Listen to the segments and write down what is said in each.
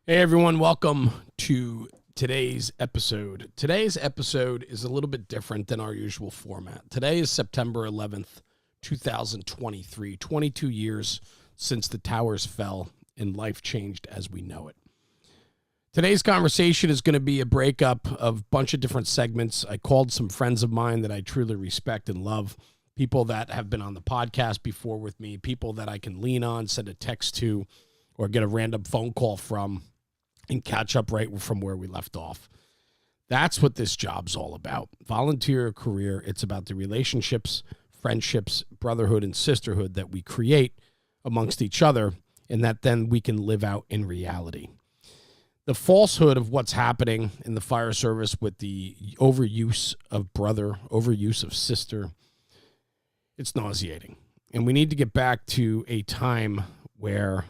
Hey everyone, welcome to today's episode. Today's episode is a little bit different than our usual format. Today is September 11th, 2023, 22 years since the towers fell and life changed as we know it. Today's conversation is going to be a breakup of a bunch of different segments. I called some friends of mine that I truly respect and love, people that have been on the podcast before with me, people that I can lean on, send a text to, or get a random phone call from, and catch up right from where we left off. That's what this job's all about. Volunteer career, it's about the relationships, friendships, brotherhood, and sisterhood that we create amongst each other, and that then we can live out in reality. The falsehood of what's happening in the fire service with the overuse of brother, overuse of sister, it's nauseating. And we need to get back to a time where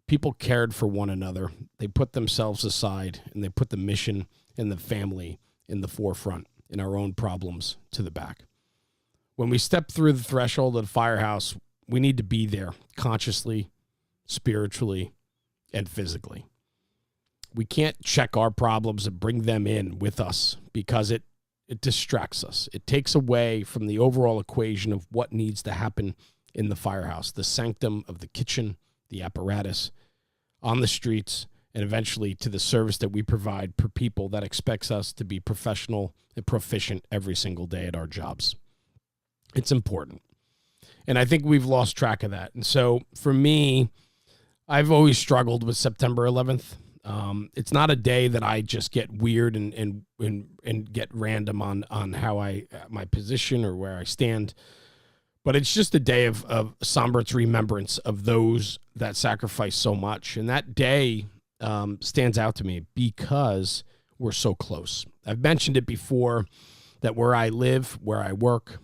people cared for one another. They put themselves aside and they put the mission and the family in the forefront and our own problems to the back. When we step through the threshold of the firehouse, we need to be there consciously, spiritually, and physically. We can't check our problems and bring them in with us because it distracts us. It takes away from the overall equation of what needs to happen in the firehouse, the sanctum of the kitchen, the apparatus, on the streets, and eventually to the service that we provide for people that expects us to be professional and proficient every single day at our jobs. It's important. And I think we've lost track of that. And so for me, I've always struggled with September 11th. It's not a day that I just get weird and get random on how my position or where I stand. But it's just a day of somber remembrance of those that sacrifice so much. And that day stands out to me because we're so close. I've mentioned it before that where I live, where I work,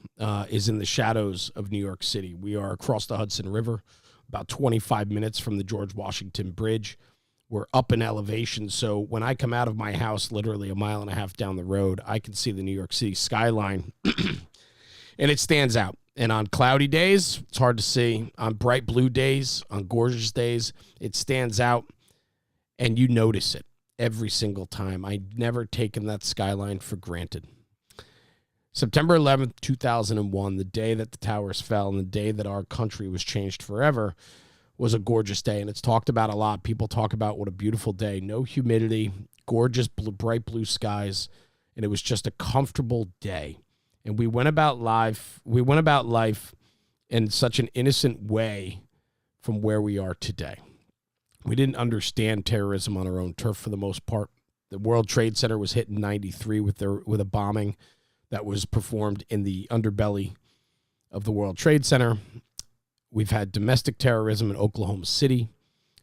is in the shadows of New York City. We are across the Hudson River, about 25 minutes from the George Washington Bridge. We're up in elevation. So when I come out of my house, literally a mile and a half down the road, I can see the New York City skyline and it stands out. And on cloudy days, it's hard to see. On bright blue days, on gorgeous days, it stands out, and you notice it every single time. I've never taken that skyline for granted. September 11th, 2001, the day that the towers fell and the day that our country was changed forever, was a gorgeous day, and it's talked about a lot. People talk about what a beautiful day. No humidity, gorgeous bright blue skies, and it was just a comfortable day. And we went about life in such an innocent way from where we are today. We didn't understand terrorism on our own turf for the most part. The World Trade Center was hit in 93 with a bombing that was performed in the underbelly of the World Trade Center. We've had domestic terrorism in Oklahoma City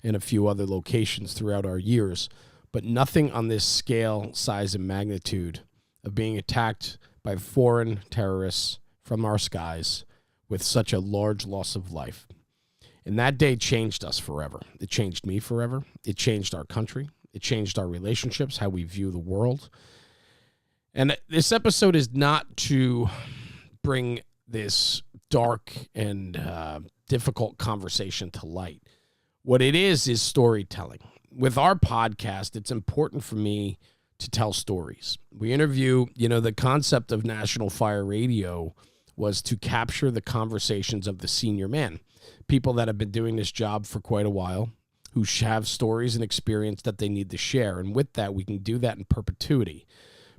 and a few other locations throughout our years, but nothing on this scale, size, and magnitude of being attacked by foreign terrorists from our skies with such a large loss of life. And that day changed us forever. It changed me forever. It changed our country. It changed our relationships, how we view the world. And this episode is not to bring this dark and difficult conversation to light. What it is storytelling. With our podcast, it's important for me to tell stories. We interview, the concept of National Fire Radio was to capture the conversations of the senior men, people that have been doing this job for quite a while, who have stories and experience that they need to share. And with that, we can do that in perpetuity.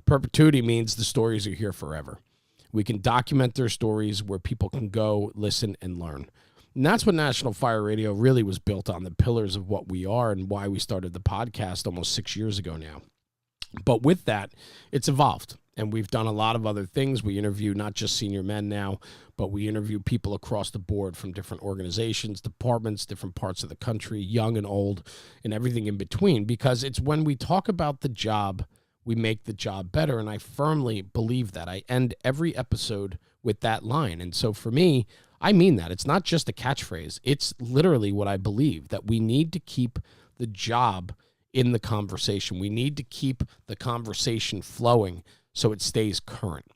Perpetuity means the stories are here forever. We can document their stories where people can go, listen, and learn. And that's what National Fire Radio really was built on, the pillars of what we are and why we started the podcast almost 6 years ago now. But with that, it's evolved, and we've done a lot of other things. We interview not just senior men now, but we interview people across the board from different organizations, departments, different parts of the country, young and old, and everything in between, because it's when we talk about the job, we make the job better, and I firmly believe that. I end every episode with that line, and so for me, I mean that. It's not just a catchphrase. It's literally what I believe, that we need to keep the job in the conversation. We need to keep the conversation flowing so it stays current.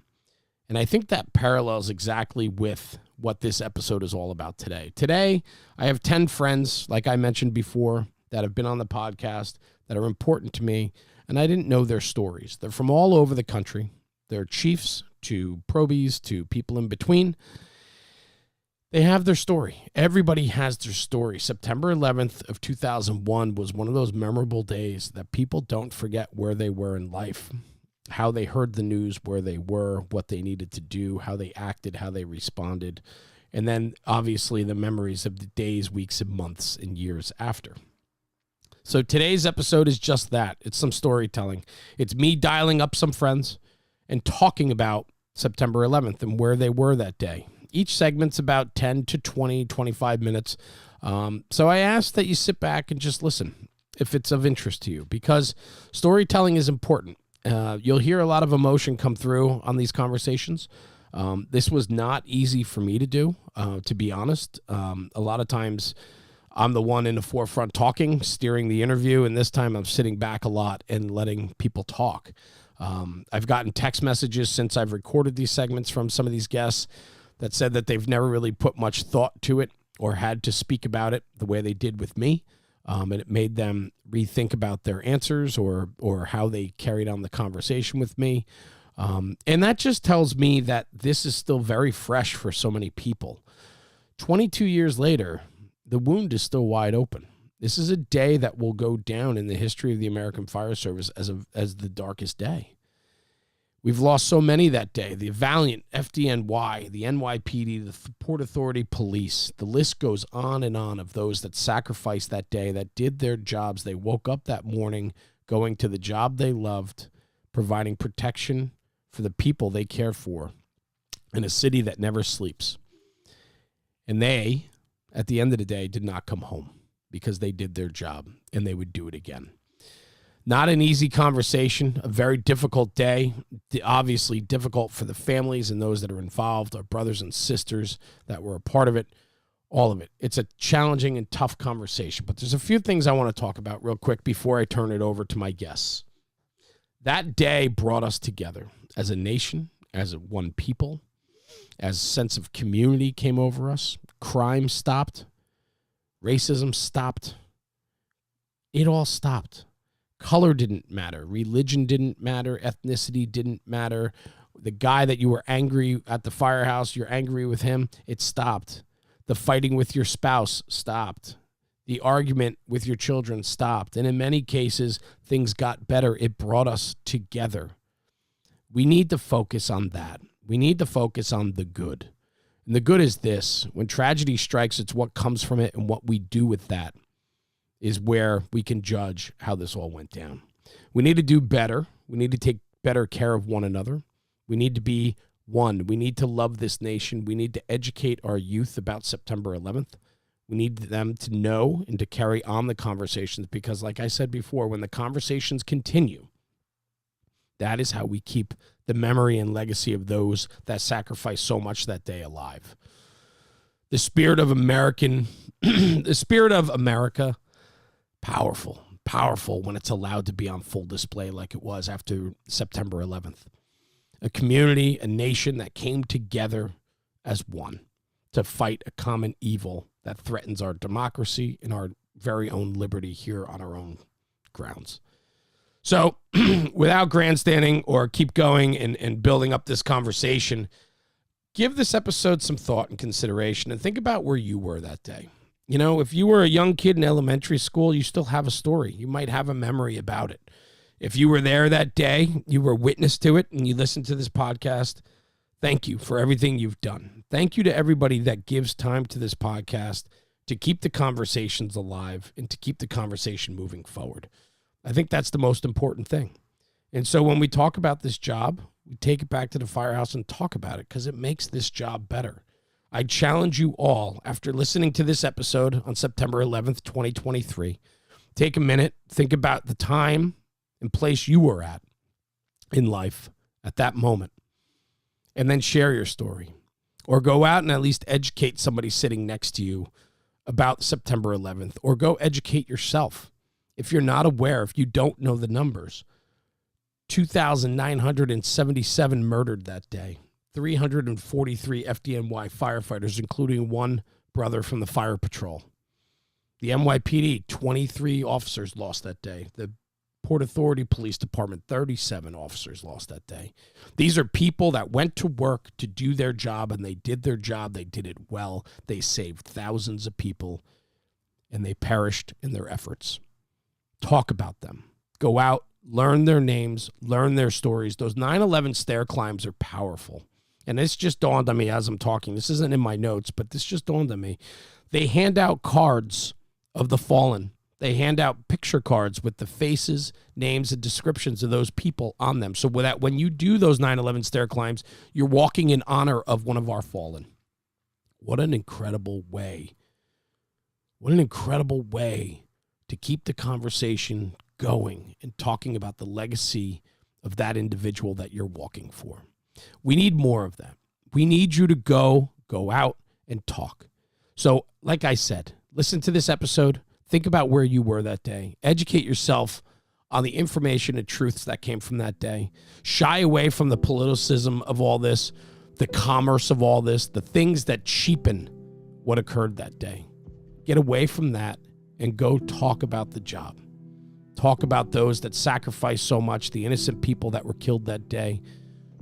And I think that parallels exactly with what this episode is all about today. Today, I have 10 friends, like I mentioned before, that have been on the podcast that are important to me, and I didn't know their stories. They're from all over the country. They're chiefs to probies to people in between. They have their story. Everybody has their story. September 11th of 2001 was one of those memorable days that people don't forget where they were in life, how they heard the news, where they were, what they needed to do, how they acted, how they responded, and then obviously the memories of the days, weeks, and months and years after. So today's episode is just that. It's some storytelling. It's me dialing up some friends and talking about September 11th and where they were that day. Each segment's about 10 to 20, 25 minutes. So I ask that you sit back and just listen if it's of interest to you, because storytelling is important. You'll hear a lot of emotion come through on these conversations. This was not easy for me to do, to be honest. A lot of times I'm the one in the forefront talking, steering the interview, and this time I'm sitting back a lot and letting people talk. I've gotten text messages since I've recorded these segments from some of these guests that said that they've never really put much thought to it or had to speak about it the way they did with me. And it made them rethink about their answers or how they carried on the conversation with me. And that just tells me that this is still very fresh for so many people. 22 years later, the wound is still wide open. This is a day that will go down in the history of the American Fire Service as the darkest day. We've lost so many that day. The Valiant, FDNY, the NYPD, the Port Authority Police. The list goes on and on of those that sacrificed that day, that did their jobs. They woke up that morning going to the job they loved, providing protection for the people they care for in a city that never sleeps. And they, at the end of the day, did not come home because they did their job and they would do it again. Not an easy conversation, a very difficult day, obviously difficult for the families and those that are involved, our brothers and sisters that were a part of it, all of it. It's a challenging and tough conversation, but there's a few things I want to talk about real quick before I turn it over to my guests. That day brought us together as a nation, as one people, as a sense of community came over us. Crime stopped. Racism stopped. It all stopped. Color didn't matter. Religion didn't matter. Ethnicity didn't matter. The guy that you were angry at the firehouse, you're angry with him, it stopped. The fighting with your spouse stopped. The argument with your children stopped. And in many cases, things got better. It brought us together. We need to focus on that. We need to focus on the good. And the good is this. When tragedy strikes, it's what comes from it and what we do with that is where we can judge how this all went down. We need to do better. We need to take better care of one another. We need to be one. We need to love this nation. We need to educate our youth about September 11th. We need them to know and to carry on the conversations because, like I said before, when the conversations continue, that is how we keep the memory and legacy of those that sacrificed so much that day alive. The spirit of the spirit of America, powerful when it's allowed to be on full display like it was after September 11th. A community, a nation that came together as one to fight a common evil that threatens our democracy and our very own liberty here on our own grounds. So without grandstanding or keep going and building up this conversation, give this episode some thought and consideration and think about where you were that day. You know, if you were a young kid in elementary school, you still have a story. You might have a memory about it. If you were there that day, you were witness to it, and you listened to this podcast, thank you for everything you've done. Thank you to everybody that gives time to this podcast to keep the conversations alive and to keep the conversation moving forward. I think that's the most important thing. And so when we talk about this job, we take it back to the firehouse and talk about it because it makes this job better. I challenge you all, after listening to this episode on September 11th, 2023, take a minute, think about the time and place you were at in life at that moment, and then share your story. Or go out and at least educate somebody sitting next to you about September 11th, or go educate yourself. If you're not aware, if you don't know the numbers, 2,977 murdered that day. 343 FDNY firefighters, including one brother from the fire patrol. The NYPD, 23 officers lost that day. The Port Authority Police Department, 37 officers lost that day. These are people that went to work to do their job, and they did their job. They did it well. They saved thousands of people, and they perished in their efforts. Talk about them. Go out, learn their names, learn their stories. Those 9/11 stair climbs are powerful. And this just dawned on me as I'm talking. This isn't in my notes, but this just dawned on me. They hand out cards of the fallen. They hand out picture cards with the faces, names, and descriptions of those people on them. So when you do those 9/11 stair climbs, you're walking in honor of one of our fallen. What an incredible way. What an incredible way to keep the conversation going and talking about the legacy of that individual that you're walking for. We need more of that. We need you to go out and talk. So, like I said, listen to this episode. Think about where you were that day. Educate yourself on the information and truths that came from that day. Shy away from the politicism of all this, the commerce of all this, the things that cheapen what occurred that day. Get away from that and go talk about the job. Talk about those that sacrificed so much, the innocent people that were killed that day.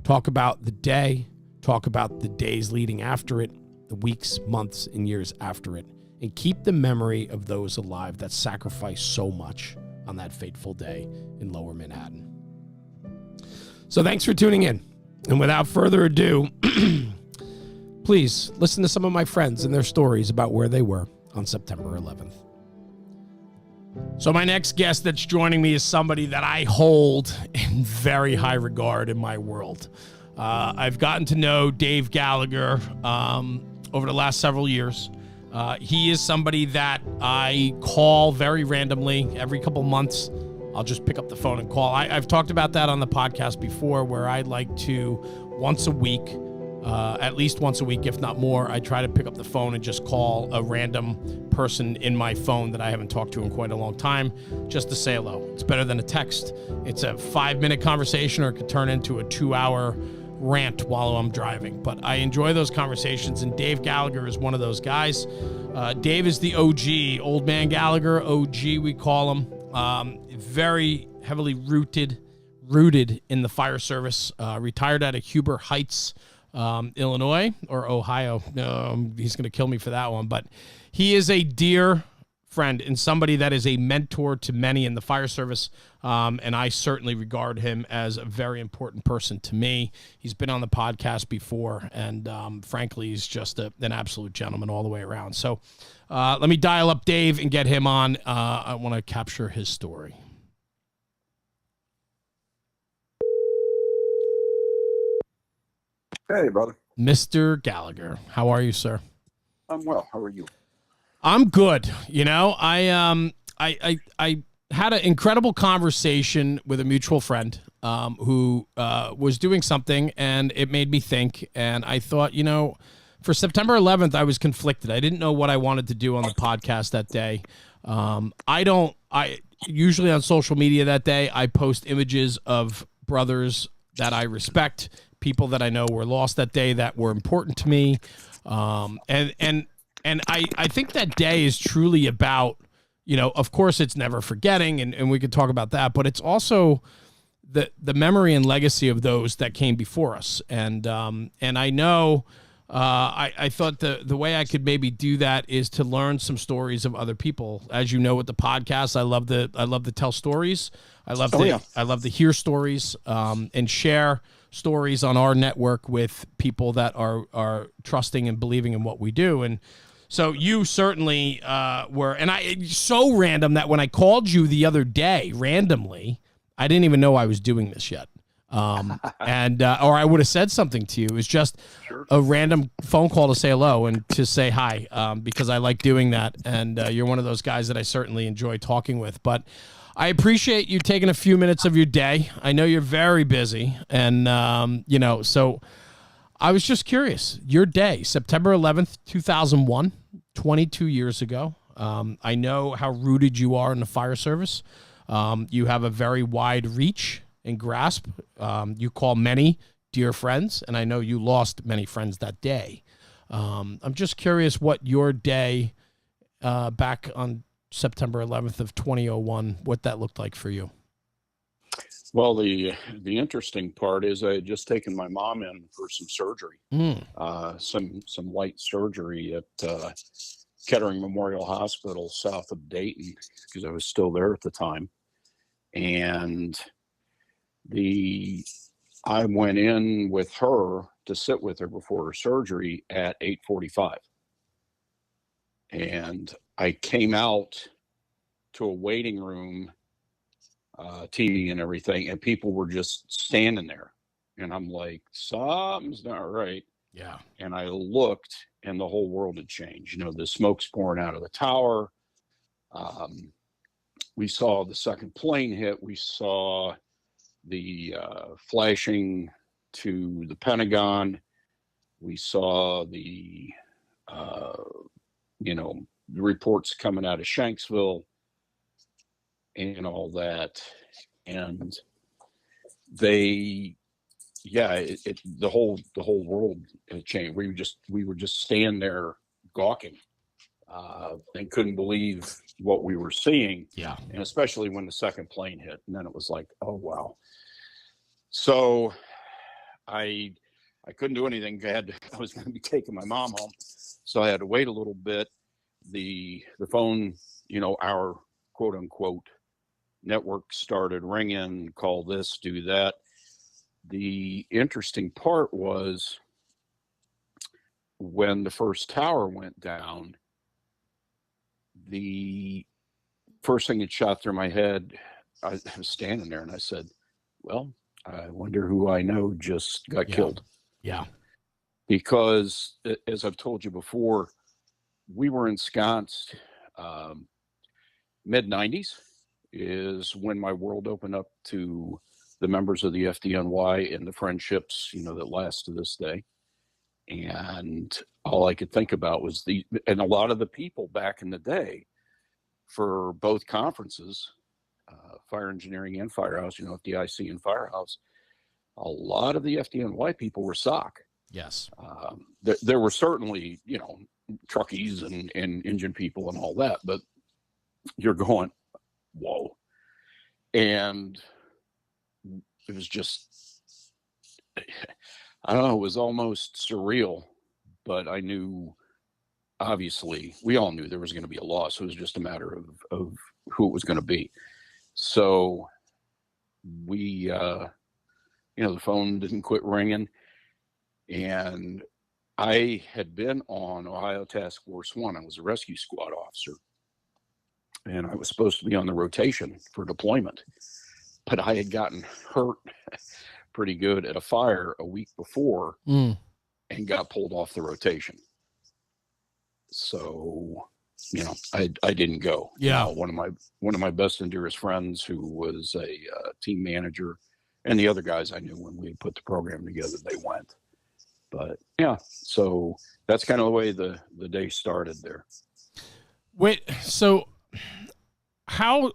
Talk about the day. Talk about the days leading after it, the weeks, months, and years after it. And keep the memory of those alive that sacrificed so much on that fateful day in Lower Manhattan. So thanks for tuning in. And without further ado, please listen to some of my friends and their stories about where they were on September 11th. So my next guest that's joining me is somebody that I hold in very high regard in my world. I've gotten to know Dave Gallagher over the last several years. He is somebody that I call very randomly every couple months. I'll just pick up the phone and call. I've talked about that on the podcast before, where I like to once a week, at least once a week, if not more, I try to pick up the phone and just call a random person in my phone that I haven't talked to in quite a long time, just to say hello. It's better than a text. It's a 5-minute conversation, or it could turn into a 2-hour rant while I'm driving. But I enjoy those conversations, and Dave Gallagher is one of those guys. Dave is the OG, Old Man Gallagher, OG we call him. Very heavily rooted in the fire service. Retired out of Huber Heights, Illinois, or Ohio. He's going to kill me for that one. But he is a dear friend and somebody that is a mentor to many in the fire service. And I certainly regard him as a very important person to me. He's been on the podcast before, and frankly, he's just an absolute gentleman all the way around. So let me dial up Dave and get him on. I want to capture his story. Hey, brother. Mr. Gallagher, how are you, sir? I'm well. How are you? I'm good. You know, I had an incredible conversation with a mutual friend who was doing something, and it made me think. And I thought, you know, for September 11th, I was conflicted. I didn't know what I wanted to do on the podcast that day. I usually on social media that day, I post images of brothers that I respect, people that I know were lost that day that were important to me. And I think that day is truly about, you know, of course it's never forgetting, and we could talk about that, but it's also the memory and legacy of those that came before us. And I know, I thought the way I could maybe do that is to learn some stories of other people. As you know, with the podcast, I love to tell stories. I love to hear stories, and share stories on our network with people that are trusting and believing in what we do. And so you certainly were, and so random that when I called you the other day randomly, I didn't even know I was doing this yet. Or I would have said something to you. It was just a random phone call to say hello and to say hi, because I like doing that. And you're one of those guys that I certainly enjoy talking with. But I appreciate you taking a few minutes of your day. I know you're very busy, and so I was just curious. Your day, September 11th, 2001, 22 years ago. I know how rooted you are in the fire service. You have a very wide reach and grasp. You call many dear friends, and I know you lost many friends that day. I'm just curious what your day back on September 11th of 2001, what that looked like for you. Well, the interesting part is I had just taken my mom in for some surgery, some light surgery at Kettering Memorial Hospital south of Dayton, because I was still there at the time. And I went in with her to sit with her before her surgery at 8:45. And I came out to a waiting room, TV and everything, and people were just standing there. And I'm like, something's not right. Yeah. And I looked, and the whole world had changed. You know, the smoke's pouring out of the tower. We saw the second plane hit. We saw the flashing to the Pentagon. We saw the reports coming out of Shanksville and all that. And the whole world had changed. We were just standing there gawking, and couldn't believe what we were seeing. Yeah. And especially when the second plane hit, and then it was like, oh wow. So I couldn't do anything. I was going to be taking my mom home, so I had to wait a little bit. The phone, our quote unquote network started ringing, call this, do that. The interesting part was when the first tower went down, the first thing that shot through my head, I was standing there and I said, well, I wonder who I know just got killed. Yeah. Because as I've told you before, we were ensconced, mid-90s is when my world opened up to the members of the FDNY and the friendships, that last to this day. And all I could think about was and a lot of the people back in the day for both conferences, fire engineering and firehouse, FDIC and firehouse, a lot of the FDNY people were SOC. Yes. There were certainly, truckies and engine people and all that, but you're going, whoa. And it was just, I don't know, it was almost surreal, but I knew, obviously, we all knew there was going to be a loss. It was just a matter of who it was going to be. So we, the phone didn't quit ringing. And I had been on Ohio Task Force 1. I was a rescue squad officer. And I was supposed to be on the rotation for deployment. But I had gotten hurt pretty good at a fire a week before and got pulled off the rotation. So, I didn't go. Yeah. One of my best and dearest friends, who was a team manager, and the other guys I knew when we put the program together, they went. But yeah, so that's kind of the way the day started there. Wait, so how?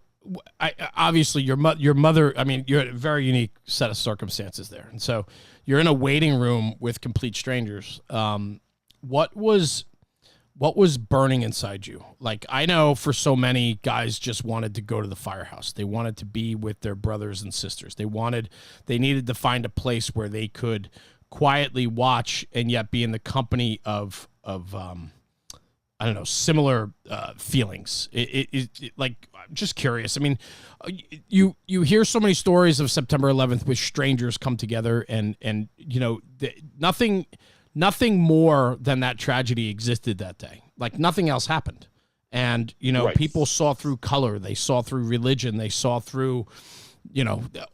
Obviously, your mother. I mean, you're in a very unique set of circumstances there, and so you're in a waiting room with complete strangers. What was burning inside you? Like, I know for so many guys just wanted to go to the firehouse. They wanted to be with their brothers and sisters. They needed to find a place where they could quietly watch and yet be in the company of I don't know, similar feelings. Like, I'm just curious. I mean, you hear so many stories of September 11th with strangers come together and nothing more than that tragedy existed that day. Like, nothing else happened. And, Right. People saw through color. They saw through religion. They saw through,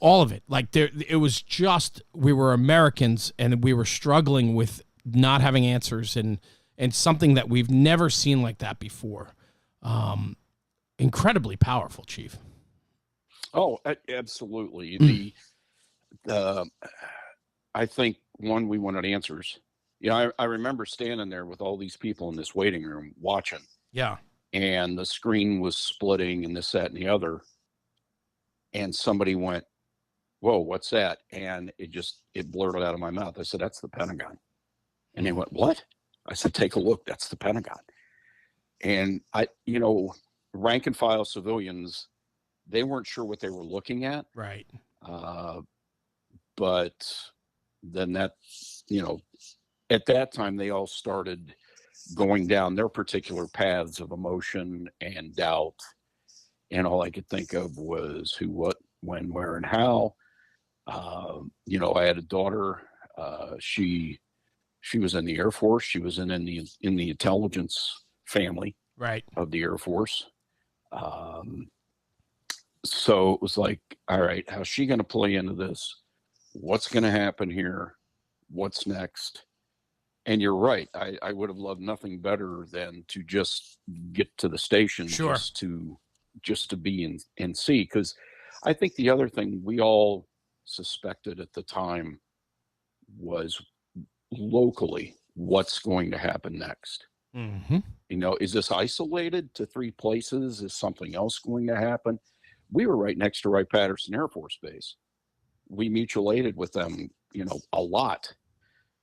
all of it. Like, it was just, we were Americans and we were struggling with not having answers and something that we've never seen like that before. Incredibly powerful, Chief. Oh, absolutely. I think, one, we wanted answers. I remember standing there with all these people in this waiting room watching. Yeah. And the screen was splitting and this, that, and the other. And somebody went, whoa, what's that? And it blurted out of my mouth. I said, that's the Pentagon. And they went, what? I said, take a look. That's the Pentagon. And rank and file civilians, they weren't sure what they were looking at. Right. But then that, at that time, they all started going down their particular paths of emotion and doubt. And all I could think of was who, what, when, where, and how. I had a daughter. She was in the Air Force. She was in the intelligence family Right. of the Air Force. So it was like, all right, how's she going to play into this? What's going to happen here? What's next? And you're right. I would have loved nothing better than to just get to the station, Sure. just to be and see. Because I think the other thing we all suspected at the time was locally what's going to happen next. Mm-hmm. Is this isolated to 3 places? Is something else going to happen? We were right next to Wright-Patterson Air Force Base. We mutual aided with them, a lot.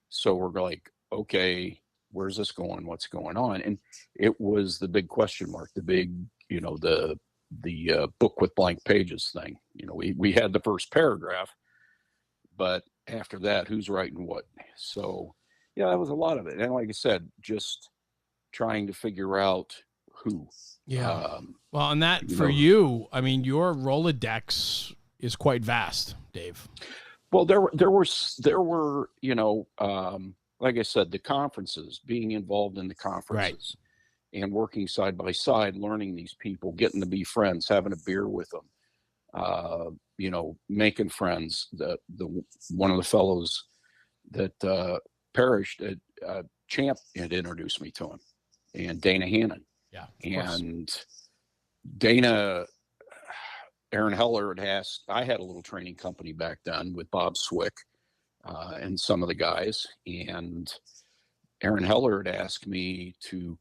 So we're like, okay, where's this going? What's going on? And it was the big question mark, the big, the book with blank pages thing. We had the first paragraph, but after that, who's writing what? So yeah, that was a lot of it. And like I said, just trying to figure out who. Yeah. Well, and that for you, I mean, your Rolodex is quite vast, Dave. Well, there were, like I said, the conferences, being involved in the conferences, right, and working side by side, learning these people, getting to be friends, having a beer with them, making friends. The one of the fellows that perished, Champ had introduced me to him, and Dana Hannon. Yeah, and Dana. Aaron Heller had asked, I had a little training company back then with Bob Swick and some of the guys. And Aaron Heller had asked me to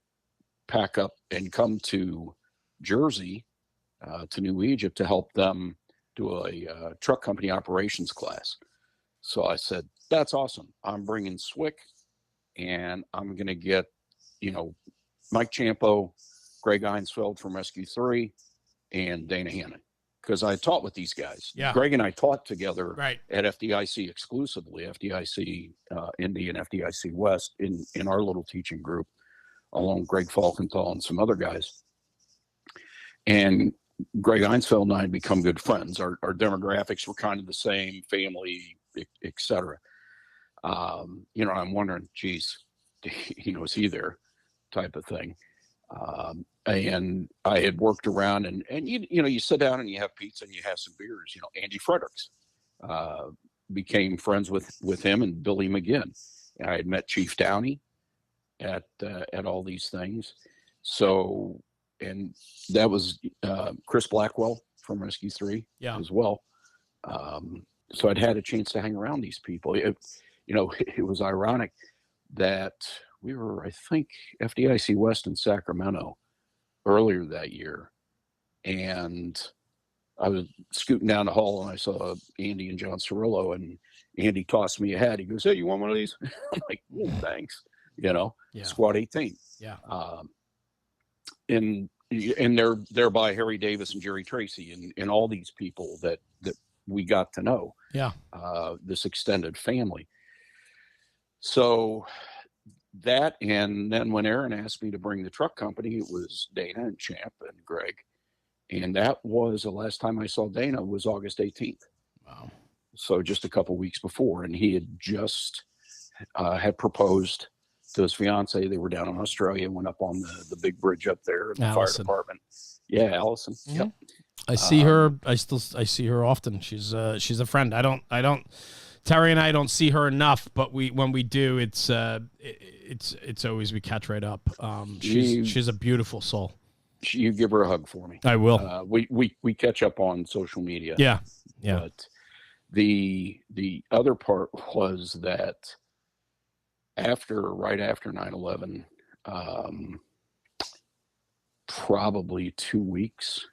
pack up and come to Jersey, to New Egypt, to help them do a truck company operations class. So I said, that's awesome. I'm bringing Swick, and I'm going to get, Mike Champo, Greg Einsfeld from Rescue 3, and Dana Hannon. Because I taught with these guys. Yeah. Greg and I taught together right. at FDIC exclusively, FDIC Indy and FDIC West in our little teaching group, along with Greg Falkenthal and some other guys. And Greg Einsfeld and I had become good friends. Our demographics were kind of the same, family, et cetera. I'm wondering, geez, is he there, type of thing. And I had worked around and you sit down and you have pizza and you have some beers. Andy Fredericks became friends with him and Billy McGinn. And I had met Chief Downey at all these things. So, and that was Chris Blackwell from Rescue 3 as well. So I'd had a chance to hang around these people. It was ironic that we were, I think, FDIC West in Sacramento earlier that year, and I was scooting down the hall and I saw Andy and John Cirillo, and Andy tossed me a hat. He goes, "Hey, you want one of these?" I'm like, "Oh, thanks." Squad 18. Yeah. And they're by Harry Davis and Jerry Tracy and all these people that we got to know. Yeah. This extended family. So that, and then when Aaron asked me to bring the truck company, it was Dana and Champ and Greg. And that was the last time I saw Dana was August 18th. Wow. So just a couple weeks before. And he had just had proposed to his fiance. They were down in Australia, went up on the big bridge up there in the fire department. Yeah, Allison. Mm-hmm. Yep. I see her. I see her often. She's a friend. Terry and I don't see her enough, but when we do, it's always, we catch right up. She's a beautiful soul. You give her a hug for me. I will. We catch up on social media. Yeah. But the other part was that right after 9/11, probably 2 weeks.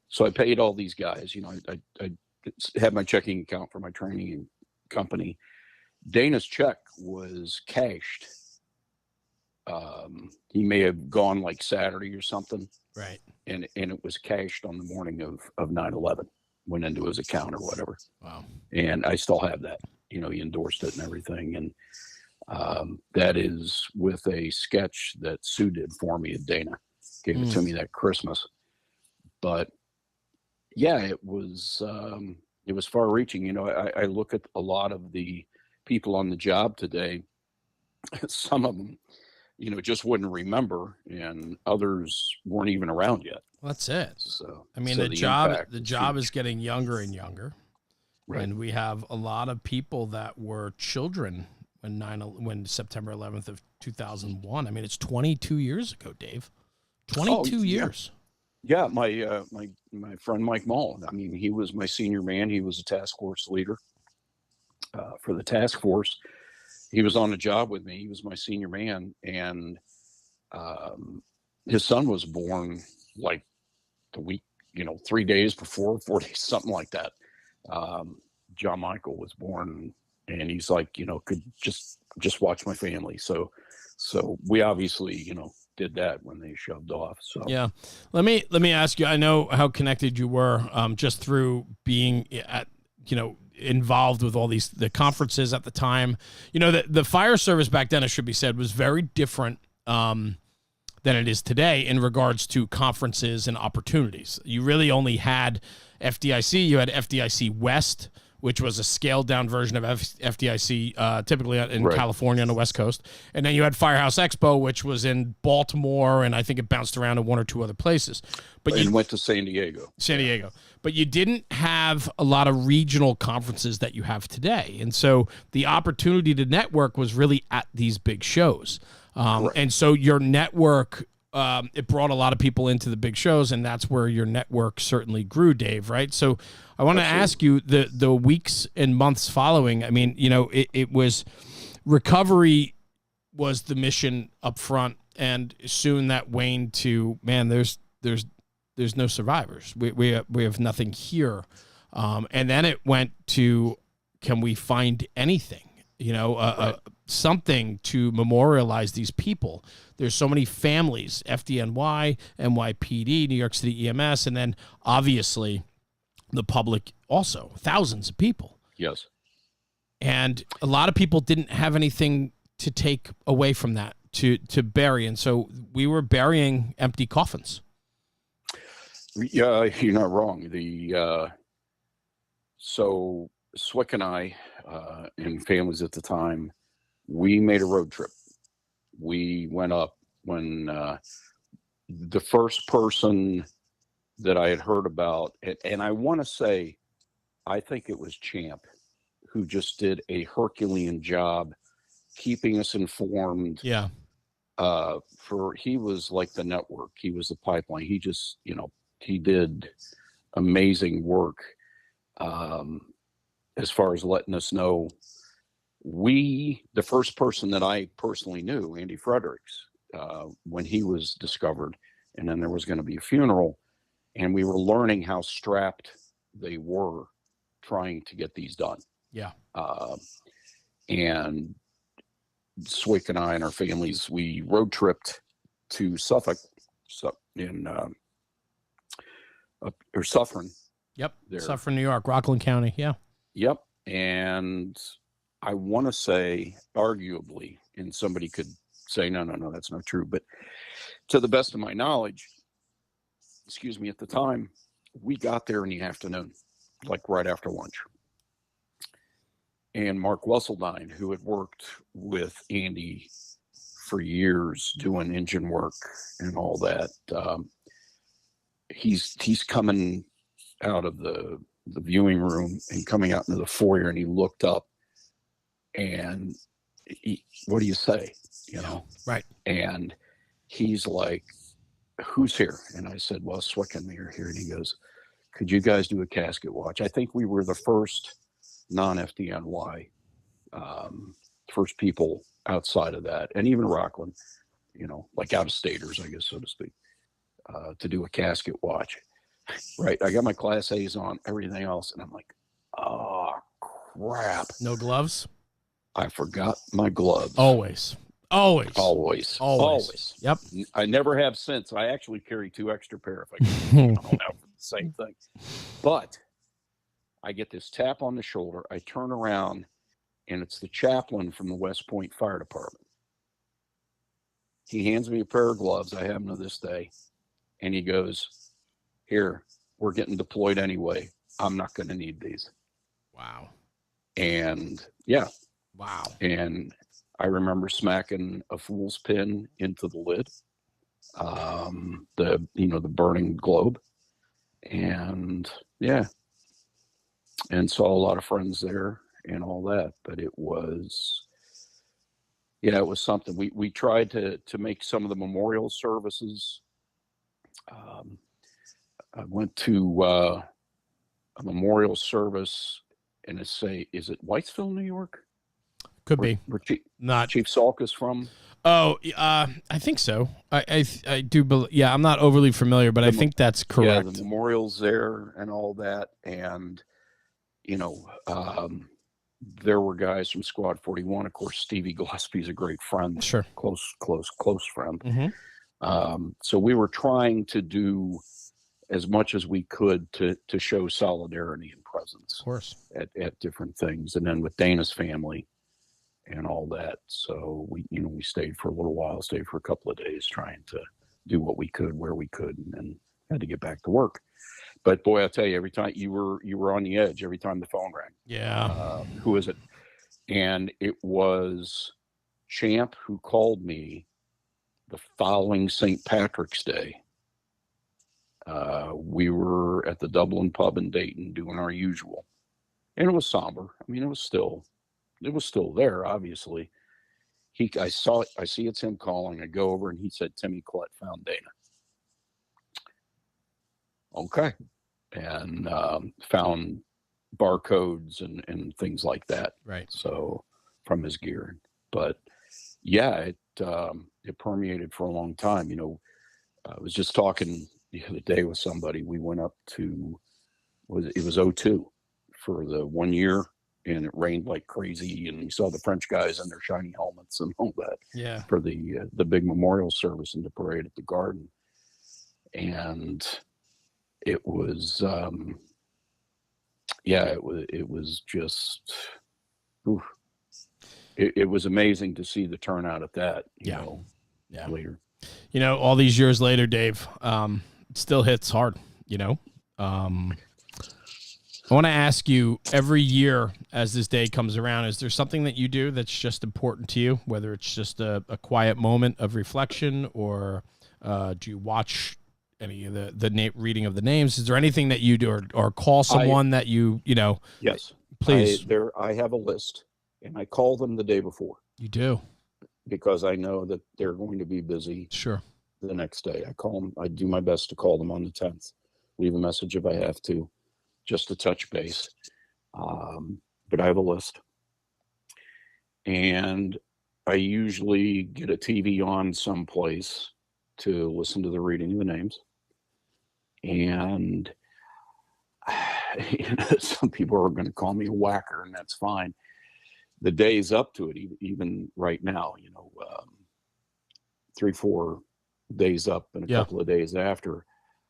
So I paid all these guys. I had my checking account for my training company. Dana's check was cashed He may have gone like Saturday or something, Right. and it was cashed on the morning of 9/11. Went into his account or whatever. Wow. And I still have that. You know, he endorsed it and everything. And that is with a sketch that Sue did for me at Dana. Gave it to me that Christmas. But yeah, it was far reaching. You know, I look at a lot of the people on the job today. Some of them, you know, just wouldn't remember, and others weren't even around yet. Well, that's it. So I mean, so the job huge. is getting younger and younger, Right. and we have a lot of people that were children when September 11th of 2001. I mean, it's 22 years ago, Dave. 22 years. Yeah, my friend Mike Mullen. I mean, he was my senior man. He was a task force leader for the task force. He was on the job with me. He was my senior man, and his son was born like the week, 3 days before, 4 days, something like that. John Michael was born, and he's like, could just watch my family. So we obviously, did that when they shoved off. So yeah, let me ask you. I know how connected you were, just through being at, involved with all the conferences at the time. The fire service back then, it should be said, was very different than it is today in regards to conferences and opportunities. You really only had FDIC. You had FDIC West, which was a scaled down version of FDIC, typically in Right. California on the West Coast. And then you had Firehouse Expo, which was in Baltimore, and I think it bounced around to one or two other places. But and went to San Diego. But you didn't have a lot of regional conferences that you have today. And so the opportunity to network was really at these big shows. And so your network, it brought a lot of people into the big shows, and that's where your network certainly grew, Dave, right? So I want to ask you, the weeks and months following, I mean, it was recovery was the mission up front, and soon that waned to, man, there's no survivors. We have nothing here. And then it went to, can we find anything? Something to memorialize these people. There's so many families, FDNY, NYPD, New York City EMS, and then obviously the public also, thousands of people. Yes. And a lot of people didn't have anything to take away from that, to bury. And so we were burying empty coffins. Yeah, you're not wrong. So Swick and I, and families at the time, we made a road trip. We went up when the first person that I had heard about, and I want to say, I think it was Champ, who just did a Herculean job keeping us informed. Yeah. He was like the network. He was the pipeline. He just, he did amazing work as far as letting us know. The first person that I personally knew, Andy Fredericks, when he was discovered, and then there was going to be a funeral, and we were learning how strapped they were trying to get these done. Yeah. And Swick and I and our families, we road tripped to Suffolk, or Suffern. Yep. There. Suffern, New York, Rockland County. Yeah. Yep. And I want to say, arguably, and somebody could say, no, that's not true. But to the best of my knowledge, at the time, we got there in the afternoon, like right after lunch. And Mark Wesseldine, who had worked with Andy for years doing engine work and all that, he's coming out of the viewing room and coming out into the foyer, and he looked up, and what do you say? Right. And he's like, who's here? And I said, well, Swick and me are here. And he goes, could you guys do a casket watch? I think we were the first non-FDNY, first people outside of that, and even Rockland, like out-of-staters, I guess, so to speak, to do a casket watch. Right. I got my Class A's on, everything else, and I'm like, oh, crap. No gloves? I forgot my gloves. Always. Always. Always. Always. Always. Yep. I never have since. I actually carry 2 extra pair if I can. I don't have the same thing. But I get this tap on the shoulder. I turn around, and it's the chaplain from the West Point Fire Department. He hands me a pair of gloves. I have them to this day. And he goes, "Here, we're getting deployed anyway. I'm not going to need these." Wow. And yeah. Wow. And I remember smacking a fool's pin into the lid, the burning globe, and yeah, and saw a lot of friends there and all that. But it was something. We tried to make some of the memorial services. I went to a memorial service, and is it Whitesville, New York? Could be. Where Not Chief Salk is from. Oh, I think so. I do believe. Yeah, I'm not overly familiar, but I think that's correct. Yeah, the memorials there and all that, and there were guys from Squad 41. Of course, Stevie Gillespie's a great friend. Sure. Close friend. Mm-hmm. So we were trying to do as much as we could to show solidarity and presence, of course, at different things, and then with Dana's family and all that. So we stayed for a little while, stayed for a couple of days, trying to do what we could where we could, and then had to get back to work. But boy, I'll tell you, every time you were on the edge, every time the phone rang. Yeah. Who is it? And it was Champ who called me the following St. Patrick's Day. We were at the Dublin pub in Dayton doing our usual, and it was somber. I mean, it was still there, obviously. I see it's him calling. I go over, and he said, "Timmy Collette found Dana." Okay. And found barcodes and things like that. Right. So from his gear. But yeah, it permeated for a long time. I was just talking the other day with somebody. We went up to, it was 02 for the 1 year, and it rained like crazy, and you saw the French guys in their shiny helmets and all that. Yeah. For the big memorial service in the parade at the Garden. And it was it was just it was amazing to see the turnout at that, later. All these years later, Dave, it still hits hard, I want to ask you, every year as this day comes around, is there something that you do that's just important to you, whether it's just a quiet moment of reflection, or do you watch any of the reading of the names? Is there anything that you do, or call someone that Yes, please. I have a list, and I call them the day before. You do, because I know that they're going to be busy. Sure. The next day, I call them. I do my best to call them on the 10th. Leave a message if I have to, just to touch base. But I have a list, and I usually get a TV on someplace to listen to the reading of the names. And some people are going to call me a whacker, and that's fine. The days up to it, even right now, 3-4 days up and a couple of days after,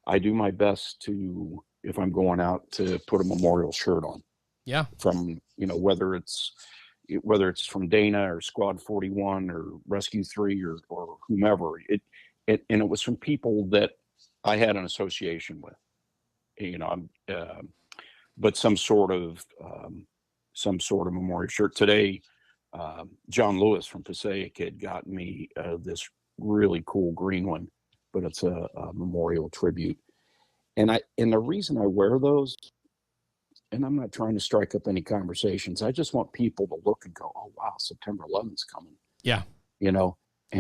I do my best to, if I'm going out, to put a memorial shirt on. Yeah. From, whether it's from Dana or Squad 41 or Rescue 3 or whomever, and it was from people that I had an association with, but some sort of memorial shirt. Today, John Lewis from Passaic had gotten me this really cool green one, but it's a memorial tribute. And the reason I wear those, and I'm not trying to strike up any conversations, I just want people to look and go, "Oh wow, September 11th's coming." Yeah.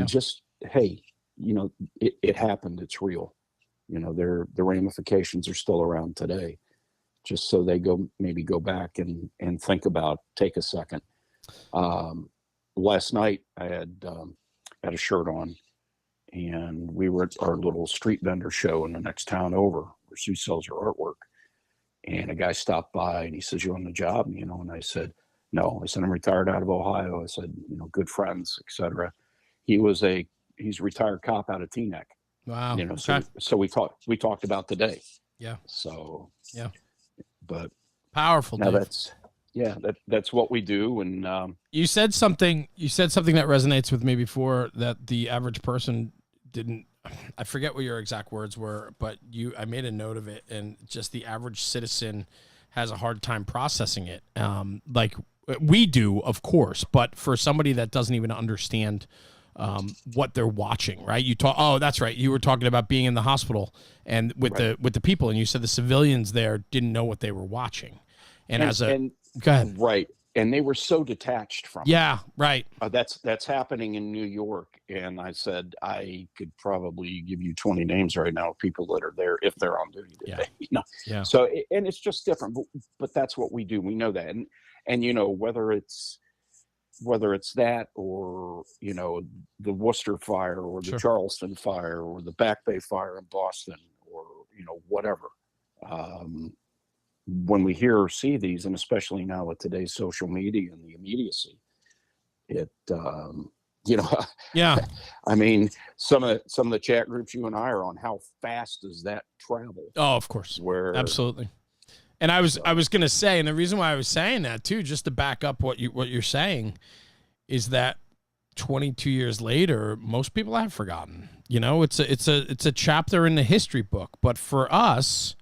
Just, hey, it happened. It's real. The ramifications are still around today. Just so they maybe go back and think about, take a second. Last night I had a shirt on, and we were at our little street vendor show in the next town over, where Sue sells her artwork. And a guy stopped by, and he says, "You on the job?" And I said, "No." I said, "I'm retired out of Ohio." I said, "Good friends, etc." He's a retired cop out of Teaneck. Wow. You know, Okay. so we talked about today. Yeah. So Yeah. but Powerful, now Dave. that's what we do. And You said something that resonates with me before, that the average person didn't. I forget what your exact words were, but I made a note of it, and just the average citizen has a hard time processing it. Like we do, of course, but for somebody that doesn't even understand what they're watching, right? Oh, that's right. You were talking about being in the hospital and with the people, and you said the civilians there didn't know what they were watching. And go ahead. Right. And they were so detached from it. Yeah, right. That's happening in New York. And I said, I could probably give you 20 names right now of people that are there if they're on duty today. Yeah. Yeah. So, and it's just different, but that's what we do. We know that. And, you know, whether it's that, or, you know, the Worcester fire, or the Charleston fire, or the Back Bay fire in Boston, or, you know, whatever. When we hear or see these, and especially now with today's social media and the immediacy, it, you know, yeah. I mean, some of the chat groups you and I are on, how fast does that travel? Oh, of course. Absolutely. And I was going to say, and the reason why I was saying that too, just to back up what you're saying, is that 22 years later, most people have forgotten. You know, it's a chapter in the history book, but for us,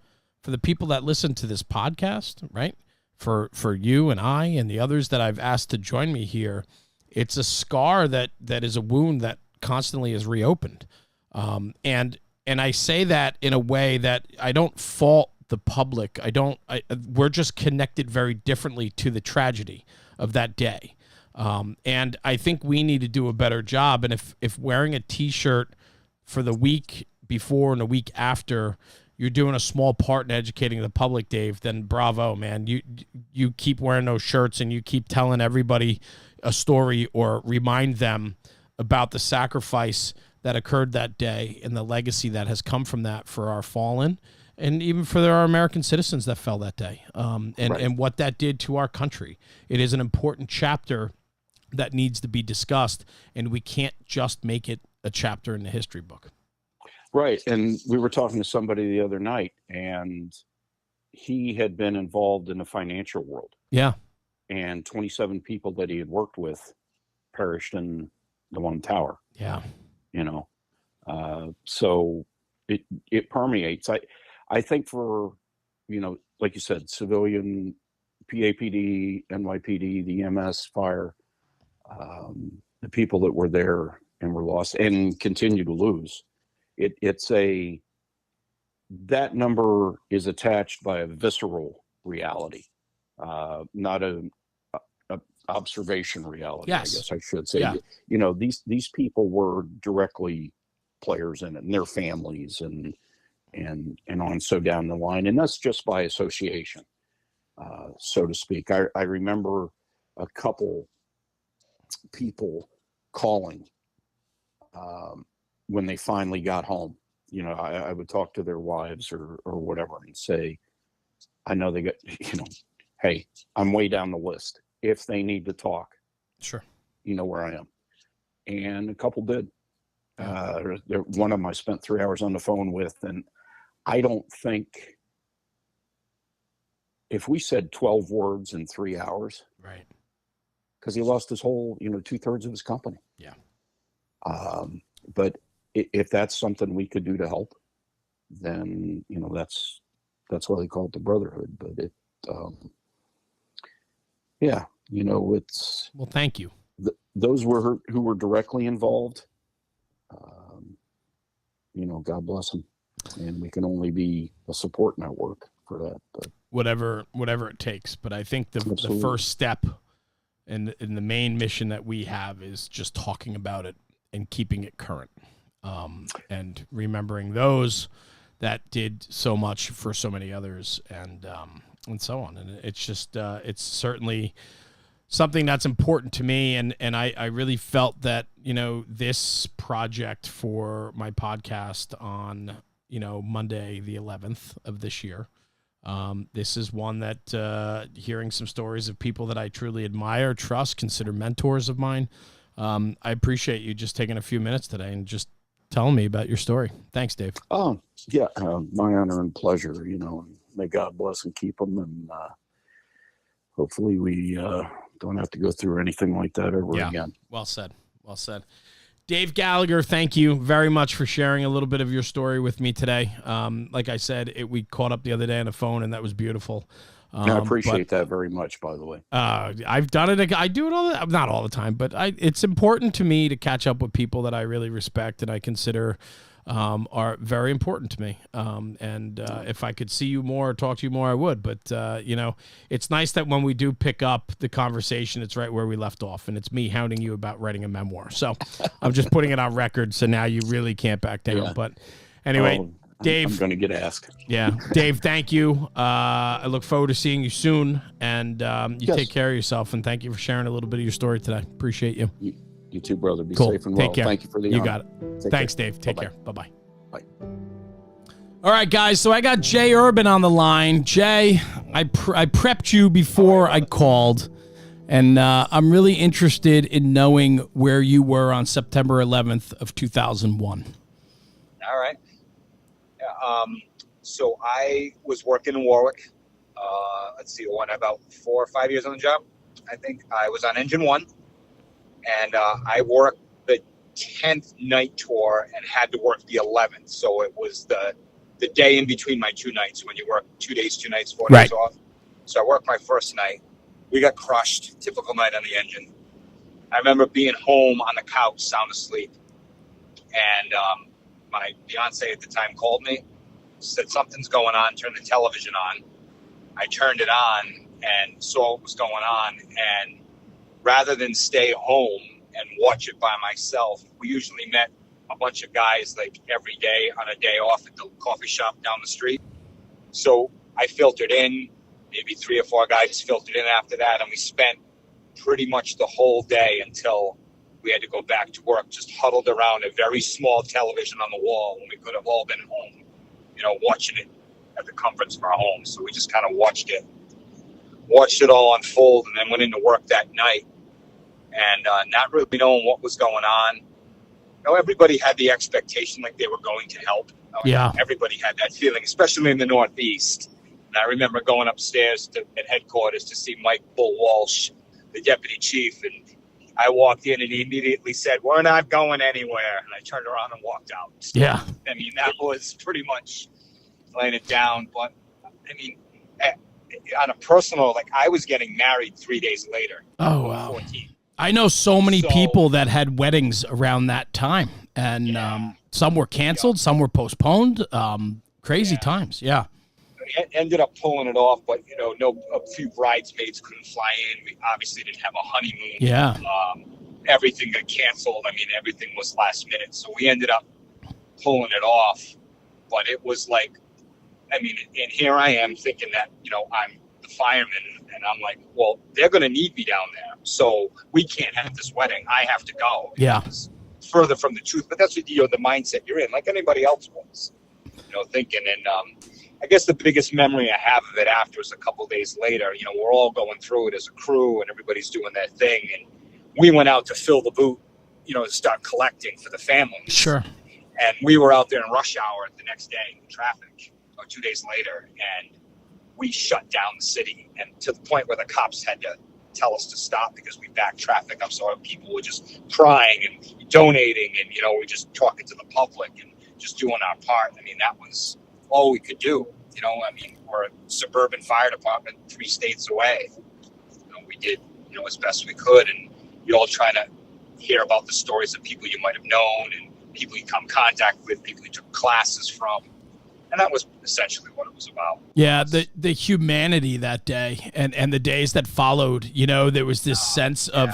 for the people that listen to this podcast, right? For you and I and the others that I've asked to join me here, it's a scar that is a wound that constantly is reopened. And I say that in a way that I don't fault the public. We're just connected very differently to the tragedy of that day. And I think we need to do a better job. And if wearing a t-shirt for the week before and a week after, you're doing a small part in educating the public, Dave, then bravo, man. You keep wearing those shirts and you keep telling everybody a story, or remind them about the sacrifice that occurred that day and the legacy that has come from that for our fallen, and even for our American citizens that fell that day, and what that did to our country. It is an important chapter that needs to be discussed, and we can't just make it a chapter in the history book. Right. And we were talking to somebody the other night, and he had been involved in the financial world. Yeah. And 27 people that he had worked with perished in the one tower. Yeah. You know, so it permeates. I think for, you know, like you said, civilian, PAPD, NYPD, the EMS, fire, the people that were there and were lost and continue to lose. That number is attached by a visceral reality, not a observation reality. Yes. I guess I should say. Yeah. You know, these people were directly players in it, and their families, and on so down the line, and that's just by association, so to speak. I remember a couple people calling when they finally got home. You know, I would talk to their wives or whatever and say, I know they got, you know, hey, I'm way down the list. If they need to talk, sure, you know where I am. And a couple did. One of them I spent 3 hours on the phone with, and I don't think, if we said 12 words in 3 hours, right, because he lost his whole, you know, 2/3 of his company. Yeah. But if that's something we could do to help, then, you know, that's why they call it the brotherhood. But yeah, you know, well, thank you. Those who were directly involved, you know, God bless them, and we can only be a support network for that. But whatever it takes. But I think the first step and the main mission that we have is just talking about it and keeping it current, and remembering those that did so much for so many others, and so on. And it's just it's certainly something that's important to me, and I really felt that, you know, this project for my podcast on, you know, Monday the 11th of this year, this is one that hearing some stories of people that I truly admire, trust, consider mentors of mine, I appreciate you just taking a few minutes today and just telling me about your story. Thanks, Dave. Oh, yeah, my honor and pleasure, and may God bless and keep them. And hopefully we don't have to go through anything like that ever again. Well said. Well said. Dave Gallagher, thank you very much for sharing a little bit of your story with me today. Like I said, we caught up the other day on the phone, and that was beautiful. I appreciate that very much, by the way. I've done it. I do it not all the time, but it's important to me to catch up with people that I really respect and I consider are very important to me. If I could see you more or talk to you more, I would. But, it's nice that when we do pick up the conversation, it's right where we left off. And it's me hounding you about writing a memoir. So I'm just putting it on record. So now you really can't back down. Yeah. But anyway, Dave. I'm going to get asked. Yeah. Dave, thank you. I look forward to seeing you soon. And take care of yourself. And thank you for sharing a little bit of your story today. Appreciate you. You too, brother. Be cool. safe and well. Take care. Thank you for the honor. You got it. Thanks, care. Dave. Take care. Bye-bye. Bye. All right, guys. So I got Jay Urban on the line. Jay, I prepped you before I called, and I'm really interested in knowing where you were on September 11th of 2001. All right. Yeah, so I was working in Warwick. Let's see, about 4 or 5 years on the job. I think I was on Engine 1. And I worked the 10th night tour and had to work the 11th. So it was the day in between my 2 nights when you work 2 days, 2 nights, 4 days off. So I worked my first night. We got crushed. Typical night on the engine. I remember being home on the couch, sound asleep. And my fiance at the time called me, said something's going on, turned the television on. I turned it on and saw what was going on. And rather than stay home and watch it by myself, we usually met a bunch of guys like every day on a day off at the coffee shop down the street. So I filtered in, maybe 3 or 4 guys filtered in after that, and we spent pretty much the whole day until we had to go back to work, just huddled around a very small television on the wall when we could have all been home, watching it at the comforts of our homes. So we just kind of watched it all unfold, and then went into work that night. And not really knowing what was going on. Everybody had the expectation like they were going to help. Yeah. Everybody had that feeling, especially in the Northeast. And I remember going upstairs at headquarters to see Mike Bull Walsh, the deputy chief. And I walked in and he immediately said, "We're not going anywhere." And I turned around and walked out. Yeah. I mean, that was pretty much laying it down. But, I mean, on a personal, I was getting married 3 days later. Oh, wow. 14. I know so many people that had weddings around that time, and some were canceled, some were postponed. Crazy times, yeah. We ended up pulling it off, but a few bridesmaids couldn't fly in. We obviously didn't have a honeymoon. Yeah. Everything got canceled. I mean, everything was last minute, so we ended up pulling it off. But it was and here I am thinking that I'm the fireman. And I'm like, well, they're going to need me down there. So we can't have this wedding. I have to go. Yeah. It's further from the truth. But that's what, the mindset you're in, like anybody else was, thinking. And I guess the biggest memory I have of it after is a couple of days later. We're all going through it as a crew and everybody's doing their thing. And we went out to fill the boot, to start collecting for the families. Sure. And we were out there in rush hour the next day in traffic, or 2 days later. And we shut down the city, and to the point where the cops had to tell us to stop because we backed traffic up. So people were just crying and donating, and we're just talking to the public and just doing our part. I mean, that was all we could do. We're a suburban fire department 3 states away. We did as best we could, and you're all trying to hear about the stories of people you might have known and people you come in contact with, people you took classes from. And that was essentially what it was about. Yeah, the humanity that day and the days that followed, there was this sense of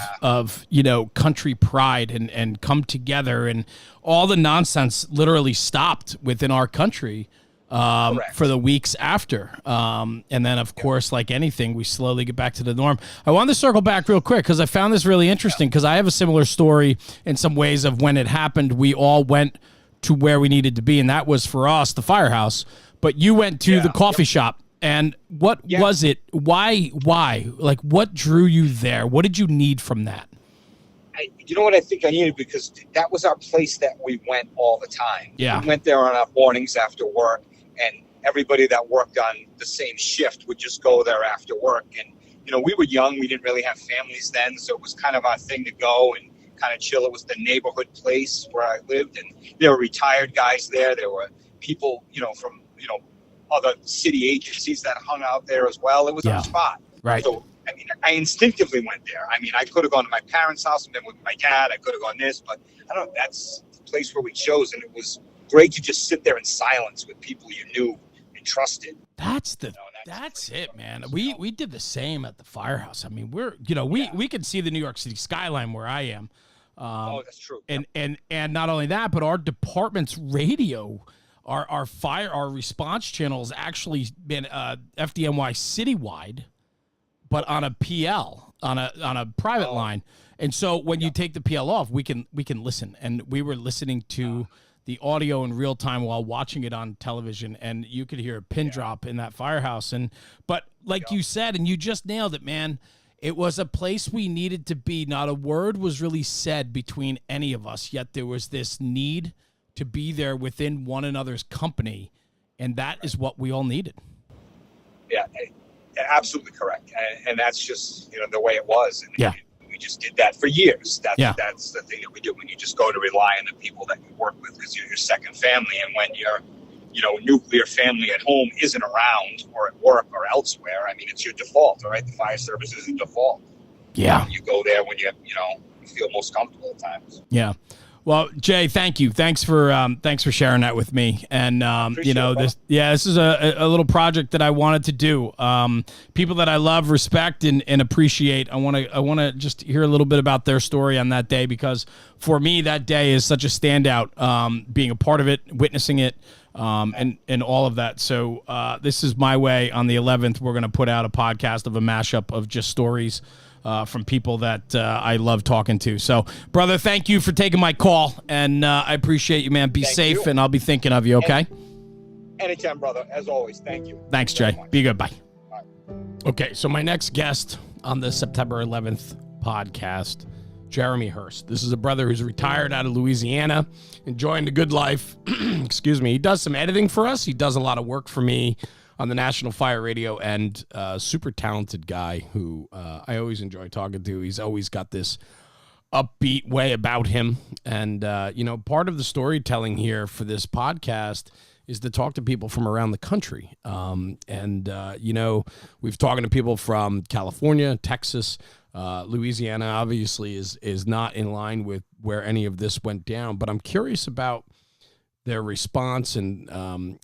country pride and come together, and all the nonsense literally stopped within our country for the weeks after. And then, of course, like anything, we slowly get back to the norm. I wanted to circle back real quick because I found this really interesting because I have a similar story in some ways of when it happened. We all went to where we needed to be, and that was for us the firehouse, but you went to the coffee shop. And what was it? Why? Like, what drew you there? What did you need from that? you know what I think I needed, because that was our place that we went all the time. Yeah. We went there on our mornings after work, and everybody that worked on the same shift would just go there after work. And, you know, we were young. We didn't really have families then, so it was kind of our thing to go and kind of chill. It was the neighborhood place where I lived, and there were retired guys there. There were people, you know, from, you know, other city agencies that hung out there as well. It was our spot. Right. So, I mean, I instinctively went there. I mean, I could have gone to my parents' house and been with my dad. I could have gone this, but I don't know. That's the place where we chose, and it was great to just sit there in silence with people you knew and trusted. That's it, man. We did the same at the firehouse. I mean, we can see the New York City skyline where I am. That's true. And not only that, but our department's radio, our response channel has actually been FDNY citywide, but on a PL, on a private line. And so when you take the PL off, we can listen. And we were listening to the audio in real time while watching it on television, and you could hear a pin drop in that firehouse. But like you said, and you just nailed it, man, it was a place we needed to be. Not a word was really said between any of us, yet there was this need to be there within one another's company, and that is what we all needed. Yeah, absolutely correct. And that's just, you know, the way it was. And we just did that for years. That's the thing that we do, when you just go to rely on the people that you work with, because you're your second family. And when your, you know, nuclear family at home isn't around, or at work or elsewhere, I mean, it's your default, all right? The fire service is a default. Yeah. You go there when you feel most comfortable at times. Yeah. Well, Jay, thank you. Thanks for sharing that with me. And this is a little project that I wanted to do. People that I love, respect, and appreciate. I want to just hear a little bit about their story on that day, because for me that day is such a standout. Being a part of it, witnessing it, and all of that. So this is my way. On the 11th, we're going to put out a podcast of a mashup of just stories from people that I love talking to. So, brother, thank you for taking my call, and I appreciate you, man. Be safe, and I'll be thinking of you, okay? Anytime, brother. As always, thank you. Thanks, Jay. Be good. Bye. Okay, so my next guest on the September 11th podcast, Jeremy Hurst. This is a brother who's retired out of Louisiana, enjoying the good life. Excuse me. He does some editing for us. He does a lot of work for me on the National Fire Radio, and super talented guy who I always enjoy talking to. He's always got this upbeat way about him. And, part of the storytelling here for this podcast is to talk to people from around the country. We've talking to people from California, Texas, Louisiana obviously is not in line with where any of this went down, but I'm curious about their response and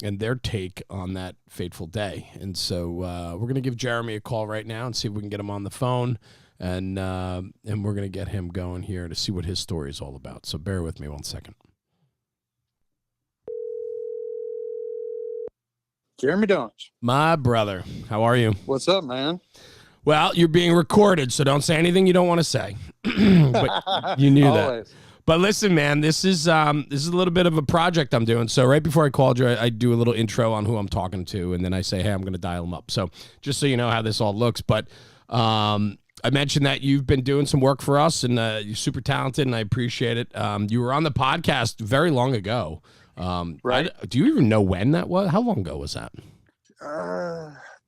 their take on that fateful day. And so we're going to give Jeremy a call right now and see if we can get him on the phone, and we're going to get him going here to see what his story is all about. So bear with me 1 second. Jeremy Dodge. My brother, how are you? What's up, man? Well, you're being recorded, so don't say anything you don't want to say. But you knew that. But listen, man, this is a little bit of a project I'm doing. So right before I called you, I do a little intro on who I'm talking to, and then I say, hey, I'm going to dial them up. So just so you know how this all looks. But I mentioned that you've been doing some work for us, and you're super talented, and I appreciate it. You were on the podcast very long ago. Right. Do you even know when that was? How long ago was that?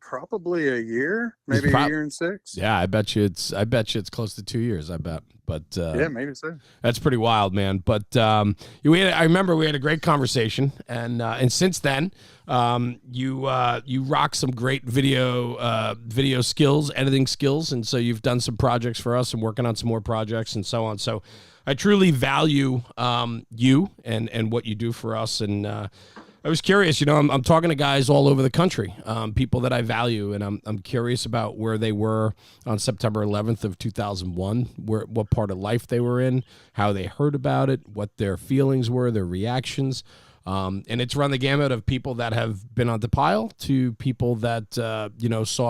Probably a year, maybe a year and 6. Yeah, I bet you it's close to 2 years. I bet, but yeah, maybe so. That's pretty wild, man. But I remember we had a great conversation, and since then, you rock some great video skills, editing skills, and so you've done some projects for us and working on some more projects and so on. So I truly value you and what you do for us. And I was curious, I'm talking to guys all over the country, people that I value, and I'm curious about where they were on September 11th of 2001, what part of life they were in, how they heard about it, what their feelings were, their reactions. And it's run the gamut of people that have been on the pile to people that, saw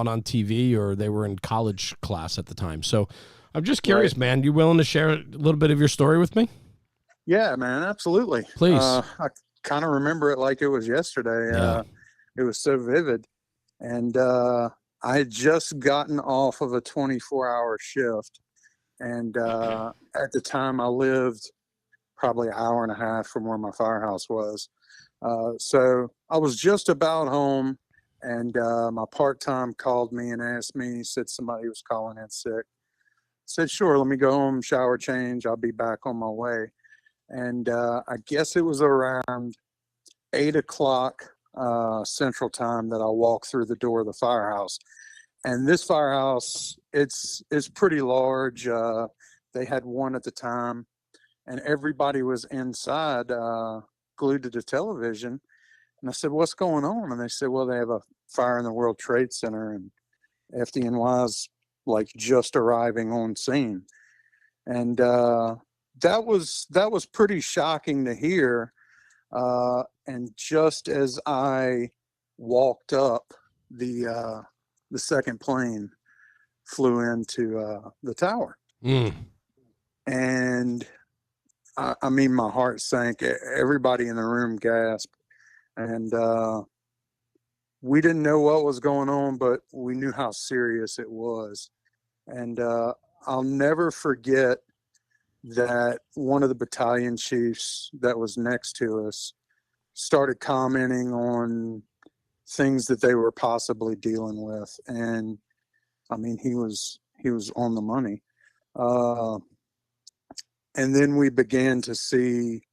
it on TV or they were in college class at the time. So I'm just curious, man, you willing to share a little bit of your story with me? Yeah, man, absolutely. Please. I kind of remember it like it was yesterday. Yeah. It was so vivid. And I had just gotten off of a 24-hour shift And at the time, I lived probably an hour and a half from where my firehouse was. So I was just about home, and my part-time called me and asked me, said somebody was calling in sick. Said, sure, let me go home, shower, change. I'll be back on my way. And I guess it was around 8 o'clock Central Time that I walked through the door of the firehouse. And this firehouse, it's pretty large. They had one at the time, and everybody was inside, glued to the television. And I said, what's going on? And they said, well, they have a fire in the World Trade Center, and FDNY's like just arriving on scene. And that was pretty shocking to hear. And just as I walked up, the second plane flew into the tower. And I mean, my heart sank. Everybody in the room gasped. And we didn't know what was going on, but we knew how serious it was. And I'll never forget that one of the battalion chiefs that was next to us started commenting on things that they were possibly dealing with. And I mean, he was on the money. And then we began to see,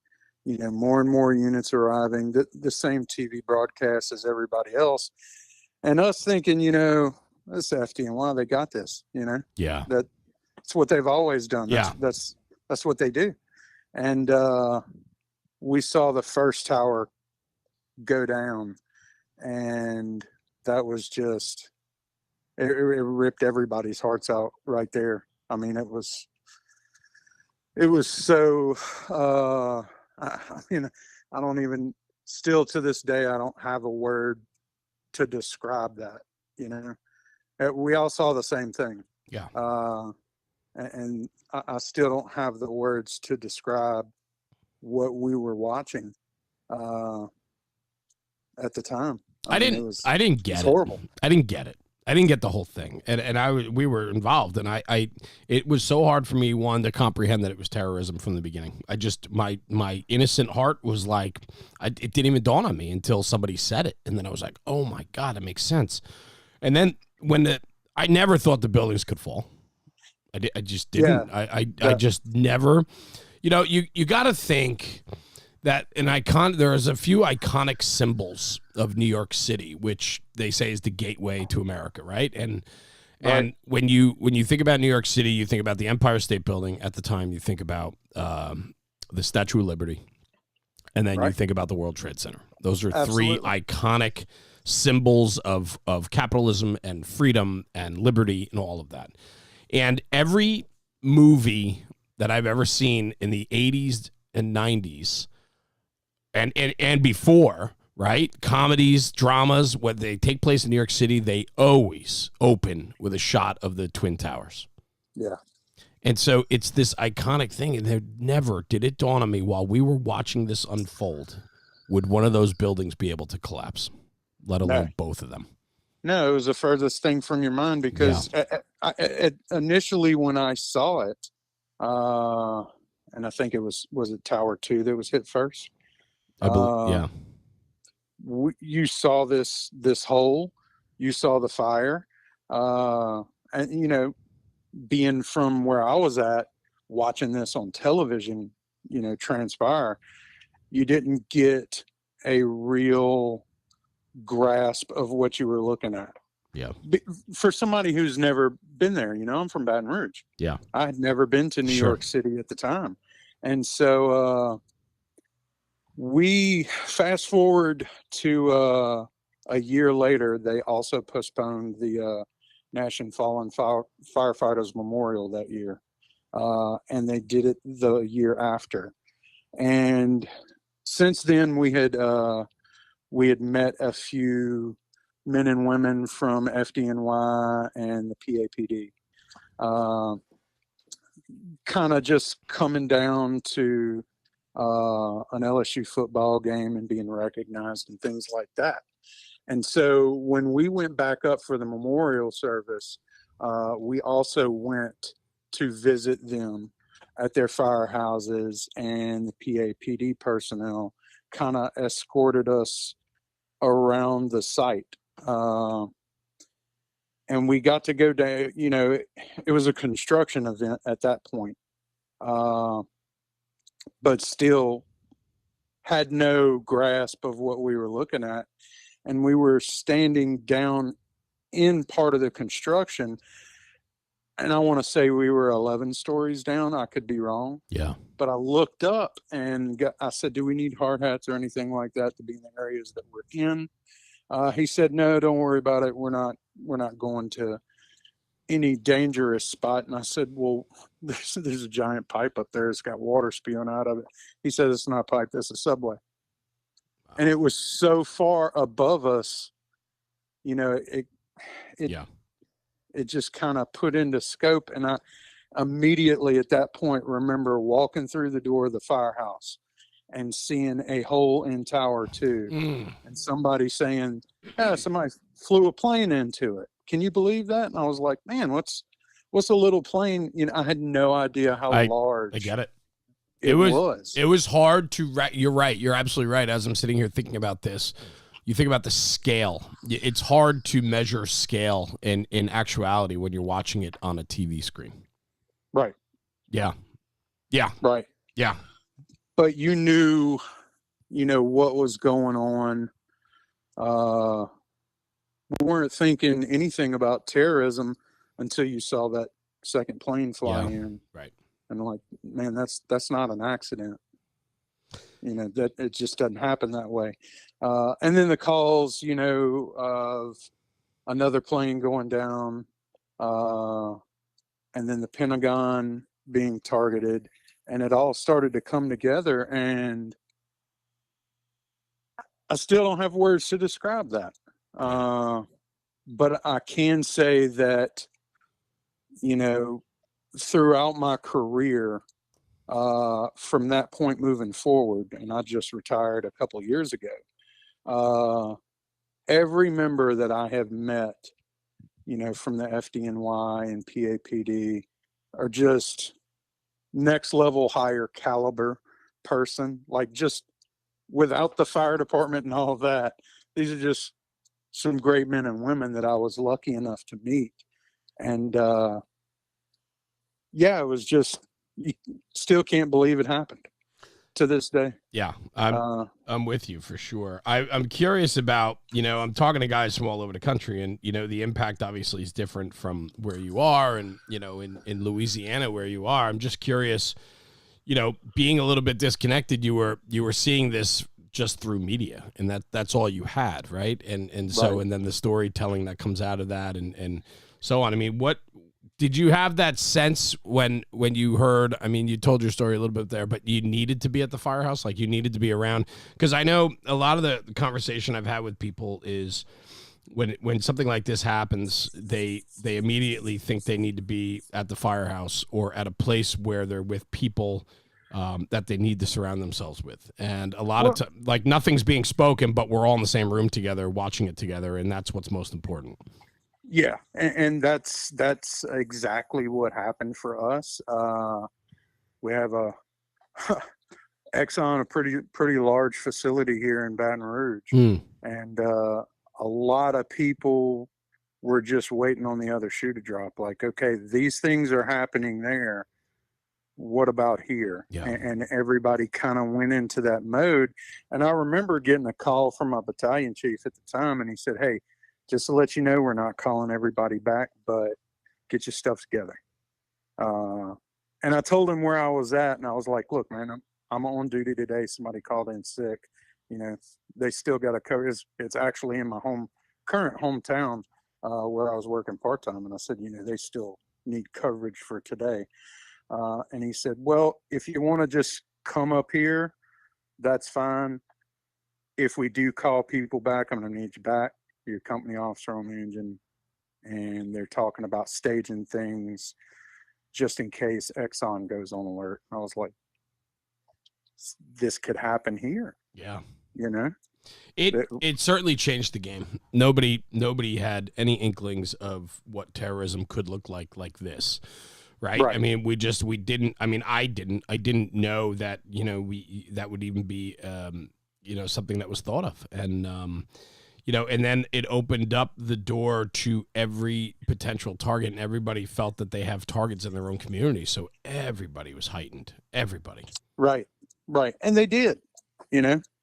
more and more units arriving, the same TV broadcast as everybody else. And us thinking, this FDNY, they got this, Yeah. That's what they've always done. That's what they do. And we saw the first tower go down, and that was just, it ripped everybody's hearts out right there. I mean, it was so, I don't even, still to this day, I don't have a word to describe that, we all saw the same thing. Yeah. And I still don't have the words to describe what we were watching at the time. I didn't get it. Horrible. I didn't get it. I didn't get the whole thing, and we were involved, and it was so hard for me, one, to comprehend that it was terrorism from the beginning. I just, my innocent heart was like, it didn't even dawn on me until somebody said it, and then I was like, oh my God, it makes sense. And then I never thought the buildings could fall. I just didn't. Yeah. I just never, you got to think that there's a few iconic symbols of New York City, which they say is the gateway to America, right? And when you think about New York City, you think about the Empire State Building. At the time, you think about the Statue of Liberty, and then you think about the World Trade Center. Those are three iconic symbols of capitalism and freedom and liberty and all of that. And every movie that I've ever seen in the 80s and 90s and before, right? Comedies, dramas, when they take place in New York City, they always open with a shot of the Twin Towers. Yeah. And so it's this iconic thing, and never did it dawn on me while we were watching this unfold, would one of those buildings be able to collapse, let alone both of them. No, it was the furthest thing from your mind, because initially when I saw it, and I think was it Tower 2 that was hit first? I believe, you saw this hole, you saw the fire, and being from where I was at, watching this on television, transpire, you didn't get a real grasp of what you were looking at. Yeah. For somebody who's never been there, I'm from Baton Rouge. Yeah. I had never been to New York City at the time. And so we fast forward to a year later, they also postponed the National Fallen Firefighters Memorial that year. And they did it the year after. And since then, we had met a few men and women from FDNY and the PAPD, kind of just coming down to an LSU football game and being recognized and things like that. And so when we went back up for the memorial service, we also went to visit them at their firehouses, and the PAPD personnel kind of escorted us around the site. And we got to go down, it was a construction event at that point, but still had no grasp of what we were looking at. And we were standing down in part of the construction. And I want to say we were 11 stories down. I could be wrong. Yeah. But I looked up and I said, do we need hard hats or anything like that to be in the areas that we're in? He said, no, don't worry about it. We're not going to any dangerous spot. And I said, well, there's a giant pipe up there. It's got water spewing out of it. He said, it's not a pipe. That's a subway. Wow. And it was so far above us, it just kind of put into scope. And I immediately at that point remember walking through the door of the firehouse and seeing a hole in Tower 2 and somebody saying, yeah, somebody flew a plane into it. Can you believe that? And I was like, man, what's a little plane? I had no idea how large. I get it. It was. It was hard to, you're right. You're absolutely right. As I'm sitting here thinking about this, you think about the scale. It's hard to measure scale in actuality when you're watching it on a TV screen. Right. Yeah. Right. Yeah. But you knew, what was going on. We weren't thinking anything about terrorism until you saw that second plane fly in. Right. And like, man, that's not an accident. That it just doesn't happen that way. And then the calls, of another plane going down, and then the Pentagon being targeted, and it all started to come together. And I still don't have words to describe that. But I can say that, throughout my career, from that point moving forward, and I just retired a couple of years ago, every member that I have met, from the FDNY and PAPD are just next level, higher caliber person, like just without the fire department and all of that. These are just some great men and women that I was lucky enough to meet. And, it was just, you still can't believe it happened to this day. Yeah, I'm with you for sure. I'm curious about, I'm talking to guys from all over the country, and, the impact obviously is different from where you are and, in Louisiana where you are. I'm just curious, being a little bit disconnected, you were seeing this just through media, and that's all you had, right? And so, right. And then the storytelling that comes out of that and so on. I mean, what did you have that sense when you heard, I mean, you told your story a little bit there, but you needed to be at the firehouse, like you needed to be around? Because I know a lot of the conversation I've had with people is when something like this happens, they immediately think they need to be at the firehouse or at a place where they're with people that they need to surround themselves with. And a lot of time, like nothing's being spoken, but we're all in the same room together, watching it together. And that's what's most important. Yeah. And that's exactly what happened for us. We have Exxon, a pretty large facility here in Baton Rouge. And a lot of people were just waiting on the other shoe to drop. Like, okay, these things are happening there. What about here? Yeah. And everybody kind of went into that mode. And I remember getting a call from my battalion chief at the time, and he said, hey, just to let you know, we're not calling everybody back, but get your stuff together. And I told him where I was at, and I was like, look, man, I'm on duty today. Somebody called in sick. They still got to cover. It's actually in my current hometown where I was working part-time. And I said, they still need coverage for today. And he said, well, if you want to just come up here, that's fine. If we do call people back, I'm going to need you back. Your company officer on the engine. And they're talking about staging things just in case Exxon goes on alert. And I was like, this could happen here. Yeah. It certainly changed the game. Nobody had any inklings of what terrorism could look like this. Right? Right. I mean, we didn't, I mean, I didn't know that, that would even be, something that was thought of. And, and then it opened up the door to every potential target, and everybody felt that they have targets in their own community. So everybody was heightened. Everybody. Right. Right. And they did,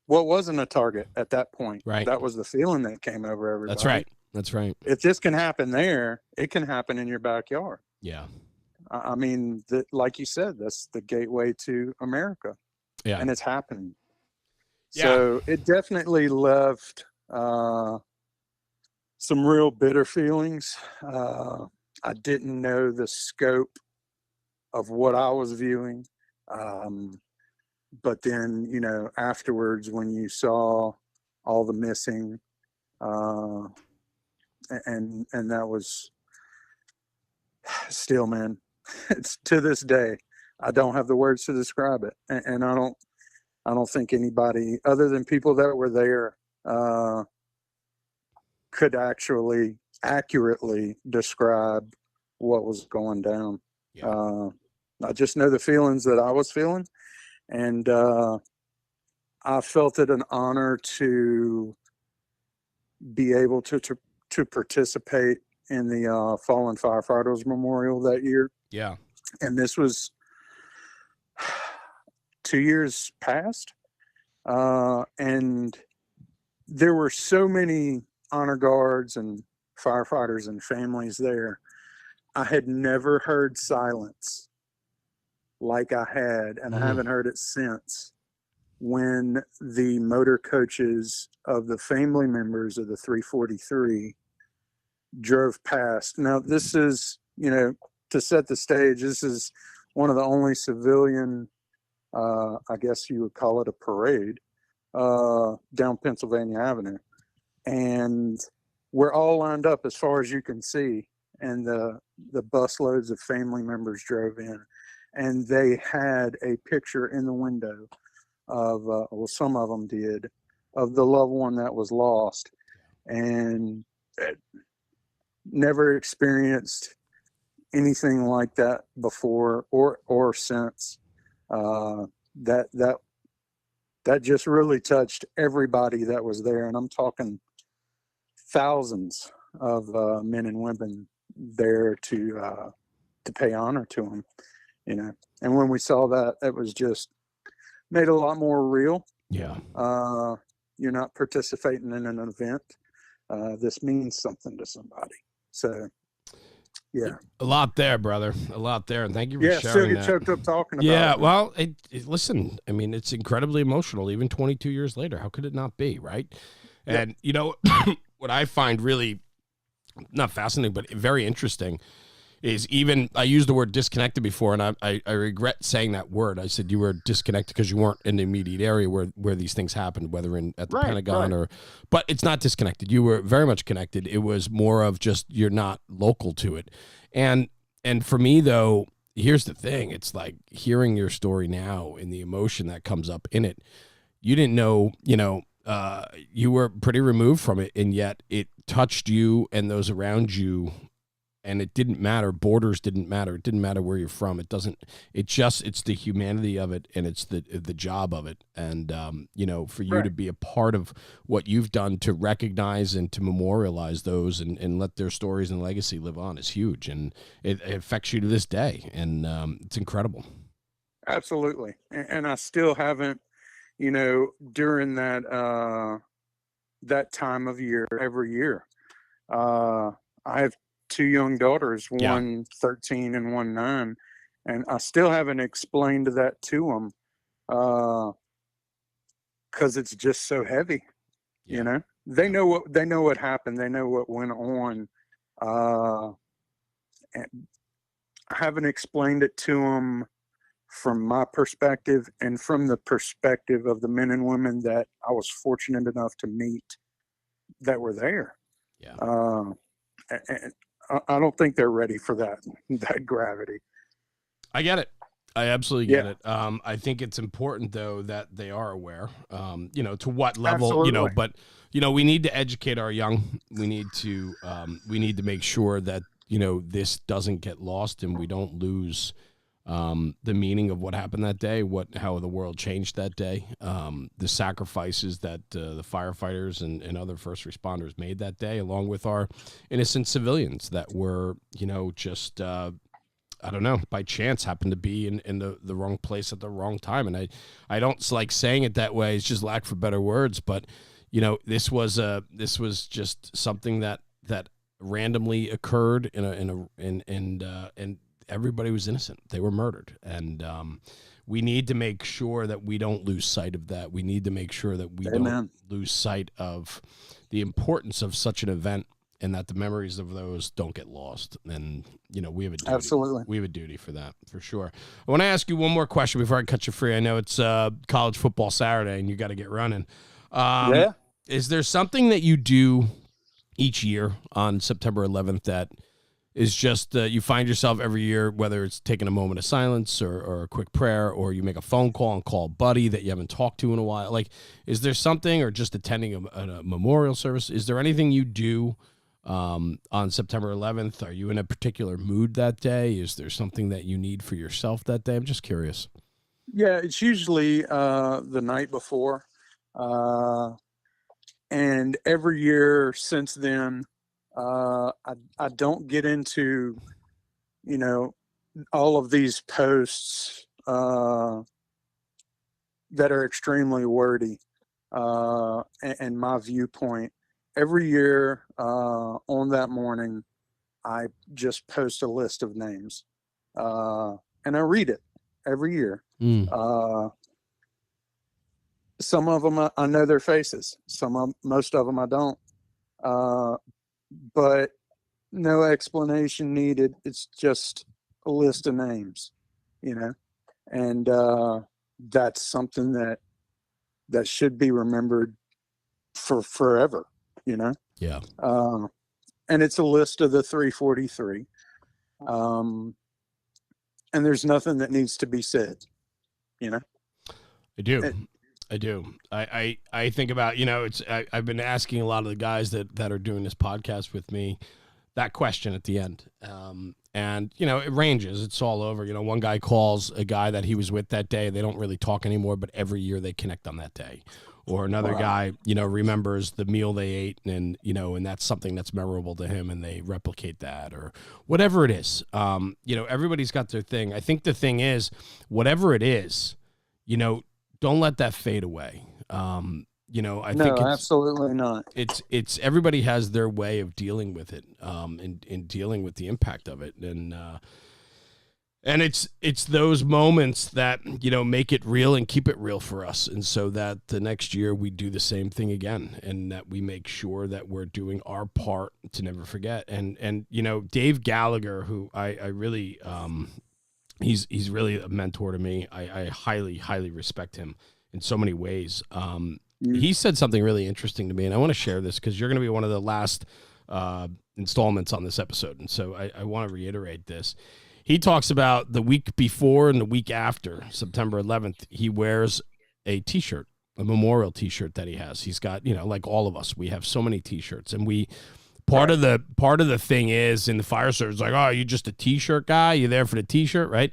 what wasn't a target at that point. Right. That was the feeling that came over everybody. That's right. That's right. If this can happen there, it can happen in your backyard. Yeah. I mean, like you said, that's the gateway to America. Yeah. And it's happening. Yeah. So it definitely left some real bitter feelings. I didn't know the scope of what I was viewing. But then, afterwards, when you saw all the missing, and that was still, man, it's to this day, I don't have the words to describe it. And I don't think anybody other than people that were there, could actually accurately describe what was going down. Yeah. I just know the feelings that I was feeling, and I felt it an honor to be able to participate in the Fallen Firefighters Memorial that year. Yeah. And this was 2 years past, and there were so many honor guards and firefighters and families there. I had never heard silence like I had, and I haven't heard it since, when the motor coaches of the family members of the 343 drove past. Now, this is, to set the stage, this is one of the only civilian, I guess you would call it a parade, down Pennsylvania Avenue. And we're all lined up as far as you can see. And the busloads of family members drove in, and they had a picture in the window of, well, some of them did, of the loved one that was lost, and never experienced anything like that before or since. That just really touched everybody that was there, and I'm talking thousands of men and women there to pay honor to him, And when we saw that, it was just made it a lot more real. Yeah. You're not participating in an event. This means something to somebody. So, yeah. A lot there, brother. A lot there. And thank you for Yeah, sharing still get that. choked up talking about Yeah, it. well, listen, I mean, it's incredibly emotional, even 22 years later. How could it not be, right? And, what I find really not fascinating, but very interesting is even, I used the word disconnected before, and I regret saying that word. I said you were disconnected because you weren't in the immediate area where these things happened, whether at the Pentagon but it's not disconnected. You were very much connected. It was more of just, you're not local to it. And for me, though, here's the thing. It's like hearing your story now and the emotion that comes up in it. You didn't know, you were pretty removed from it, and yet it touched you and those around you. And it didn't matter. Borders didn't matter. It didn't matter where you're from. It's the humanity of it, and it's the job of it. And, for you to be a part of what you've done to recognize and to memorialize those and let their stories and legacy live on is huge. And it affects you to this day. And it's incredible. Absolutely. And I still haven't, during that, that time of year, every year, I have 2 young daughters, one 13 and one 9, and I still haven't explained that to them, because it's just so heavy. They know what happened. They know what went on. And I haven't explained it to them from my perspective and from the perspective of the men and women that I was fortunate enough to meet that were there. Yeah. And I don't think they're ready for that gravity. I get it. I absolutely get it. I think it's important, though, that they are aware, to what level, Absolutely. but, we need to educate our young. We need to make sure that this doesn't get lost and we don't lose the meaning of what happened that day, how the world changed that day, the sacrifices that the firefighters and other first responders made that day, along with our innocent civilians that were, just I don't know, by chance happened to be in the wrong place at the wrong time. And I don't like saying it that way. It's just lack for better words. But, this was just something that randomly occurred and everybody was innocent. They were murdered. And we need to make sure that we don't lose sight of that. We need to make sure that we don't lose sight of the importance of such an event, and that the memories of those don't get lost. And, we have a duty. Absolutely. We have a duty for that, for sure. I want to ask you one more question before I cut you free. I know it's college football Saturday and you got to get running. Yeah. Is there something that you do each year on September 11th that is just you find yourself every year, whether it's taking a moment of silence or a quick prayer, or you make a phone call and call a buddy that you haven't talked to in a while? Like, is there something, or just attending a memorial service? Is there anything you do on September 11th? Are you in a particular mood that day? Is there something that you need for yourself that day? I'm just curious. Yeah, it's usually the night before. And every year since then, I don't get into, all of these posts that are extremely wordy and my viewpoint. Every year on that morning, I just post a list of names and I read it every year. Some of them I know their faces. Most of them I don't. But no explanation needed. It's just a list of names, and that's something that should be remembered for forever, Yeah. And it's a list of the 343. And there's nothing that needs to be said, I do. I think about, I've been asking a lot of the guys that are doing this podcast with me that question at the end. And, it ranges. It's all over. One guy calls a guy that he was with that day. They don't really talk anymore, but every year they connect on that day. Or another guy, remembers the meal they ate and that's something that's memorable to him and they replicate that, or whatever it is. Everybody's got their thing. I think the thing is, whatever it is, don't let that fade away. I think absolutely not. It's everybody has their way of dealing with it, in dealing with the impact of it. And it's those moments that, make it real and keep it real for us. And so that the next year we do the same thing again, and that we make sure that we're doing our part to never forget. And Dave Gallagher, who I really, he's really a mentor to me. I highly, highly respect him in so many ways. He said something really interesting to me, and I want to share this because you're going to be one of the last installments on this episode. And so I want to reiterate this. He talks about the week before and the week after September 11th, he wears a T-shirt, a memorial T-shirt that he has. He's got, like all of us, we have so many T-shirts, and part of the thing is in the fire service, like, oh, you just a T-shirt guy? You're there for the T-shirt, right?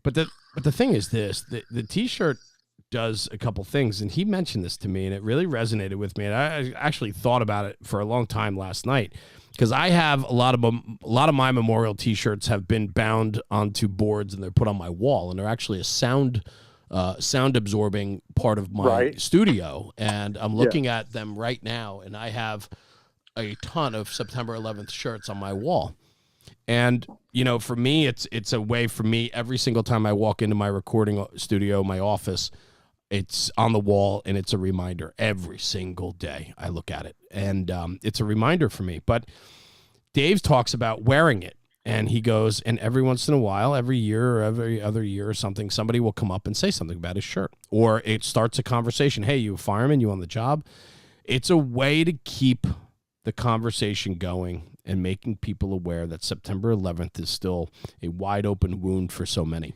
But the thing is this, the T-shirt does a couple things, and he mentioned this to me, and it really resonated with me. And I actually thought about it for a long time last night, because I have a lot of my memorial T-shirts have been bound onto boards, and they're put on my wall, and they're actually a sound absorbing part of my studio. And I'm looking at them right now, and I have a ton of September 11th shirts on my wall. And, for me, it's a way for me every single time I walk into my recording studio, my office, it's on the wall, and it's a reminder every single day I look at it. And it's a reminder for me. But Dave talks about wearing it, and he goes, and every once in a while, every year or every other year or something, somebody will come up and say something about his shirt, or it starts a conversation. Hey, you a fireman? You on the job? It's a way to keep the conversation going and making people aware that September 11th is still a wide open wound for so many.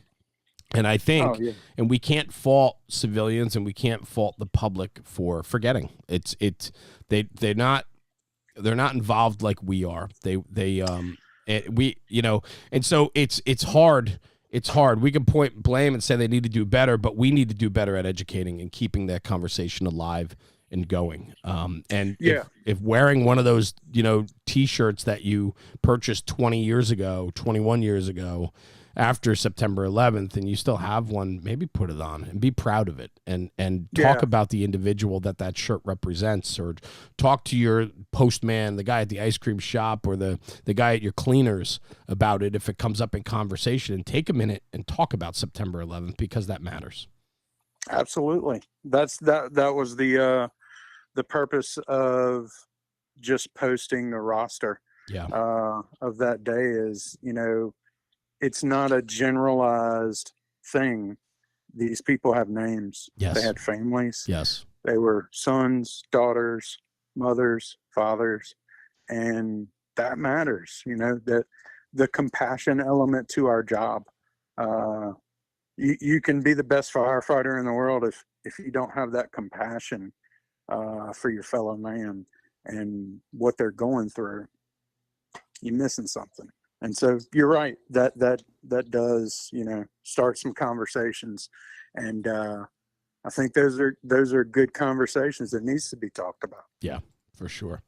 And I think, and we can't fault civilians, and we can't fault the public for forgetting. They're not involved like we are. They And so it's hard. It's hard. We can point blame and say they need to do better, but we need to do better at educating and keeping that conversation alive and going. And if wearing one of those, T-shirts that you purchased 20 years ago, 21 years ago, after September 11th, and you still have one, maybe put it on and be proud of it, and talk about the individual that shirt represents, or talk to your postman, the guy at the ice cream shop, or the guy at your cleaners about it if it comes up in conversation, and take a minute and talk about September 11th, because that matters. Absolutely. That was the purpose of just posting the roster of that day is, it's not a generalized thing. These people have names. Yes. They had families. Yes. They were sons, daughters, mothers, fathers, and that matters. That the compassion element to our job. You can be the best firefighter in the world if you don't have that compassion for your fellow man and what they're going through. You're missing something. And so you're right. That does, start some conversations, and I think those are good conversations that needs to be talked about. Yeah, for sure.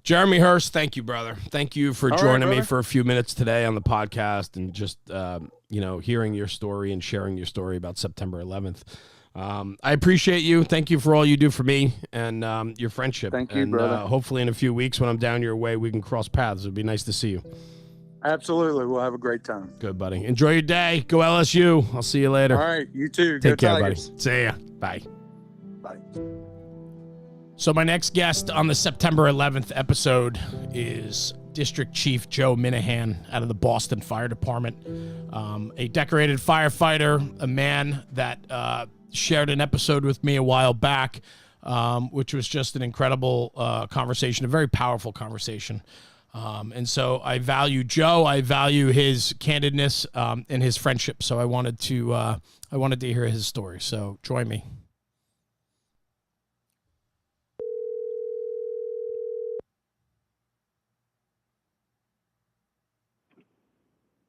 Jeremy Hurst, thank you, brother. Thank you for joining me for a few minutes today on the podcast, and just hearing your story and sharing your story about September 11th. I appreciate you. Thank you for all you do for me and your friendship. Thank you, brother. Hopefully in a few weeks when I'm down your way, we can cross paths. It'd be nice to see you. Absolutely. We'll have a great time. Good, buddy. Enjoy your day. Go LSU. I'll see you later. All right. You too. Take Go care, Tigers. buddy. See ya. Bye. Bye. So my next guest on the September 11th episode is District Chief Joe Minahan out of the Boston Fire Department, a decorated firefighter, a man that shared an episode with me a while back, which was just an incredible conversation, a very powerful conversation. And so I value Joe. I value his candidness and his friendship. So I wanted to hear his story. So join me.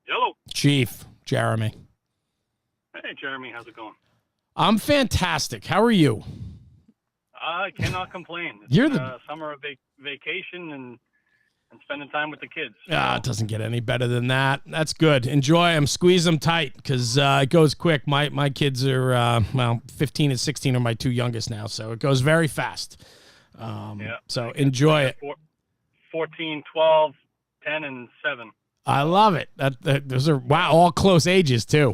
Hello. Chief Jeremy. Hey, Jeremy. How's it going? I'm fantastic. How are you? I cannot complain. It's You're the summer vacation and spending time with the kids. It doesn't get any better than that. That's good. Enjoy them. Squeeze them tight, because it goes quick. My kids are 15 and 16 are my two youngest now, so it goes very fast. So enjoy it. 14, 12, 10, and 7. I love it. Those are all close ages too.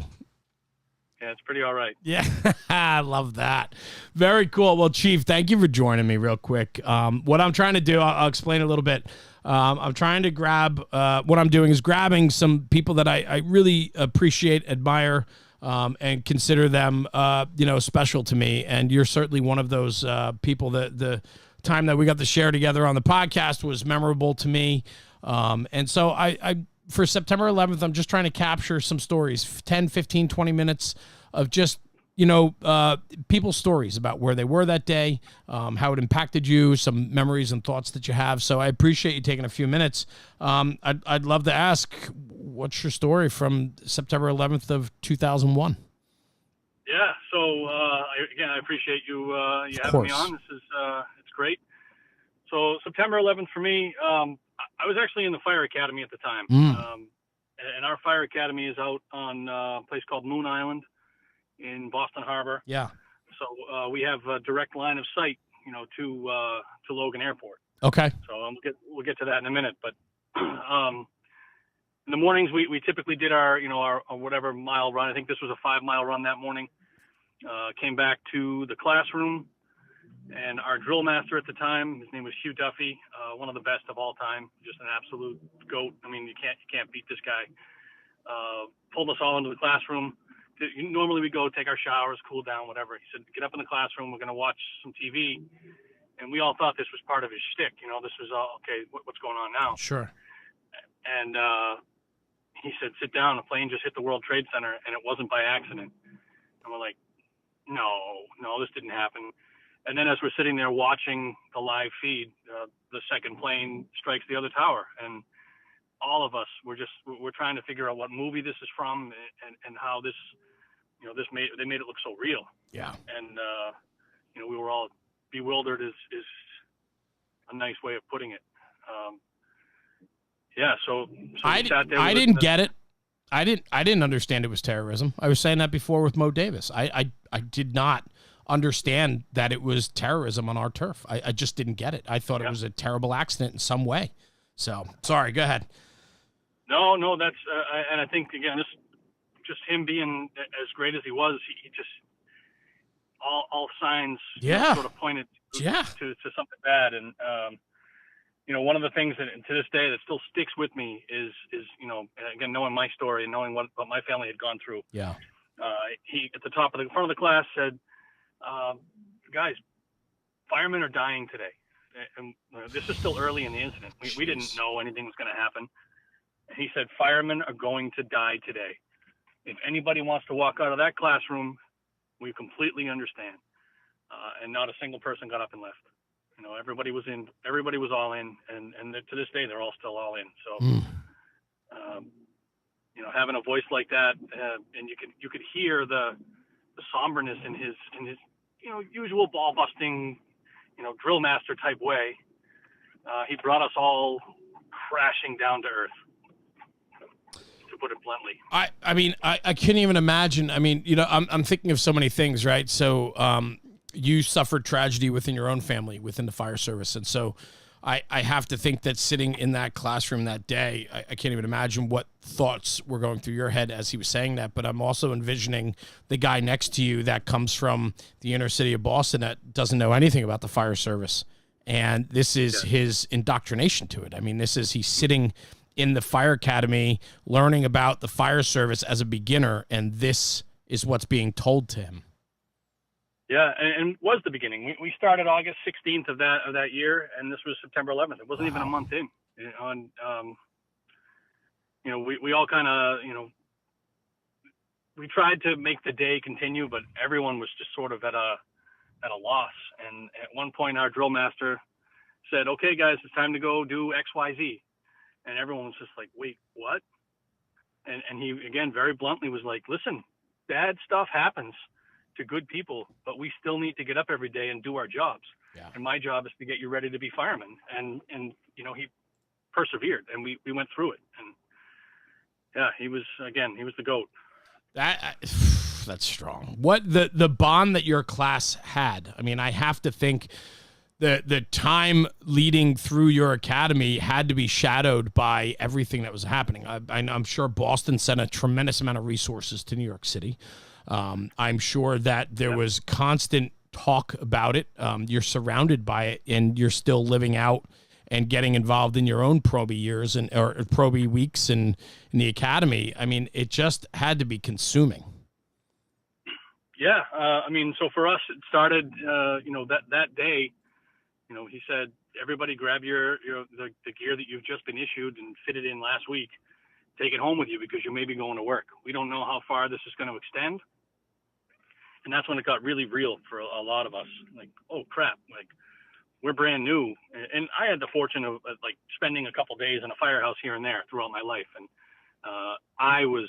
Yeah, it's pretty all right. Yeah, I love that. Very cool. Well, Chief, thank you for joining me real quick. What I'm trying to do, I'll explain a little bit. I'm trying to grab, what I'm doing is grabbing some people that I really appreciate, admire, and consider them, special to me. And you're certainly one of those people that the time that we got to share together on the podcast was memorable to me. And so I for September 11th, I'm just trying to capture some stories, 10, 15, 20 minutes of just, people's stories about where they were that day, how it impacted you, some memories and thoughts that you have. So I appreciate you taking a few minutes. I'd love to ask, what's your story from September 11th of 2001? Yeah. So, I appreciate you having me on. This is, it's great. So September 11th for me, I was actually in the fire academy at the time. And our fire academy is out on a place called Moon Island in Boston Harbor. Yeah. So we have a direct line of sight, to Logan Airport. Okay. So we'll get to that in a minute. But in the mornings, we typically did our whatever mile run. I think this was a 5-mile run that morning. Came back to the classroom, and our drill master at the time, his name was Hugh Duffy, one of the best of all time, just an absolute goat. I mean, you can't beat this guy. Pulled us all into the classroom. Normally we go take our showers, cool down, whatever. He said, get up in the classroom. We're going to watch some TV. And we all thought this was part of his shtick. This was all, okay, what's going on now? Sure. And he said, sit down. A plane just hit the World Trade Center, and it wasn't by accident. And we're like, no, this didn't happen. And then as we're sitting there watching the live feed, the second plane strikes the other tower. And all of us we're trying to figure out what movie this is from and how this, they made it look so real. Yeah. And, we were all bewildered is a nice way of putting it. So I didn't get it. I didn't understand it was terrorism. I was saying that before with Mo Davis. I did not understand that it was terrorism on our turf. I just didn't get it. I thought it was a terrible accident in some way. So sorry, go ahead. No, that's and I think again, this just him being as great as he was, he just all signs sort of pointed to something bad. And one of the things that to this day that still sticks with me is again, knowing my story and knowing what my family had gone through. Yeah. He at the front of the class said, guys, firemen are dying today. And this is still early in the incident. We didn't know anything was going to happen. And he said, firemen are going to die today. If anybody wants to walk out of that classroom, we completely understand. And not a single person got up and left. Everybody was all in, and to this day, they're all still all in. So, having a voice like that, and you could hear the somberness in his usual ball busting, drill master type way. He brought us all crashing down to earth, to put it bluntly. I mean, I can't even imagine. I mean, I'm thinking of so many things, right? So, you suffered tragedy within your own family, within the fire service. And so I have to think that sitting in that classroom that day, I can't even imagine what thoughts were going through your head as he was saying that. But I'm also envisioning the guy next to you that comes from the inner city of Boston that doesn't know anything about the fire service. And this is his indoctrination to it. I mean, he's sitting in the fire academy learning about the fire service as a beginner, and this is what's being told to him. Yeah, and was the beginning. We started August 16th of that year, and this was September 11th. It wasn't even a month in. We all kind of, we tried to make the day continue, but everyone was just sort of at a loss. And at one point, our drill master said, "Okay, guys, it's time to go do X, Y, Z," and everyone was just like, "Wait, what?" And he again very bluntly was like, "Listen, bad stuff happens to good people, but we still need to get up every day and do our jobs. Yeah. And my job is to get you ready to be firemen." And he persevered, and we went through it. And yeah, he was the GOAT. That's strong. What the bond that your class had. I mean, I have to think the time leading through your academy had to be shadowed by everything that was happening. I'm sure Boston sent a tremendous amount of resources to New York City. I'm sure that there was constant talk about it. You're surrounded by it, and you're still living out and getting involved in your own Proby years or Proby weeks and in the academy. I mean, it just had to be consuming. Yeah. So for us, it started, that day, he said, everybody grab the gear that you've just been issued and fitted in last week. Take it home with you because you may be going to work. We don't know how far this is going to extend. And that's when it got really real for a lot of us. Like, oh crap, like we're brand new. And I had the fortune of like spending a couple days in a firehouse here and there throughout my life. And I was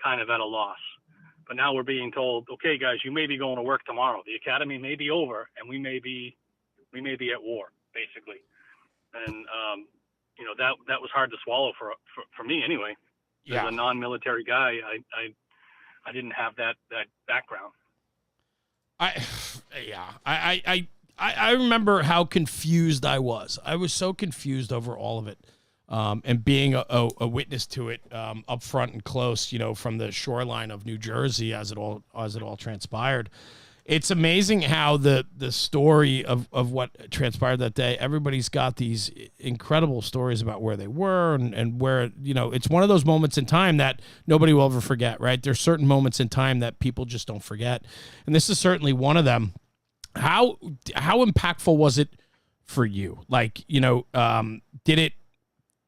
kind of at a loss. But now we're being told, okay, guys, you may be going to work tomorrow. The academy may be over, and we may be at war, basically. And that was hard to swallow for me anyway. Yeah. As a non-military guy, I didn't have that background. I remember how confused I was. I was so confused over all of it. And being a witness to it up front and close, from the shoreline of New Jersey as it all transpired. It's amazing how the story of what transpired that day, everybody's got these incredible stories about where they were and where, it's one of those moments in time that nobody will ever forget, right? There's certain moments in time that people just don't forget. And this is certainly one of them. How impactful was it for you? Like, did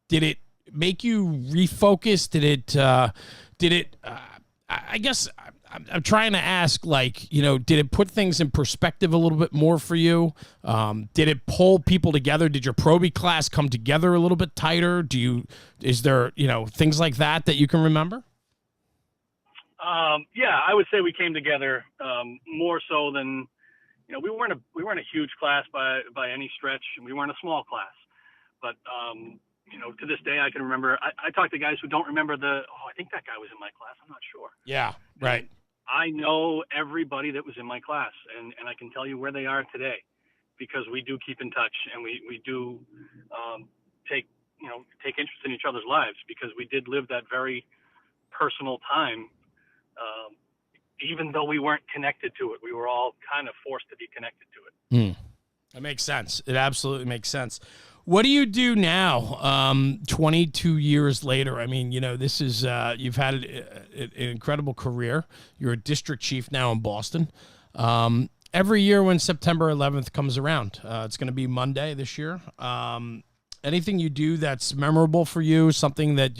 it make you refocus? I guess I'm trying to ask, like, did it put things in perspective a little bit more for you? Did it pull people together? Did your Proby class come together a little bit tighter? Is there, things like that you can remember? Yeah, I would say we came together more so than, we weren't a huge class by any stretch. We weren't a small class, but to this day I can remember. I talk to guys who don't remember I think that guy was in my class. I'm not sure. Yeah, right. I know everybody that was in my class, and I can tell you where they are today, because we do keep in touch, and we do take interest in each other's lives, because we did live that very personal time. Even though we weren't connected to it, we were all kind of forced to be connected to it. That makes sense. It absolutely makes sense. What do you do now, 22 years later? I mean, this is, you've had an incredible career. You're a district chief now in Boston. Every year when September 11th comes around, it's going to be Monday this year. Anything you do that's memorable for you, something that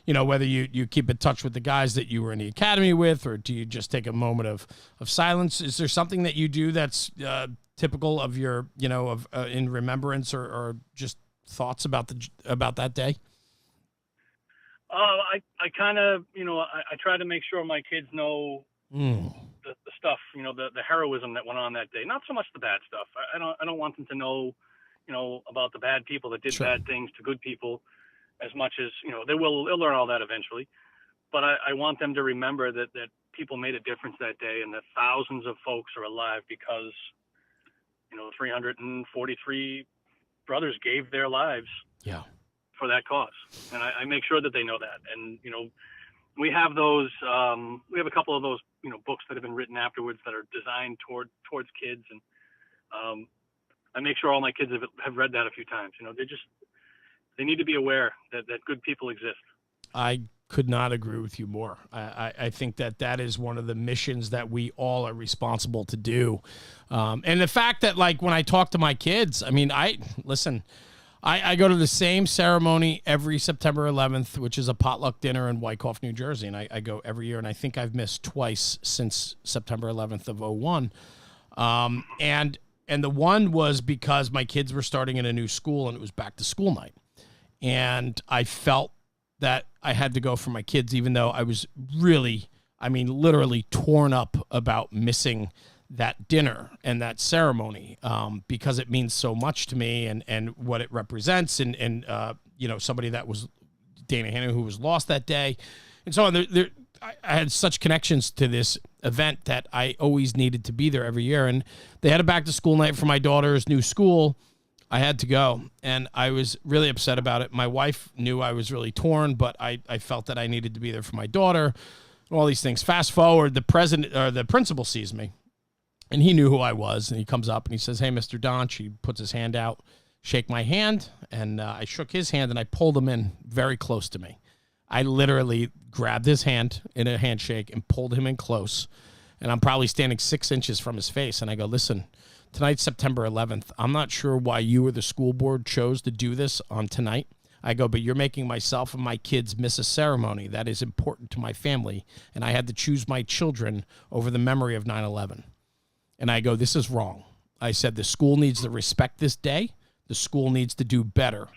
whether you keep in touch with the guys that you were in the academy with, or do you just take a moment of silence? Is there something that you do that's typical of your, in remembrance or just thoughts about that day? I kind of, I try to make sure my kids know the stuff, the heroism that went on that day. Not so much the bad stuff. I don't want them to know, about the bad people that did bad things to good people, as much as, they'll learn all that eventually. But I want them to remember that people made a difference that day, and that thousands of folks are alive because, 343 brothers gave their lives for that cause. And I make sure that they know that. And, we have those, we have a couple of those, books that have been written afterwards that are designed towards kids. And, I make sure all my kids have read that a few times. They need to be aware that good people exist. I could not agree with you more. I think that is one of the missions that we all are responsible to do. And the fact that, like, when I talk to my kids, I mean, I go to the same ceremony every September 11th, which is a potluck dinner in Wyckoff, New Jersey. And I go every year, and I think I've missed twice since September 11th of 2001. And the one was because my kids were starting in a new school, and it was back to school night. And I felt that I had to go for my kids, even though I was really, literally torn up about missing that dinner and that ceremony, because it means so much to me and what it represents. And somebody that was Dana Hannon, who was lost that day. And so I had such connections to this event that I always needed to be there every year. And they had a back to school night for my daughter's new school. I had to go, and I was really upset about it. My wife knew I was really torn, but I felt that I needed to be there for my daughter, all these things. Fast forward, the principal sees me, and he knew who I was, and he comes up and he says, "Hey, Mr. Donch." He puts his hand out, shake my hand, and I shook his hand, and I pulled him in very close to me. I literally grabbed his hand in a handshake and pulled him in close. And I'm probably standing 6 inches from his face. And I go, "Listen, tonight's September 11th. I'm not sure why you or the school board chose to do this on tonight." I go, "But you're making myself and my kids miss a ceremony that is important to my family. And I had to choose my children over the memory of 9/11. And I go, "This is wrong." I said, "The school needs to respect this day. The school needs to do better."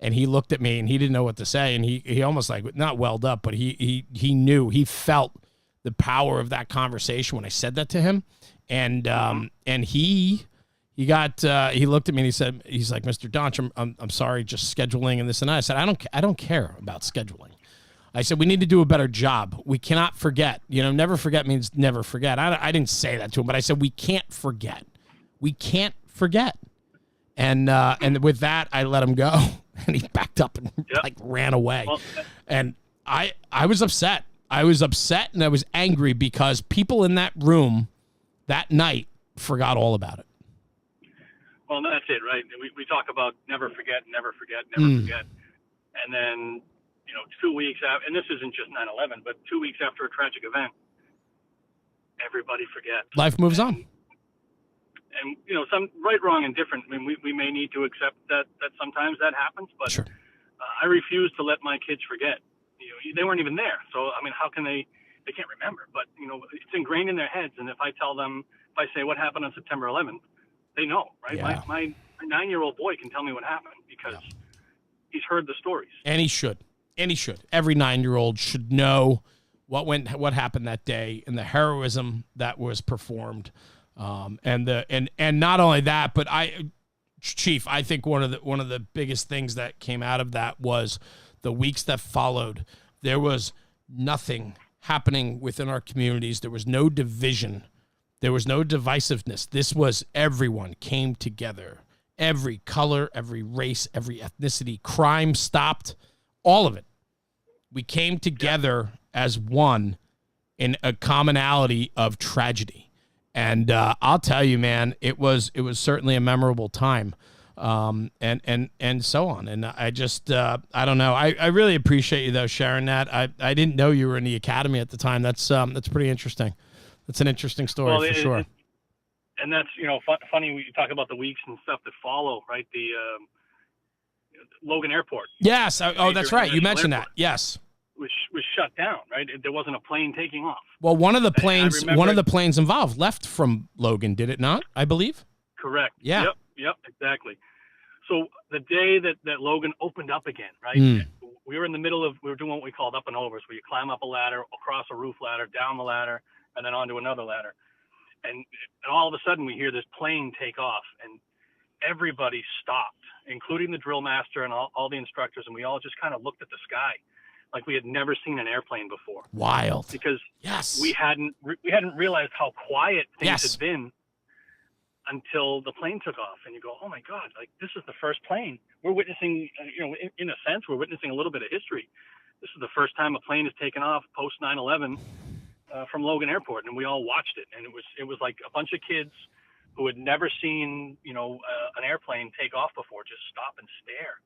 And he looked at me and he didn't know what to say. And he almost like, not welled up, but he knew, he felt the power of that conversation when I said that to him. And he looked at me and he said, he's like, "Mr. Donch, I'm sorry, just scheduling and this and that." I said, I don't care about scheduling. I said, "We need to do a better job. We cannot forget. Never forget means never forget." I didn't say that to him, but I said, we can't forget. We can't forget. And with that, I let him go, and he backed up and ran away. Well, and I was upset. I was upset and I was angry because people in that room that night forgot all about it. Well, that's it, right? We talk about never forget, never forget, never forget. And then, 2 weeks after, and this isn't just 9/11, but 2 weeks after a tragic event, everybody forgets. Life moves on. And, some right, wrong, and different. I mean, we may need to accept that sometimes that happens, but sure. I refuse to let my kids forget. They weren't even there. So, how can they they can't remember, but it's ingrained in their heads. And if I say what happened on September 11th, they know, right? Yeah. My 9-year-old boy can tell me what happened because he's heard the stories. And he should. Every 9-year-old should know what happened that day and the heroism that was performed. And not only that, but Chief, I think one of the biggest things that came out of that was the weeks that followed. There was nothing happening within our communities. There was no division. There was no divisiveness. This was everyone came together. Every color, every race, every ethnicity. Crime stopped. All of it. We came together as one in a commonality of tragedy. And I'll tell you, man, it was certainly a memorable time, and so on. And I just I don't know. I really appreciate you though sharing that. I didn't know you were in the academy at the time. That's pretty interesting. That's an interesting story for sure. And that's funny. We talk about the weeks and stuff that follow, right? The Logan Airport. Yes. Oh, that's right. You mentioned that. Yes. Was shut down, right? There wasn't a plane taking off. Well, one of the planes involved left from Logan, did it not? I believe. Correct. Yeah. Yep, exactly. So the day that Logan opened up again, right? We were in the middle of, we were doing what we called up and overs, where you climb up a ladder, across a roof ladder, down the ladder, and then onto another ladder. And all of a sudden we hear this plane take off, and everybody stopped, including the drill master and all the instructors, and we all just kind of looked at the sky like we had never seen an airplane before. Wild. Because we hadn't realized how quiet things had been until the plane took off. And you go, oh my God, like this is the first plane. We're witnessing, in a sense, we're witnessing a little bit of history. This is the first time a plane has taken off post 9/11 from Logan Airport, and we all watched it. And it was like a bunch of kids who had never seen, an airplane take off before, just stop and stare.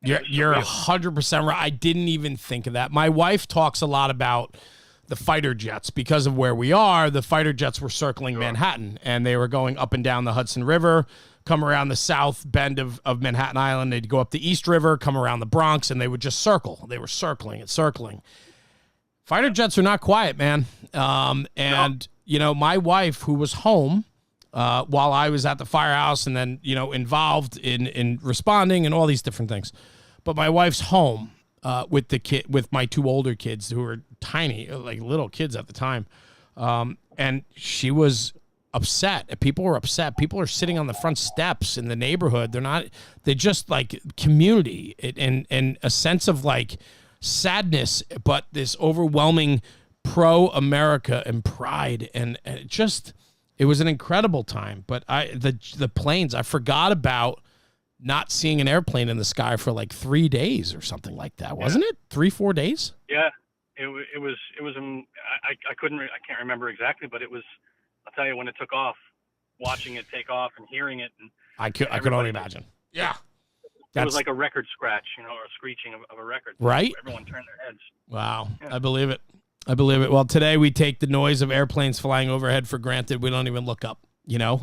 You're 100% right. I didn't even think of that. My wife talks a lot about the fighter jets because of where we are. The fighter jets were circling Manhattan, and they were going up and down the Hudson River, come around the south bend of Manhattan Island. They'd go up the East River, come around the Bronx, and they would just circle. They were circling and circling. Fighter jets are not quiet, man. My wife, who was home while I was at the firehouse and then, involved in responding and all these different things. But my wife's home with my two older kids who were tiny, like little kids at the time. And she was upset. People were upset. People are sitting on the front steps in the neighborhood. They're just like community and a sense of like sadness, but this overwhelming pro-America and pride. And it was an incredible time. But the planes, I forgot about not seeing an airplane in the sky for like 3 days or something like that, wasn't it? 3-4 days? Yeah, it was. I can't remember exactly, but it was. I'll tell you, when it took off, watching it take off and hearing it, and I could only imagine. Yeah, it was like a record scratch, or a screeching of a record. Right. Everyone turned their heads. Wow, yeah. I believe it. Well, today we take the noise of airplanes flying overhead for granted. We don't even look up,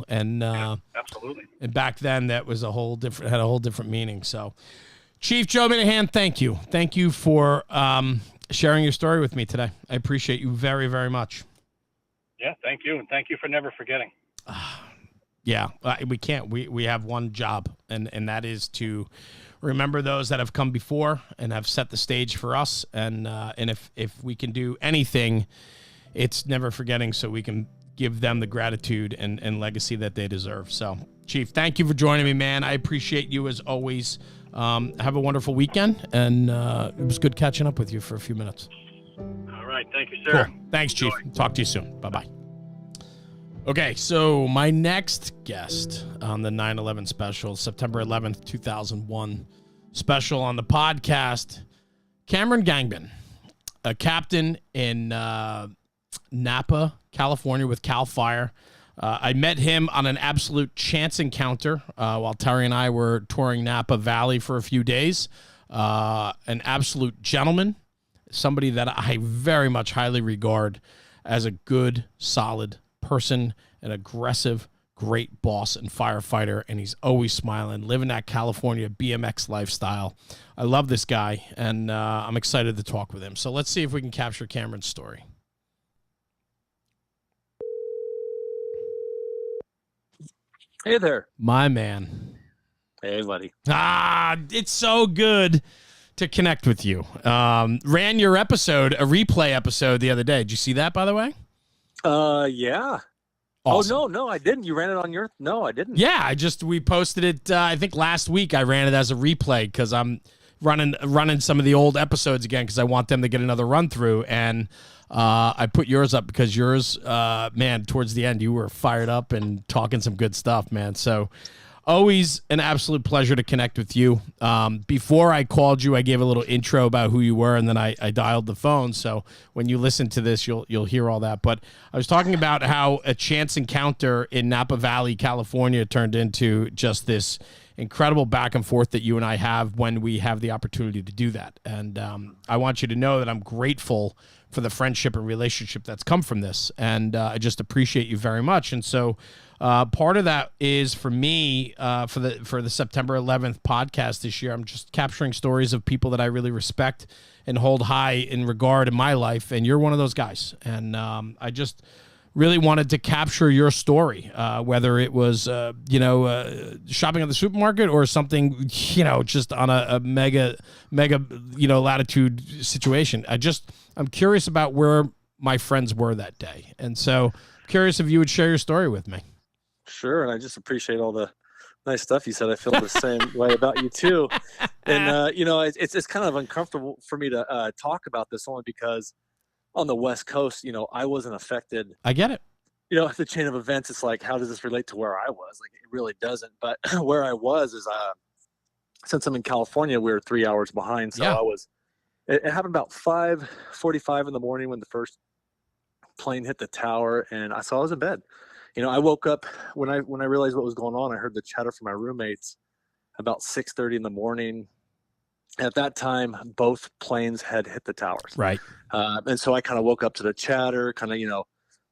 and absolutely. And back then that was had a whole different meaning. So, Chief Joe Minahan, thank you. Thank you for sharing your story with me today. I appreciate you very, very much. Yeah, thank you. And thank you for never forgetting. Yeah, we can't. We have one job, and that is to remember those that have come before and have set the stage for us. And if we can do anything, it's never forgetting, so we can give them the gratitude and legacy that they deserve. So, Chief, thank you for joining me, man. I appreciate you as always. Have a wonderful weekend, and it was good catching up with you for a few minutes. All right. Thank you, sir. Cool. Thanks, Chief. Talk to you soon. Bye-bye. Okay, so my next guest on the 9/11 special, September 11th, 2001 special on the podcast, Cameron Gangbin, a captain in Napa, California with CAL FIRE. I met him on an absolute chance encounter while Terry and I were touring Napa Valley for a few days. An absolute gentleman, somebody that I very much highly regard as a good, solid person, an aggressive great boss and firefighter, and he's always smiling, living that California BMX lifestyle. I love this guy, and I'm excited to talk with him. So let's see if we can capture Cameron's story. Hey there. My man. Hey, buddy. It's so good to connect with you. Ran your episode, a replay episode the other day. Did you see that, by the way? Yeah. Awesome. Oh, no, I didn't. You ran it on your... No, I didn't. Yeah, we posted it, I think last week. I ran it as a replay because I'm running some of the old episodes again because I want them to get another run through. And I put yours up because yours, man, towards the end, you were fired up and talking some good stuff, man. So always an absolute pleasure to connect with you. Before I called you, I gave a little intro about who you were, and then I dialed the phone. So when you listen to this, you'll hear all that. But I was talking about how a chance encounter in Napa Valley, California, turned into just this incredible back and forth that you and I have when we have the opportunity to do that. And I want you to know that I'm grateful for the friendship and relationship that's come from this. And I just appreciate you very much. And so part of that is for me, for the September 11th podcast this year, I'm just capturing stories of people that I really respect and hold high in regard in my life. And you're one of those guys. And I just really wanted to capture your story, whether it was, shopping at the supermarket or something, just on a mega, latitude situation. I'm curious about where my friends were that day. And so curious if you would share your story with me. Sure, and I just appreciate all the nice stuff you said. I feel the same way about you too. And it's kind of uncomfortable for me to talk about this only because on the West Coast, I wasn't affected. I get it. The chain of events. It's like, how does this relate to where I was? Like, it really doesn't. But where I was is, since I'm in California, we were 3 hours behind. So yeah. It happened about 5:45 in the morning when the first plane hit the tower, and I was in bed. I woke up when I realized what was going on. I heard the chatter from my roommates about 6:30 in the morning. At that time, both planes had hit the towers. Right. And so I kind of woke up to the chatter,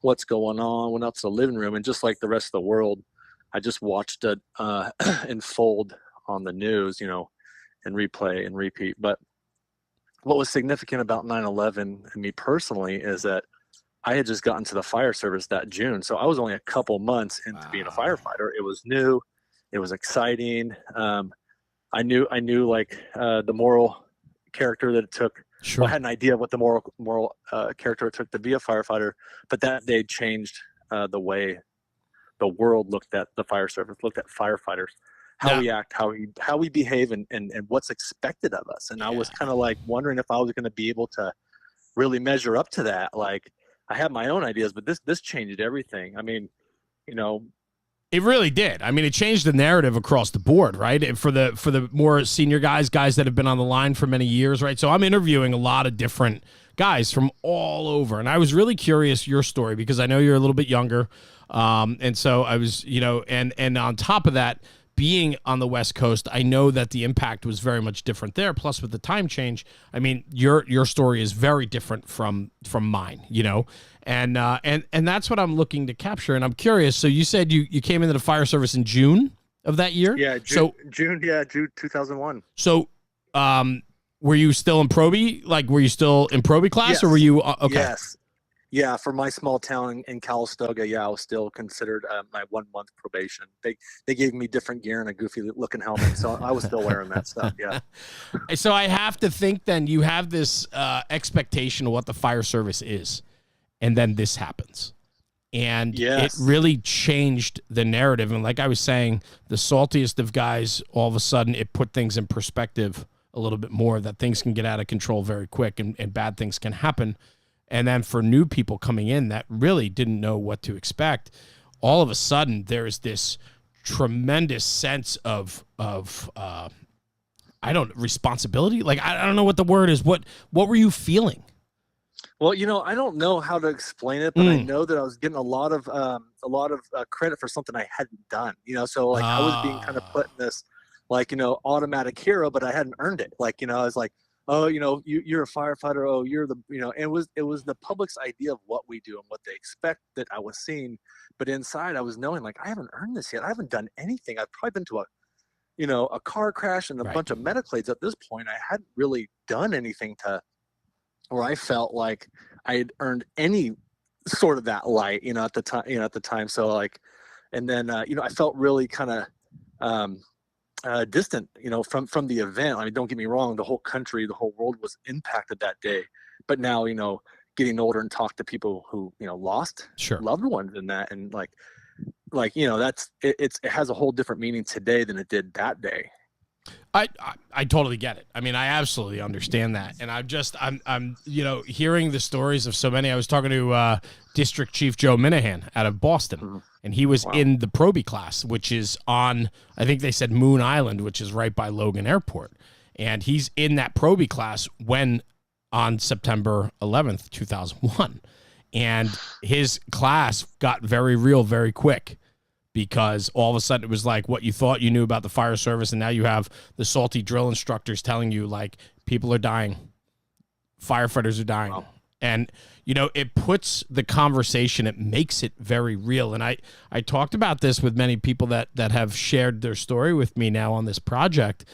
what's going on, went out to the living room, and just like the rest of the world, I just watched it unfold on the news, and replay and repeat. But what was significant about 9/11 and me personally is that I had just gotten to the fire service that June. So I was only a couple months into being a firefighter. It was new. It was exciting. I knew like the moral character that it took. Sure. Well, I had an idea of what the moral character it took to be a firefighter, but that day changed the way the world looked at the fire service, looked at firefighters, how we act, how we behave, and what's expected of us. And I was kind of like wondering if I was going to be able to really measure up to that. Like, I had my own ideas, but this changed everything. I mean, it really did. I mean, it changed the narrative across the board, right? For the more senior guys that have been on the line for many years, right? So I'm interviewing a lot of different guys from all over, and I was really curious your story because I know you're a little bit younger, and so I was, and on top of that, being on the West Coast, I know that the impact was very much different there. Plus, with the time change, I mean, your story is very different from mine, and that's what I'm looking to capture. And I'm curious. So you said you came into the fire service in June of that year. Yeah, June 2001. So, were you still in Proby? Like, were you still in Proby class, yes. Or were you okay? Yes. Yeah, for my small town in Calistoga, I was still considered my 1 month probation. They gave me different gear and a goofy looking helmet, so I was still wearing that stuff. Yeah. So I have to think then you have this expectation of what the fire service is, and then this happens, and yes. It really changed the narrative. And like I was saying, the saltiest of guys, all of a sudden, it put things in perspective a little bit more. That things can get out of control very quick, and bad things can happen. And then for new people coming in that really didn't know what to expect, all of a sudden there's this tremendous sense of responsibility. Like, I don't know what the word is. What were you feeling? Well, I don't know how to explain it, but I know that I was getting a lot of credit for something I hadn't done. So like I was being kind of put in this, like, automatic hero, but I hadn't earned it. Like, I was like, oh, you're a firefighter. Oh, you're the, and it was the public's idea of what we do and what they expect that I was seeing. But inside I was knowing like, I haven't earned this yet. I haven't done anything. I've probably been to a car crash and a Right. bunch of medical aids at this point. I hadn't really done anything to where I felt like I had earned any sort of that light, at the time. So like, and then, I felt really kind of, distant, from the event. I mean, don't get me wrong, the whole country, the whole world was impacted that day. But now, getting older and talk to people who, lost Sure. loved ones in that, and like, that's it has a whole different meaning today than it did that day. I totally get it. I mean, I absolutely understand that. And I'm hearing the stories of so many. I was talking to District Chief Joe Minahan out of Boston, and he was in the Proby class, which is on, I think they said Moon Island, which is right by Logan Airport. And he's in that Proby class when on September 11th, 2001. And his class got very real very quick, because all of a sudden it was like what you thought you knew about the fire service, and now you have the salty drill instructors telling you like people are dying, firefighters are dying. Wow. And it puts the conversation, it makes it very real. And I talked about this with many people that have shared their story with me now on this project.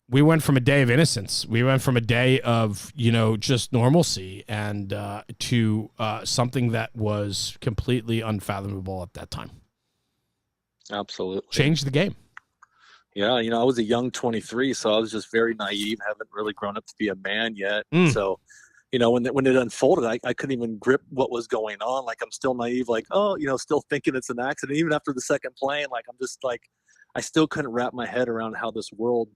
We went from a day of innocence. We went from a day of, just normalcy and to something that was completely unfathomable at that time. Absolutely. Changed the game. Yeah. I was a young 23, so I was just very naive, haven't really grown up to be a man yet. So, when it unfolded, I couldn't even grip what was going on. Like, I'm still naive, like, oh, still thinking it's an accident. Even after the second plane, like, I'm just like, I still couldn't wrap my head around how this world,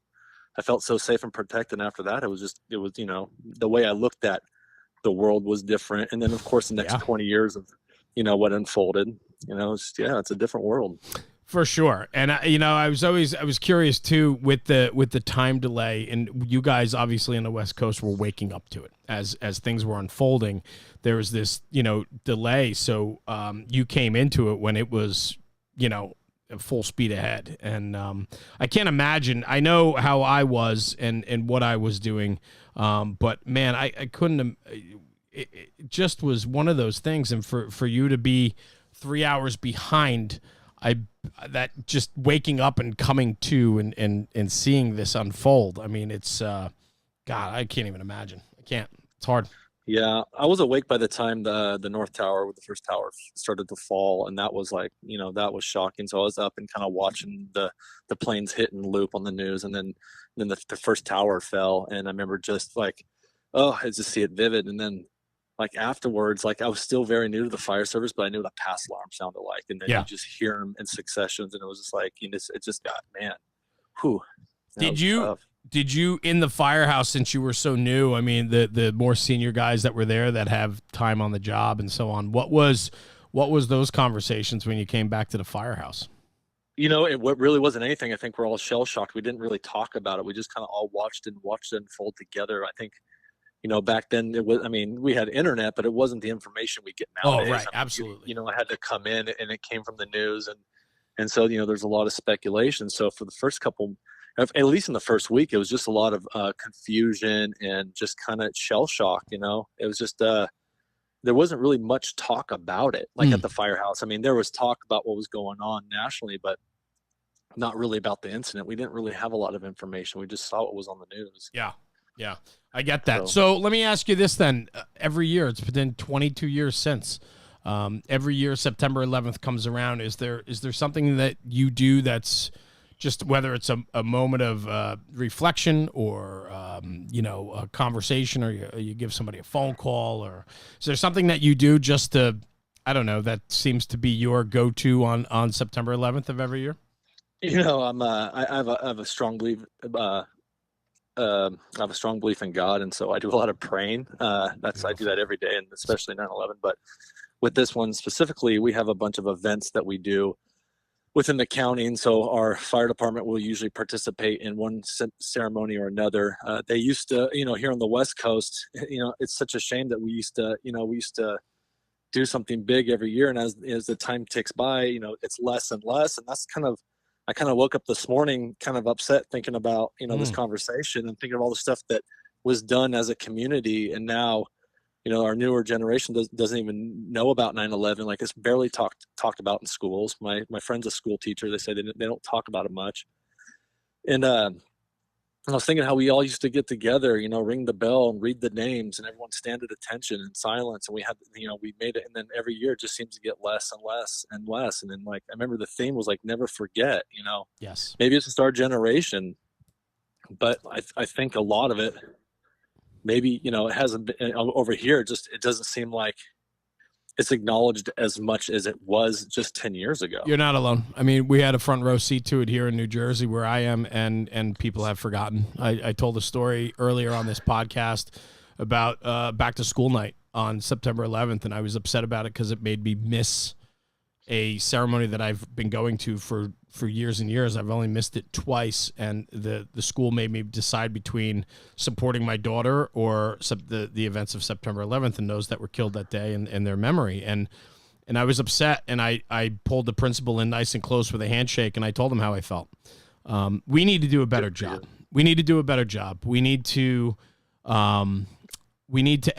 I felt so safe and protected. And after that, it was the way I looked at the world was different. And then of course the next 20 years of, what unfolded, it's a different world. For sure. And I was curious too with the time delay, and you guys obviously on the West Coast were waking up to it as things were unfolding. There was this, delay. So you came into it when it was, full speed ahead. And I can't imagine. I know how I was and what I was doing. But man, I couldn't, it just was one of those things. And for you to be 3 hours behind, that just waking up and coming to and seeing this unfold. I mean, it's, God, I can't even imagine. I can't, it's hard. Yeah, I was awake by the time the North Tower, the first tower, started to fall, and that was like, that was shocking. So I was up and kind of watching the planes hit and loop on the news, and then the first tower fell, and I remember just like, oh, I just see it vivid. And then like afterwards, like I was still very new to the fire service, but I knew what a pass alarm sounded like, and then you just hear them in successions, and it was just like, it just got, man, whew. Did you in the firehouse, since you were so new, I mean, the more senior guys that were there that have time on the job and so on, what was those conversations when you came back to the firehouse? What really wasn't anything. I think we're all shell shocked. We didn't really talk about it. We just kind of all watched it unfold together. I think, back then it was, I mean, we had internet, but it wasn't the information we get nowadays. Oh, right. I mean, Absolutely. I had to come in and it came from the news, and so, there's a lot of speculation. So for the first couple, at least in the first week, it was just a lot of confusion and just kind of shell shock. It was just there wasn't really much talk about it, like at the firehouse. I mean, there was talk about what was going on nationally, but not really about the incident. We didn't really have a lot of information. We just saw what was on the news. Yeah, I get that. So let me ask you this then. Every year, it's been 22 years since. Every year, September 11th comes around. Is there something that you do that's just, whether it's a moment of reflection or, a conversation, or you give somebody a phone call, or is there something that you do just to, I don't know, that seems to be your go-to on September 11th of every year? I have a strong belief. I have a strong belief in God, and so I do a lot of praying. I do that every day, and especially 9/11. But with this one specifically, we have a bunch of events that we do within the county, and so our fire department will usually participate in one ceremony or another. They used to, here on the West Coast, it's such a shame that we used to do something big every year, and as the time ticks by, it's less and less, and that's kind of I kind of woke up this morning kind of upset thinking about, this conversation and thinking of all the stuff that was done as a community. And now, our newer generation doesn't even know about 9/11. Like, it's barely talked about in schools. My friend's a school teacher. They say they don't talk about it much. And I was thinking how we all used to get together, ring the bell and read the names, and everyone stand at attention in silence. And we had, we made it. And then every year it just seems to get less and less and less. And then, like, I remember the theme was like, never forget, Yes. maybe it's just our generation, but I think a lot of it, maybe, it hasn't been over here. It doesn't seem like it's acknowledged as much as it was just 10 years ago. You're not alone. I mean, we had a front row seat to it here in New Jersey where I am, and people have forgotten. I told a story earlier on this podcast about back to school night on September 11th, and I was upset about it because it made me miss a ceremony that I've been going to for years and years. I've only missed it twice, and the school made me decide between supporting my daughter or the events of September 11th and those that were killed that day and their memory. And I was upset, and I pulled the principal in nice and close with a handshake, and I told him how I felt. We need to do a better job. We need to do a better job. We need to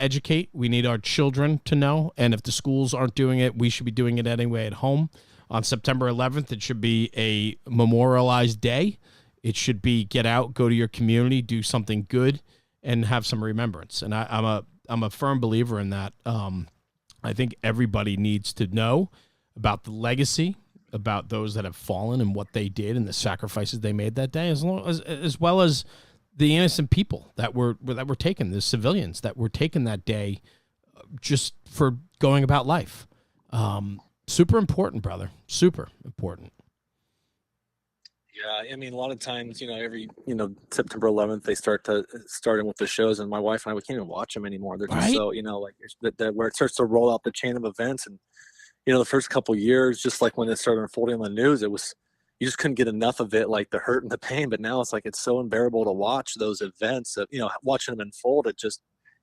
educate. We need our children to know. And if the schools aren't doing it, we should be doing it anyway at home. On September 11th, it should be a memorialized day. It should be get out, go to your community, do something good, and have some remembrance. And I'm a firm believer in that. I think everybody needs to know about the legacy, about those that have fallen and what they did and the sacrifices they made that day, as well as the innocent people that were taken, the civilians that were taken that day just for going about life. Super important, brother. Super important. Yeah, I mean, a lot of times, every, September 11th, they starting with the shows, and my wife and I, we can't even watch them anymore. They're just Right? so, like where it starts to roll out the chain of events. And, the first couple of years, just like when it started unfolding on the news, you just couldn't get enough of it, like the hurt and the pain. But now it's like, it's so unbearable to watch those events of, watching them unfold.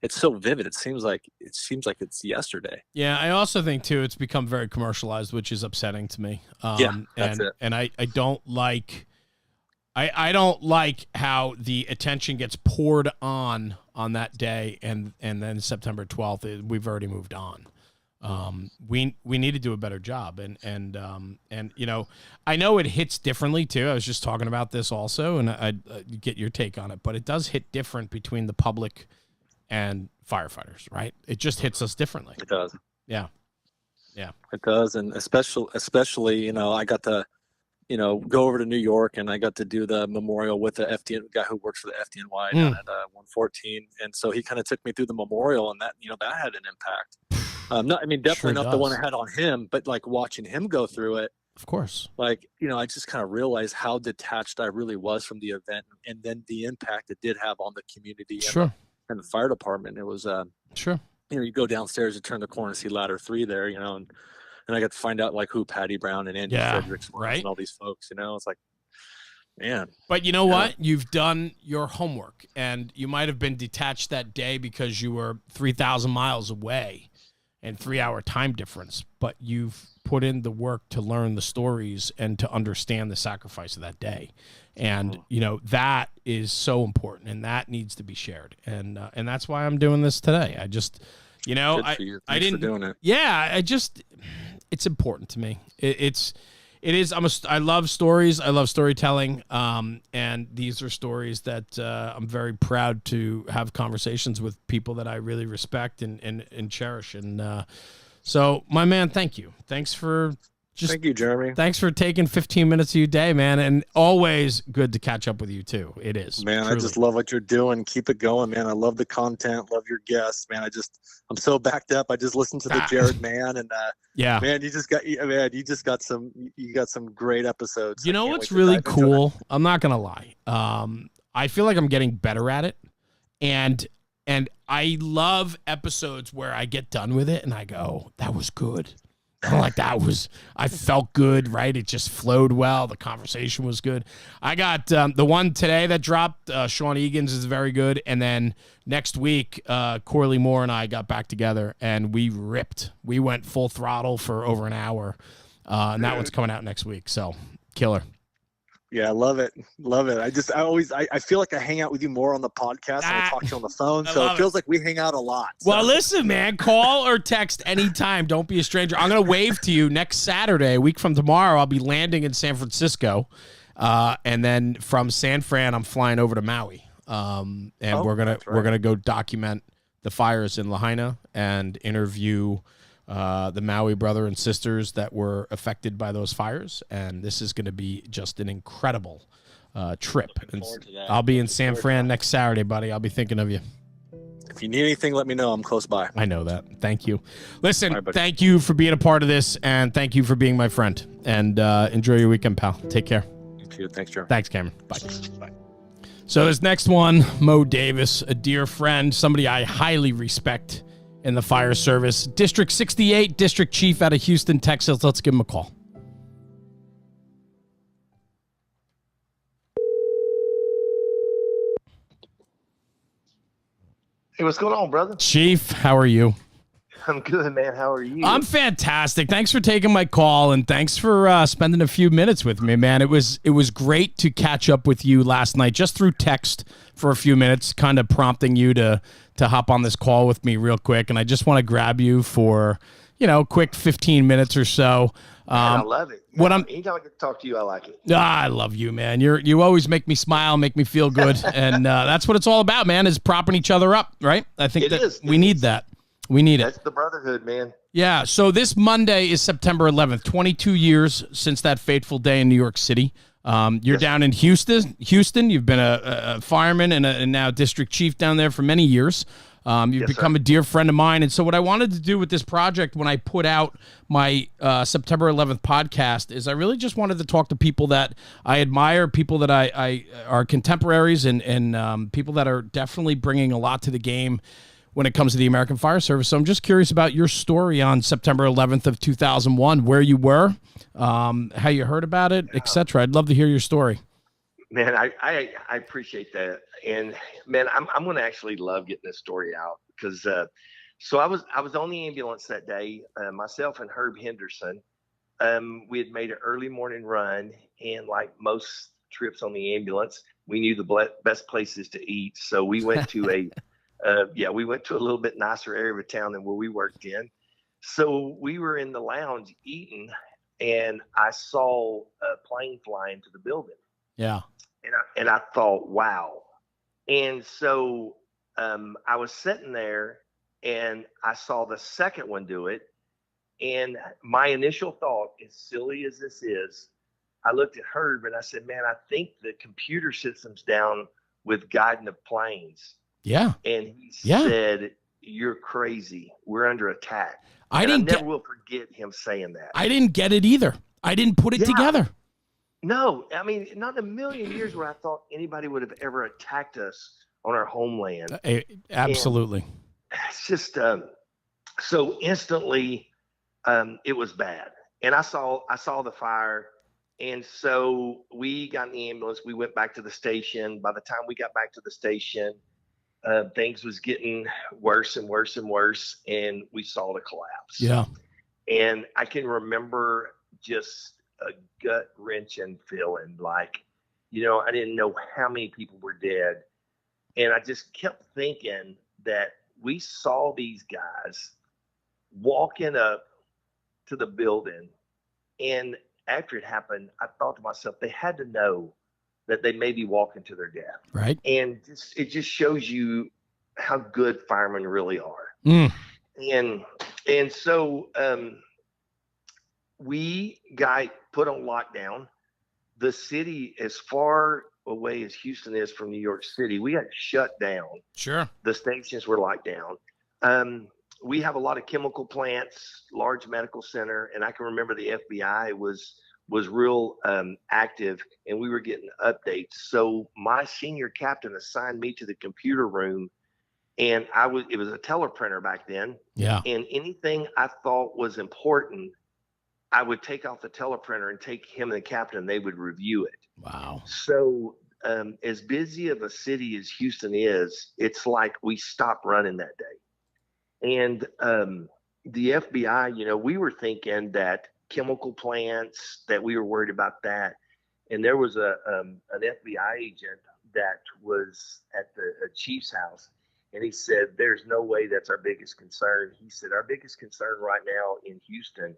It's so vivid. It seems like it's yesterday. Yeah, I also think too it's become very commercialized, which is upsetting to me. That's it. And I don't like I don't like how the attention gets poured on that day, and then September 12th we've already moved on. We need to do a better job, and I know it hits differently too. I was just talking about this also, and I get your take on it, but it does hit different between the public and firefighters, right? It just hits us differently. It does. Yeah. It does, and especially, I got to, go over to New York, and I got to do the memorial with the FDN guy who works for the FDNY down at 114, and so he kind of took me through the memorial, and that that had an impact. Definitely not the one I had on him, but like watching him go through it. Of course. Like, I just kind of realized how detached I really was from the event, and then the impact it did have on the community. Sure. And the fire department. It was Sure. You go downstairs, you turn the corner and see ladder 3 there, and I got to find out like who Patty Brown and Andy Fredericks were, right? And all these folks, it's like, man. But you know what? You've done your homework, and you might have been detached that day because you were 3,000 miles away and 3-hour time difference, but you've put in the work to learn the stories and to understand the sacrifice of that day. And, that is so important, and that needs to be shared. And that's why I'm doing this today. I just, I didn't, doing it. Yeah, it's important to me. It is. I love stories. I love storytelling. And these are stories that I'm very proud to have conversations with people that I really respect and cherish. And so, my man, thank you. Thank you, Jeremy. Thanks for taking 15 minutes of your day, man. And always good to catch up with you too. It is, man. Truly. I just love what you're doing. Keep it going, man. I love the content. Love your guests, man. I'm so backed up. I just listened to the Jared Man, and yeah, man, you got some great episodes. You know what's really cool? I'm not gonna lie. I feel like I'm getting better at it, and I love episodes where I get done with it and I go, that was good. Like I felt good, right? It just flowed well. The conversation was good. I got the one today that dropped, Sean Egan's is very good. And then next week, Corley Moore and I got back together and we ripped. We went full throttle for over an hour. And that one's coming out next week. So killer. Yeah, I love it. Love it. I feel like I hang out with you more on the podcast than I talk to you on the phone. I So love it feels like we hang out a lot. Well, So. listen, man, call or text anytime. Don't be a stranger. I'm going to wave to you next Saturday, a week from tomorrow. I'll be landing in San Francisco. And then from San Fran, I'm flying over to Maui. We're gonna go document the fires in Lahaina and interview the Maui brother and sisters that were affected by those fires. And this is going to be just an incredible trip. And I'll be in San Fran next Saturday, buddy. I'll be thinking of you. If you need anything, let me know. I'm close by. I know that. Thank you. Listen, thank you for being a part of this, and thank you for being my friend. And enjoy your weekend, pal. Take care. You too. Thanks, Jeremy. Thanks, Cameron. Bye. Bye. So this next one, Mo Davis, a dear friend, somebody I highly respect in the fire service. District 68, District Chief out of Houston, Texas. Let's give him a call. Hey, what's going on, brother? Chief, how are you? I'm good, man. How are you? I'm fantastic. Thanks for taking my call, and thanks for spending a few minutes with me, man. It was great to catch up with you last night, just through text for a few minutes, kind of prompting you to hop on this call with me real quick. And I just want to grab you for, quick 15 minutes or so. Man, I love it. Anytime I get to talk to you, I like it. I love you, man. You always make me smile, make me feel good, and that's what it's all about, man. Is propping each other up, right? I think we need that. We need it. That's the brotherhood, man. Yeah. So this Monday is September 11th. 22 years since that fateful day in New York City. You're down in Houston. You've been a fireman and now district chief down there for many years. You've become a dear friend of mine. And so what I wanted to do with this project when I put out my September 11th podcast is I really just wanted to talk to people that I admire, people that I are contemporaries and people that are definitely bringing a lot to the game when it comes to the American Fire Service. So I'm just curious about your story on September 11th of 2001, where you were, how you heard about it, etc. I'd love to hear your story. Man, I appreciate that. And man, I'm going to actually love getting this story out because so I was on the ambulance that day, myself and Herb Henderson. We had made an early morning run, and like most trips on the ambulance, we knew the best places to eat. So we went to we went to a little bit nicer area of town than where we worked in. So we were in the lounge eating, and I saw a plane fly into the building. Yeah. And I thought, wow. And so I was sitting there, and I saw the second one do it. And my initial thought, as silly as this is, I looked at Herb and I said, man, I think the computer system's down with guiding the planes. Yeah. And he said, you're crazy. We're under attack. I never will forget him saying that. I didn't get it either. I didn't put it together. No, I mean, not in a million years where I thought anybody would have ever attacked us on our homeland. Absolutely. And it's just so instantly it was bad. And I saw the fire. And so we got in the ambulance. We went back to the station. By the time we got back to the station, things was getting worse and worse and worse, and we saw the collapse. Yeah. And I can remember just a gut-wrenching feeling like, I didn't know how many people were dead. And I just kept thinking that we saw these guys walking up to the building, and after it happened, I thought to myself, they had to know that they may be walking to their death. Right. And it just shows you how good firemen really are. Mm. And so we got put on lockdown. The city, as far away as Houston is from New York City, we got shut down. Sure. The stations were locked down. We have a lot of chemical plants, large medical center, and I can remember the FBI was real active, and we were getting updates. So my senior captain assigned me to the computer room, and it was a teleprinter back then. Yeah. And anything I thought was important, I would take off the teleprinter and take him and the captain, they would review it. Wow. So as busy of a city as Houston is, it's like we stopped running that day. And the FBI, we were thinking that chemical plants, that we were worried about that. and there was an FBI agent that was at the chief's house, and he said, "There's no way that's our biggest concern." He said, "Our biggest concern right now in Houston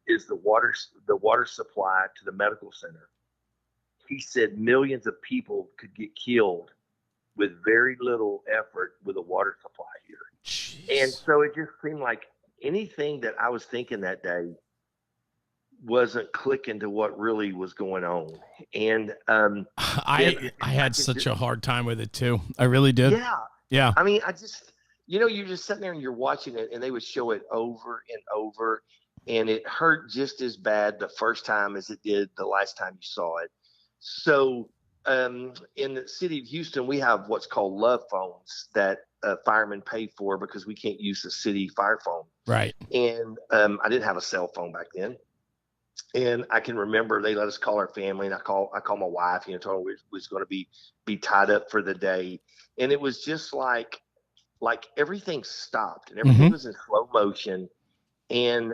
is the water supply to the medical center." He said millions of people could get killed with very little effort with a water supply here. Jeez. And so it just seemed like anything that I was thinking that day wasn't clicking to what really was going on. And I had such a hard time with it too. I really did. Yeah. I mean, I just, you're just sitting there and you're watching it, and they would show it over and over, and it hurt just as bad the first time as it did the last time you saw it. So in the city of Houston, we have what's called love phones that firemen pay for because we can't use the city fire phone. Right. And I didn't have a cell phone back then. And I can remember they let us call our family, and I call my wife, told her we was going to be tied up for the day. And it was just like everything stopped and everything was in slow motion, and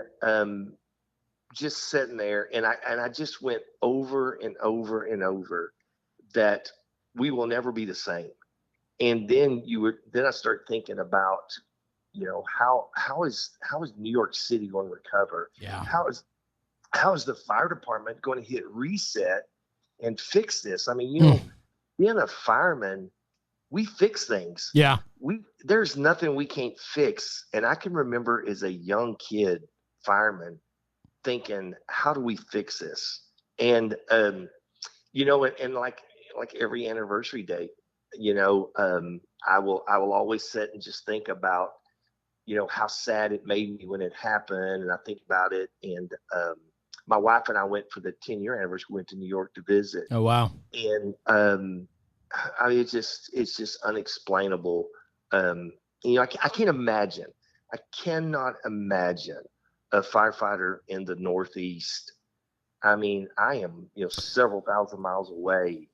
just sitting there. And I just went over and over and over that we will never be the same. And then I start thinking about, how is New York City going to recover? Yeah. How is the fire department going to hit reset and fix this? I mean, being a fireman, we fix things. Yeah. There's nothing we can't fix. And I can remember as a young kid fireman thinking, how do we fix this? And, and like every anniversary date, I will always sit and just think about, how sad it made me when it happened. And I think about it. And, my wife and I went for the 10-year anniversary. We went to New York to visit. Oh, wow. And, I mean, it's just unexplainable. I can't imagine. I cannot imagine a firefighter in the Northeast. I mean, I am, several thousand miles away,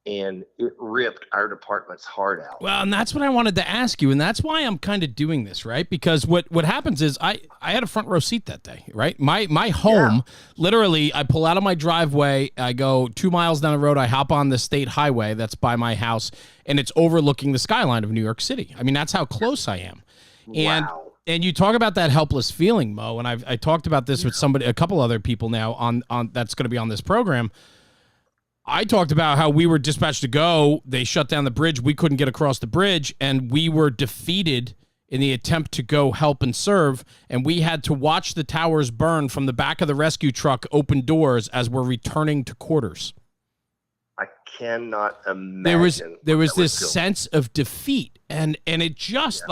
and it ripped our department's heart out. Well, and that's what I wanted to ask you, and that's why I'm kind of doing this, right? Because what happens is I had a front row seat that day, right? My home, literally, I pull out of my driveway, I go 2 miles down the road, I hop on the state highway that's by my house, and it's overlooking the skyline of New York City. I mean, that's how close I am. And you talk about that helpless feeling, Mo, and I talked about this with a couple other people now on that's going to be on this program. I talked about how we were dispatched to go. They shut down the bridge. We couldn't get across the bridge, and we were defeated in the attempt to go help and serve, and we had to watch the towers burn from the back of the rescue truck, open doors as we're returning to quarters. I cannot imagine. There was this sense of defeat, and it just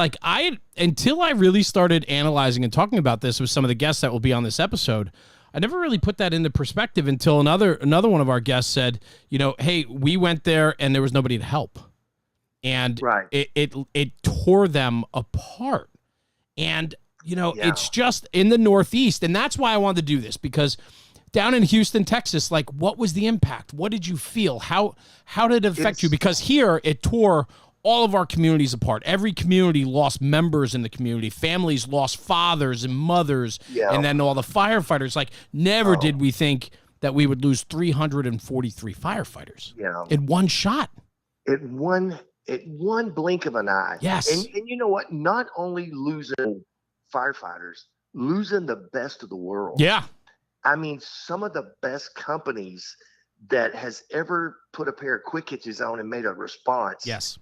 until I really started analyzing and talking about this with some of the guests that will be on this episode, I never really put that into perspective until another one of our guests said, hey, we went there and there was nobody to help. And it tore them apart. And, it's just in the Northeast. And that's why I wanted to do this, because down in Houston, Texas, what was the impact? What did you feel? How did it affect you? Because here it tore all of our communities apart. Every community lost members in the community. Families lost fathers and mothers. Yeah. And then all the firefighters. Never did we think that we would lose 343 firefighters in one shot. At one blink of an eye. Yes. And you know what? Not only losing firefighters, losing the best of the world. Yeah. I mean, some of the best companies that has ever put a pair of quick hitches on and made a response. Yes.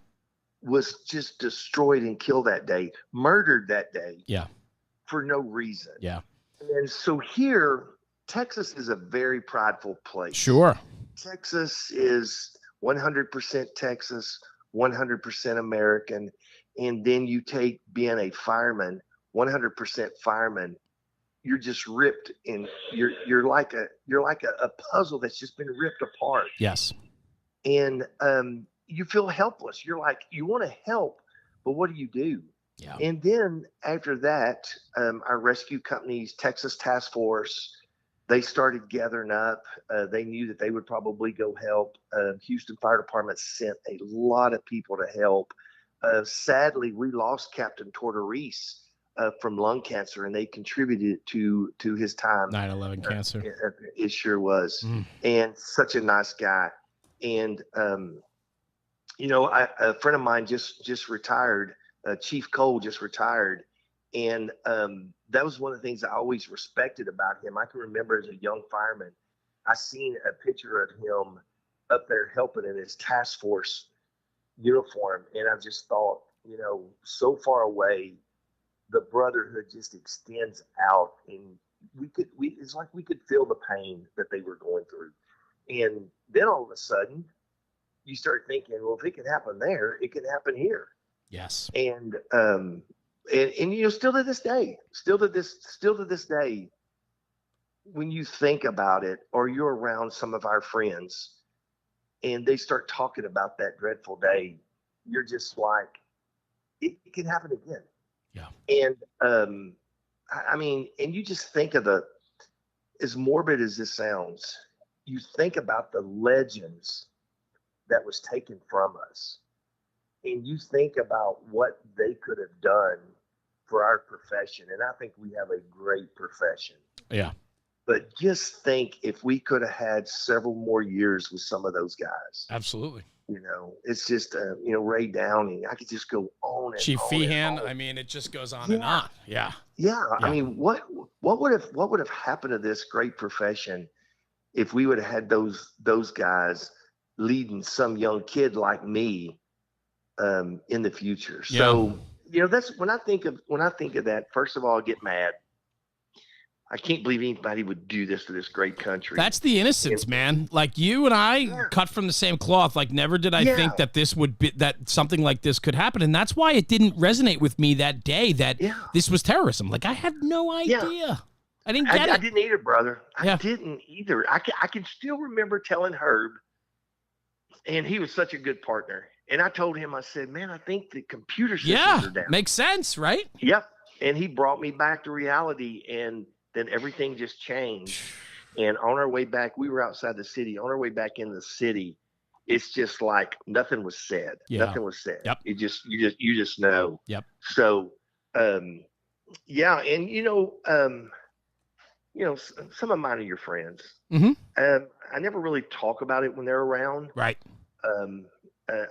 Was just destroyed and killed that day, murdered that day. Yeah. For no reason. Yeah. And so here, Texas is a very prideful place. Sure. Texas is 100% Texas, 100% American. And then you take being a fireman, 100% fireman, you're just ripped and you're like a puzzle that's just been ripped apart. Yes. And you feel helpless. You're like, you want to help, but what do you do? Yeah. And then after that, our rescue companies, Texas Task Force, they started gathering up. They knew that they would probably go help. Houston Fire Department sent a lot of people to help. Sadly, we lost Captain Tortorese from lung cancer, and they contributed to his time. 9/11 cancer. It sure was, Mm. and such a nice guy. And a friend of mine just retired. Chief Cole just retired, and that was one of the things I always respected about him. I can remember as a young fireman, I seen a picture of him up there helping in his task force uniform, and I just thought, so far away, the brotherhood just extends out, and it's like we could feel the pain that they were going through. And then all of a sudden you start thinking, well, if it can happen there, it can happen here. Yes. And still to this day, when you think about it, or you're around some of our friends and they start talking about that dreadful day, you're just like, it can happen again. Yeah. And and you just think of as morbid as this sounds, you think about the legends that was taken from us, and you think about what they could have done for our profession. And I think we have a great profession. Yeah. But just think if we could have had several more years with some of those guys. Absolutely. It's just, Ray Downing. I could just go on and Chief on Feehan. and on. I mean, it just goes on and on. Yeah. Yeah. I mean, what would have happened to this great profession if we would have had those guys leading some young kid like me in the future? So, that's when I think of that, first of all, I get mad. I can't believe anybody would do this to this great country. That's the innocence, man. Like you and I cut from the same cloth. Like never did I think that that something like this could happen. And that's why it didn't resonate with me that day that this was terrorism. Like I had no idea. I didn't get it. I didn't either, brother. I didn't either. I can still remember telling Herb, and he was such a good partner. And I told him, I said, man, I think the computer systems are down. Makes sense, right? Yep. And he brought me back to reality, and then everything just changed. And on our way back, we were outside the city. On our way back in the city, it's just like nothing was said. Yeah. Nothing was said. Yep. You just know. Yep. So, and some of mine are your friends. Mm-hmm. I never really talk about it when they're around. Right.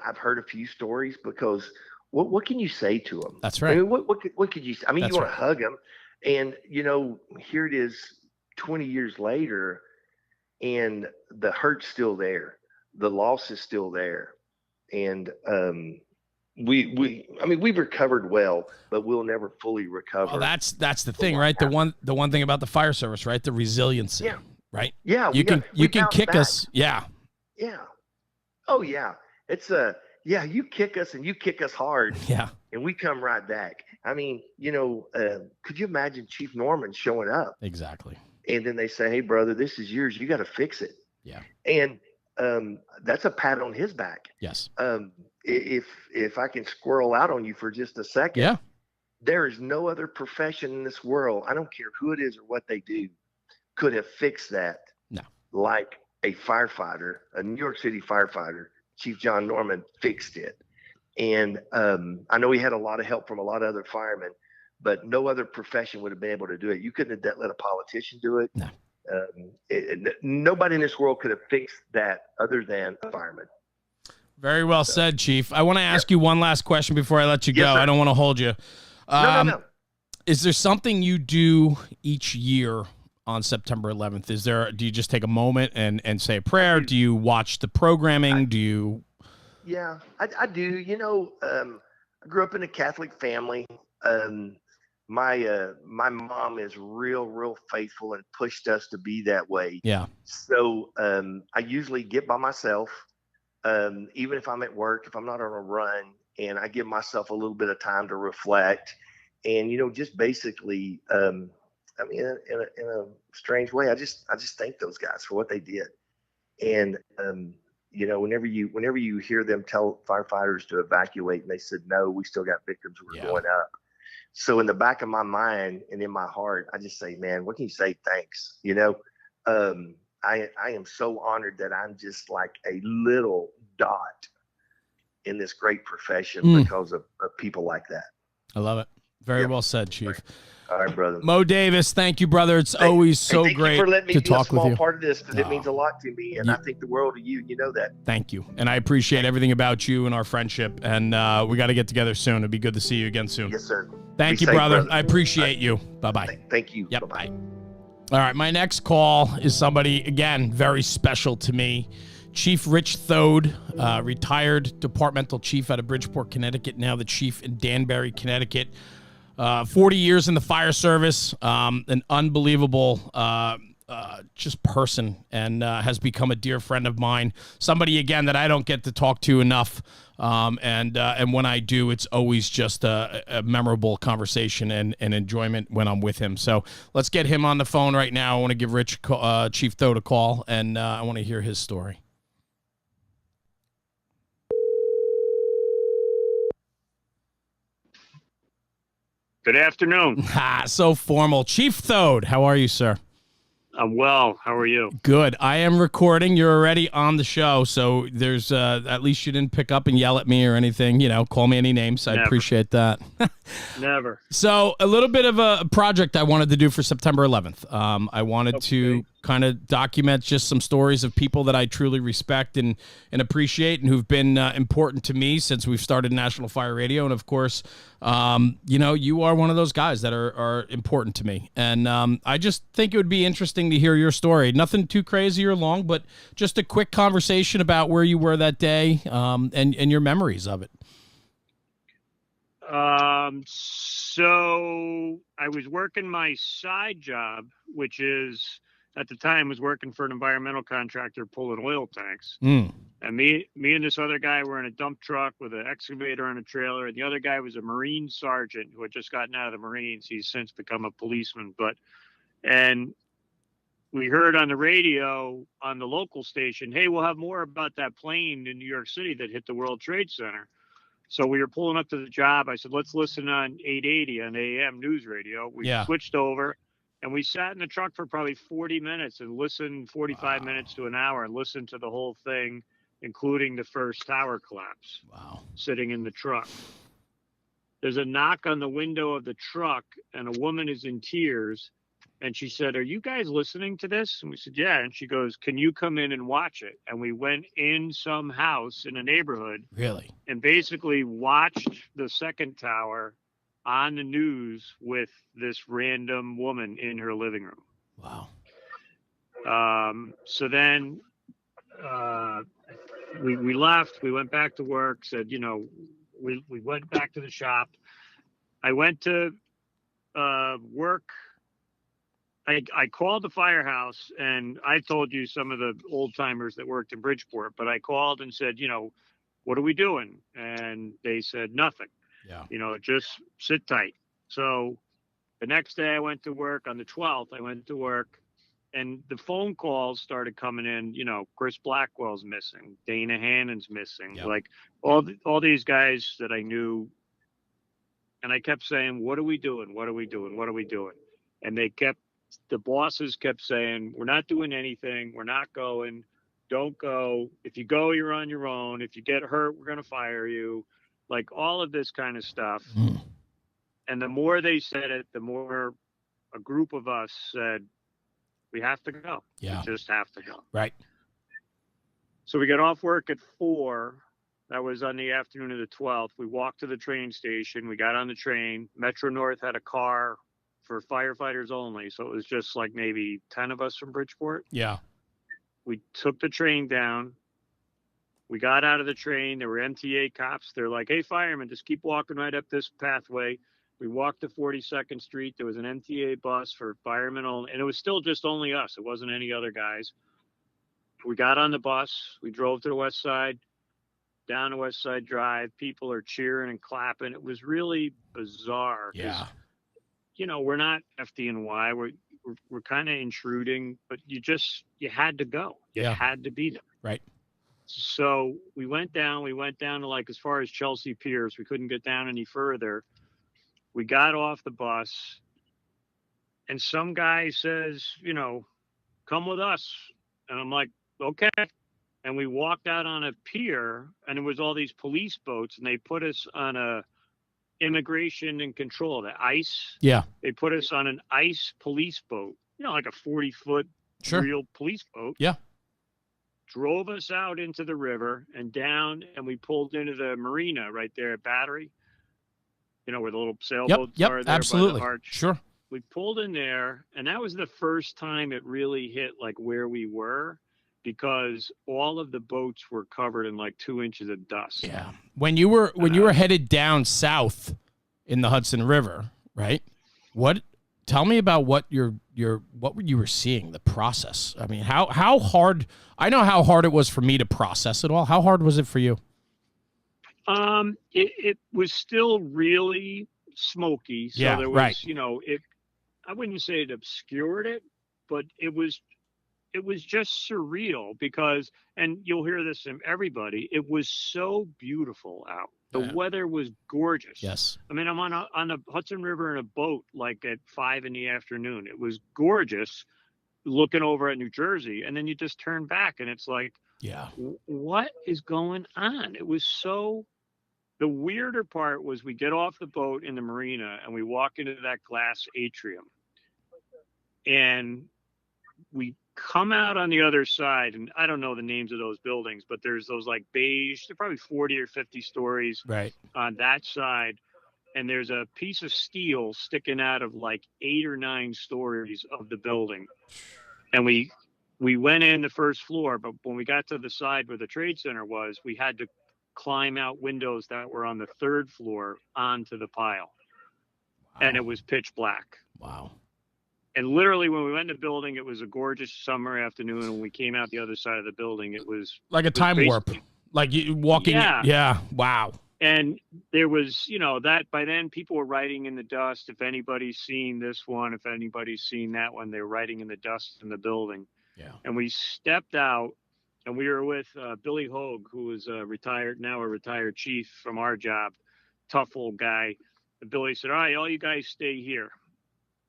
I've heard a few stories because what can you say to them? That's right. I mean, what could you say? I mean, That's you want right. to hug them, and here it is 20 years later, and the hurt's still there. The loss is still there. And we've recovered well, but we'll never fully recover. Well, that's the thing, right? The one thing about the fire service, right? The resiliency. Yeah. Right? Yeah. You can kick us. Yeah. Yeah. Oh yeah. It's you kick us and you kick us hard. Yeah. And we come right back. I mean, could you imagine Chief Norman showing up? Exactly. And then they say, hey, brother, this is yours. You got to fix it. Yeah. And that's a pat on his back. Yes. If I can squirrel out on you for just a second. Yeah. There is no other profession in this world, I don't care who it is or what they do, could have fixed that. No. Like a firefighter, a New York City firefighter, Chief John Norman fixed it. And I know he had a lot of help from a lot of other firemen, but no other profession would have been able to do it. You couldn't have let a politician do it. No. Nobody in this world could have fixed that other than a fireman. Very well said, Chief. I want to ask you one last question before I let you go. Yes, sir. I don't want to hold you. No. Is there something you do each year on September 11th? Do you just take a moment and say a prayer? Do you watch the programming? Yeah, I do. I grew up in a Catholic family. My mom is real faithful and pushed us to be that way. Yeah. So I usually get by myself, even if I'm at work, if I'm not on a run, and I give myself a little bit of time to reflect, and just basically, in a strange way, I just thank those guys for what they did, and whenever you hear them tell firefighters to evacuate, and they said no, we still got victims who are going up. So in the back of my mind and in my heart, I just say, man, what can you say? Thanks. I am so honored that I'm just like a little dot in this great profession because of people like that. I love it. Very Yep. well said, Chief. All right, brother. Mo Davis, thank you, brother. It's always so thank great you for letting me to be a talk with small you. part of this because it Oh. means a lot to me, and I think the world of you. You know that. Thank you. And I appreciate everything about you and our friendship. And we got to get together soon. It'd be good to see you again soon. Yes, sir. Thank Be you, safe, brother. brother. I appreciate you. Bye-bye. Thank you. Yep. Bye-bye. All right. My next call is somebody, again, very special to me. Chief Rich Thode, retired departmental chief out of Bridgeport, Connecticut, now the chief in Danbury, Connecticut. 40 years in the fire service, an unbelievable just person, and has become a dear friend of mine. Somebody, again, that I don't get to talk to enough. And when I do, it's always just a memorable conversation and enjoyment when I'm with him. So let's get him on the phone right now. I want to give Chief Thode a call, and I want to hear his story. Good afternoon. So formal. Chief Thode, how are you, sir? I'm well. How are you? Good. I am recording. You're already on the show, so there's at least you didn't pick up and yell at me or anything. You know, call me any names. I Never. appreciate that. Never. So a little bit of a project I wanted to do for September 11th. I wanted to kind of document just some stories of people that I truly respect and appreciate and who've been important to me since we've started National Fire Radio. And of course, you know, you are one of those guys that are important to me. And I just think it would be interesting to hear your story. Nothing too crazy or long, but just a quick conversation about where you were that day and your memories of it. So I was working my side job, which is at the time was working for an environmental contractor pulling oil tanks. Mm. And me and this other guy were in a dump truck with an excavator and a trailer. And the other guy was a Marine sergeant who had just gotten out of the Marines. He's since become a policeman. And we heard on the radio on the local station, hey, we'll have more about that plane in New York City that hit the World Trade Center. So we were pulling up to the job. I said, let's listen on 880 on AM news radio. We switched over and we sat in the truck for probably 40 minutes and listened 45 minutes to an hour and listened to the whole thing, including the first tower collapse. Wow. Sitting in the truck. There's a knock on the window of the truck and a woman is in tears. And she said, are you guys listening to this? And we said, yeah. And she goes, can you come in and watch it? And we went in some house in a neighborhood. Really? And basically watched the second tower on the news with this random woman in her living room. Wow. So then we left. We went back to work, said, you know, we went back to the shop. I went to work. I called the firehouse, and I told you some of the old timers that worked in Bridgeport, but I called and said, you know, what are we doing? And they said nothing. Yeah. You know, just sit tight. So the next day I went to work. On the 12th, I went to work, and the phone calls started coming in. You know, Chris Blackwell's missing, Dana Hannon's missing, like all these guys that I knew. And I kept saying, what are we doing? What are we doing? What are we doing? And the bosses kept saying, we're not doing anything. We're not going. Don't go. If you go, you're on your own. If you get hurt, we're going to fire you. Like all of this kind of stuff. Mm. And the more they said it, the more a group of us said, we have to go. Yeah. We just have to go. Right. So we got off work at 4. That was on the afternoon of the 12th. We walked to the train station. We got on the train. Metro North had a car for firefighters only. So it was just like maybe 10 of us from Bridgeport. Yeah. We took the train down. We got out of the train. There were MTA cops. They're like, hey, firemen, just keep walking right up this pathway. We walked to 42nd Street. There was an MTA bus for firemen only. And it was still just only us. It wasn't any other guys. We got on the bus. We drove to the west side, down the West Side Drive. People are cheering and clapping. It was really bizarre. Yeah. You know, we're not FDNY. We're kind of intruding, but you had to go. You had to be there. Right. So we went down to like as far as Chelsea Piers. We couldn't get down any further. We got off the bus and some guy says, you know, come with us. And I'm like, okay. And we walked out on a pier and there was all these police boats and they put us on a immigration and control, the ICE. Yeah. They put us on an ICE police boat, like a 40-foot Sure. real police boat. Yeah. Drove us out into the river and down, and we pulled into the marina right there at Battery, where the little sailboats are there absolutely. by the arch. Sure. We pulled in there, and that was the first time it really hit like where we were, because all of the boats were covered in like 2 inches of dust. Yeah. When you were headed down south in the Hudson River, right? Tell me about what you were seeing, the process. I mean, how hard, I know how hard it was for me to process it all. How hard was it for you? It was still really smoky. So there was, right. I wouldn't say it obscured it, but it was just surreal because, and you'll hear this from everybody, it was so beautiful out. The weather was gorgeous. Yes. I mean, I'm on the Hudson River in a boat like at 5 p.m. It was gorgeous looking over at New Jersey. And then you just turn back and it's like, what is going on? It was so, the weirder part was we get off the boat in the marina and we walk into that glass atrium and we come out on the other side, and I don't know the names of those buildings, but there's those like beige, they're probably 40 or 50 stories right on that side. And there's a piece of steel sticking out of like 8 or 9 stories of the building. And we went in the first floor, but when we got to the side where the trade center was, we had to climb out windows that were on the 3rd floor onto the pile. Wow. And it was pitch black. Wow. And literally, when we went in the building, it was a gorgeous summer afternoon. And when we came out the other side of the building, it was like a time warp, like you walking. Yeah. Wow. And there was, that by then people were writing in the dust. If anybody's seen this one, if anybody's seen that one, they're writing in the dust in the building. Yeah. And we stepped out, and we were with Billy Hogue, who was now a retired chief from our job, tough old guy. And Billy said, "All right, all you guys stay here."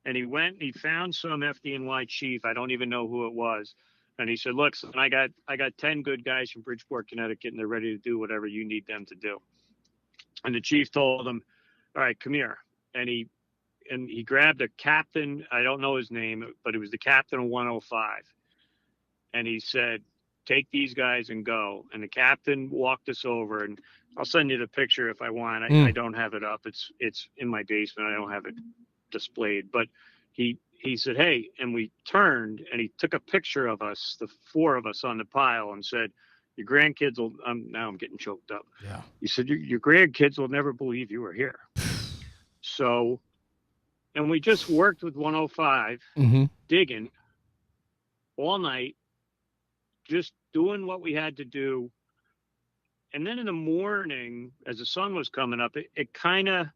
And he went and he found some FDNY chief. I don't even know who it was. And he said, "Look, son, I got 10 good guys from Bridgeport, Connecticut, and they're ready to do whatever you need them to do." And the chief told him, "All right, come here." And he grabbed a captain. I don't know his name, but it was the captain of 105. And he said, "Take these guys and go." And the captain walked us over, and I'll send you the picture if I want. I don't have it up. It's in my basement. I don't have it displayed, but he said, "Hey," and we turned and he took a picture of us, the 4 of us on the pile, and said, "Your grandkids will," now I'm getting choked up. Yeah. He said, your grandkids will never believe you were here." So, and we just worked with 105, digging all night, just doing what we had to do. And then in the morning, as the sun was coming up, it kind of,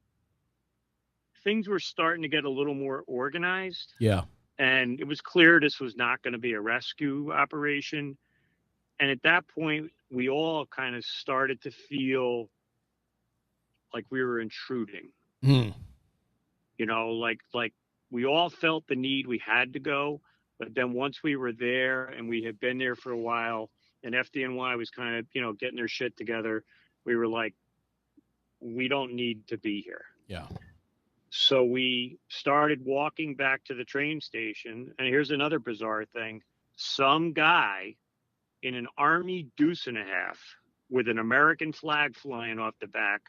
things were starting to get a little more organized. Yeah. And it was clear this was not going to be a rescue operation. And at that point, we all kind of started to feel like we were intruding. Like we all felt the need, we had to go. But then once we were there and we had been there for a while and FDNY was kind of, getting their shit together, we were like, we don't need to be here. Yeah. So we started walking back to the train station. And here's another bizarre thing. Some guy in an Army deuce and a half with an American flag flying off the back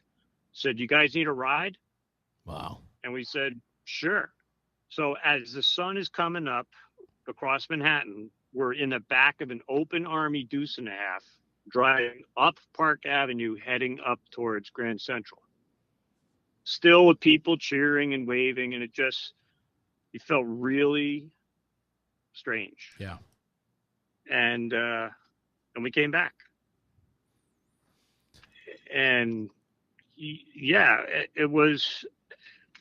said, "You guys need a ride?" Wow. And we said, "Sure." So as the sun is coming up across Manhattan, we're in the back of an open Army deuce and a half, driving up Park Avenue, heading up towards Grand Central. Still with people cheering and waving, and it felt really strange. Yeah. And we came back. And yeah, it was,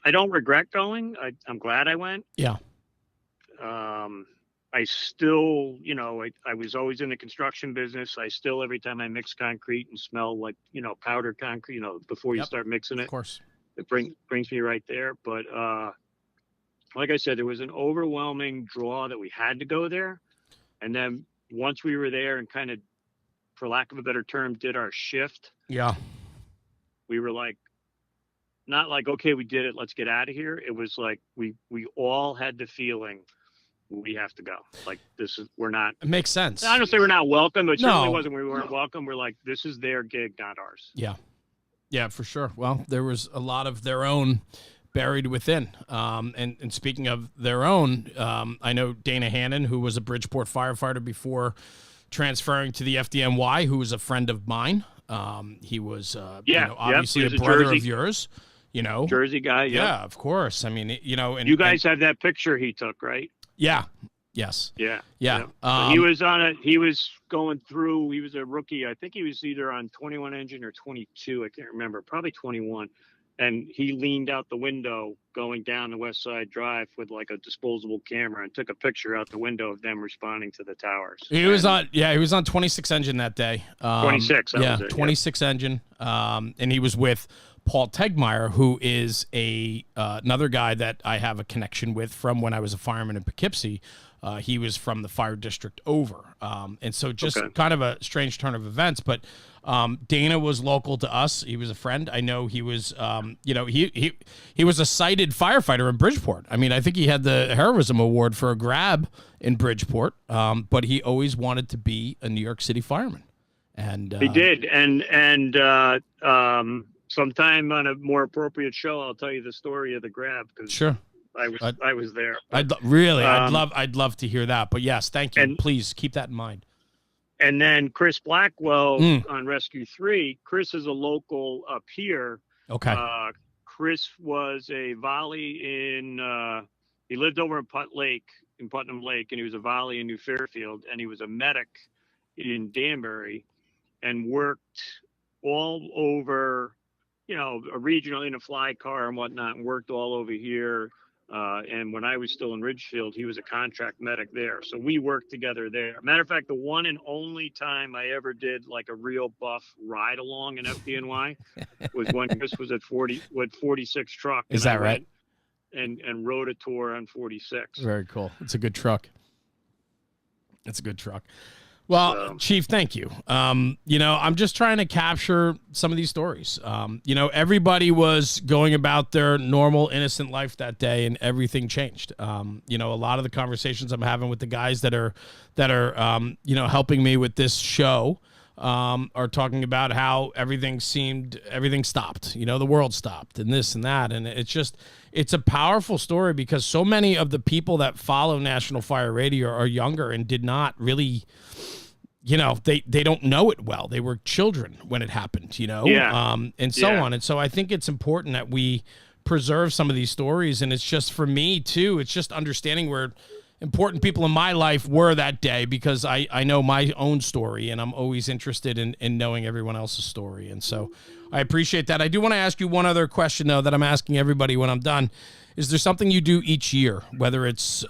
I don't regret going. I'm glad I went. Yeah. I still, I was always in the construction business. I still, every time I mix concrete and smell like, powdered concrete, before you start mixing it. Of course. It brings me right there. But like I said, there was an overwhelming draw that we had to go there. And then once we were there and kind of, for lack of a better term, did our shift. Yeah. We were like, not like, okay, we did it, let's get out of here. It was like we all had the feeling we have to go. Like, this is, we're not. It makes sense. I don't say we're not welcome, but it No. certainly wasn't. We weren't welcome. We're like, this is their gig, not ours. Yeah. Yeah, for sure. Well, there was a lot of their own buried within. And speaking of their own, I know Dana Hannon, who was a Bridgeport firefighter before transferring to the FDNY, who was a friend of mine. He was, obviously a brother of yours, Jersey guy. Yep. Yeah, of course. I mean, and you guys have that picture he took, right? Yeah. Yes. Yeah. Yeah. So he was on it. He was going through. He was a rookie. I think he was either on 21 engine or 22. I can't remember. Probably 21. And he leaned out the window going down the West Side Drive with like a disposable camera and took a picture out the window of them responding to the towers. He was on 26 engine that day. 26. Yeah, 26 engine. And he was with Paul Tegmeyer, who is another guy that I have a connection with from when I was a fireman in Poughkeepsie. He was from the fire district over. And so just kind of a strange turn of events, but Dana was local to us. He was a friend. I know he was, he was a cited firefighter in Bridgeport. I mean, I think he had the heroism award for a grab in Bridgeport, but he always wanted to be a New York City fireman. And he did. And sometime on a more appropriate show, I'll tell you the story of the grab. Sure. I was there. I'd love to hear that. But yes, thank you. And please keep that in mind. And then Chris Blackwell on Rescue 3. Chris is a local up here. Okay. Chris was a volley he lived over in Putnam Lake, and he was a volley in New Fairfield, and he was a medic in Danbury, and worked all over, a regional in a fly car and whatnot, and worked all over here. And when I was still in Ridgefield, he was a contract medic there. So we worked together there. Matter of fact, the one and only time I ever did like a real buff ride along in FDNY was when Chris was at 46 truck. Is that right? And rode a tour on 46. Very cool. It's a good truck. Well, Chief, thank you. I'm just trying to capture some of these stories. Everybody was going about their normal, innocent life that day, and everything changed. A lot of the conversations I'm having with the guys that are helping me with this show are talking about how everything stopped. The world stopped, and this and that, and it's a powerful story because so many of the people that follow National Fire Radio are younger and did not really, they don't know it well. They were children when it happened, and so on. And so I think it's important that we preserve some of these stories. And it's just, for me too, it's just understanding where important people in my life were that day, because I know my own story, and I'm always interested in knowing everyone else's story. And so I appreciate that. I do want to ask you one other question, though, that I'm asking everybody when I'm done. Is there something you do each year, whether it's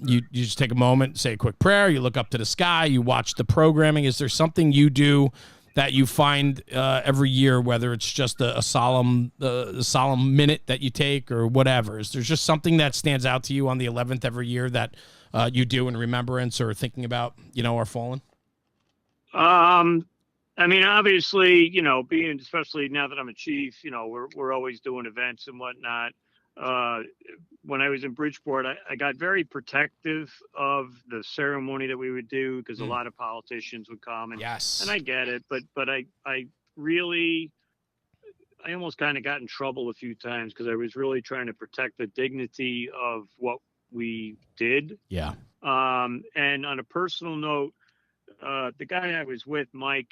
you just take a moment, say a quick prayer, you look up to the sky, you watch the programming? Is there something you do that you find every year, whether it's just a solemn minute that you take or whatever? Is there just something that stands out to you on the 11th every year that you do in remembrance or thinking about, our fallen? I mean, obviously, being, especially now that I'm a chief, we're always doing events and whatnot. When I was in Bridgeport, I got very protective of the ceremony that we would do, because a lot of politicians would come, and yes, and I get it, but I almost kind of got in trouble a few times because I was really trying to protect the dignity of what we did. Yeah. And on a personal note, the guy I was with, Mike,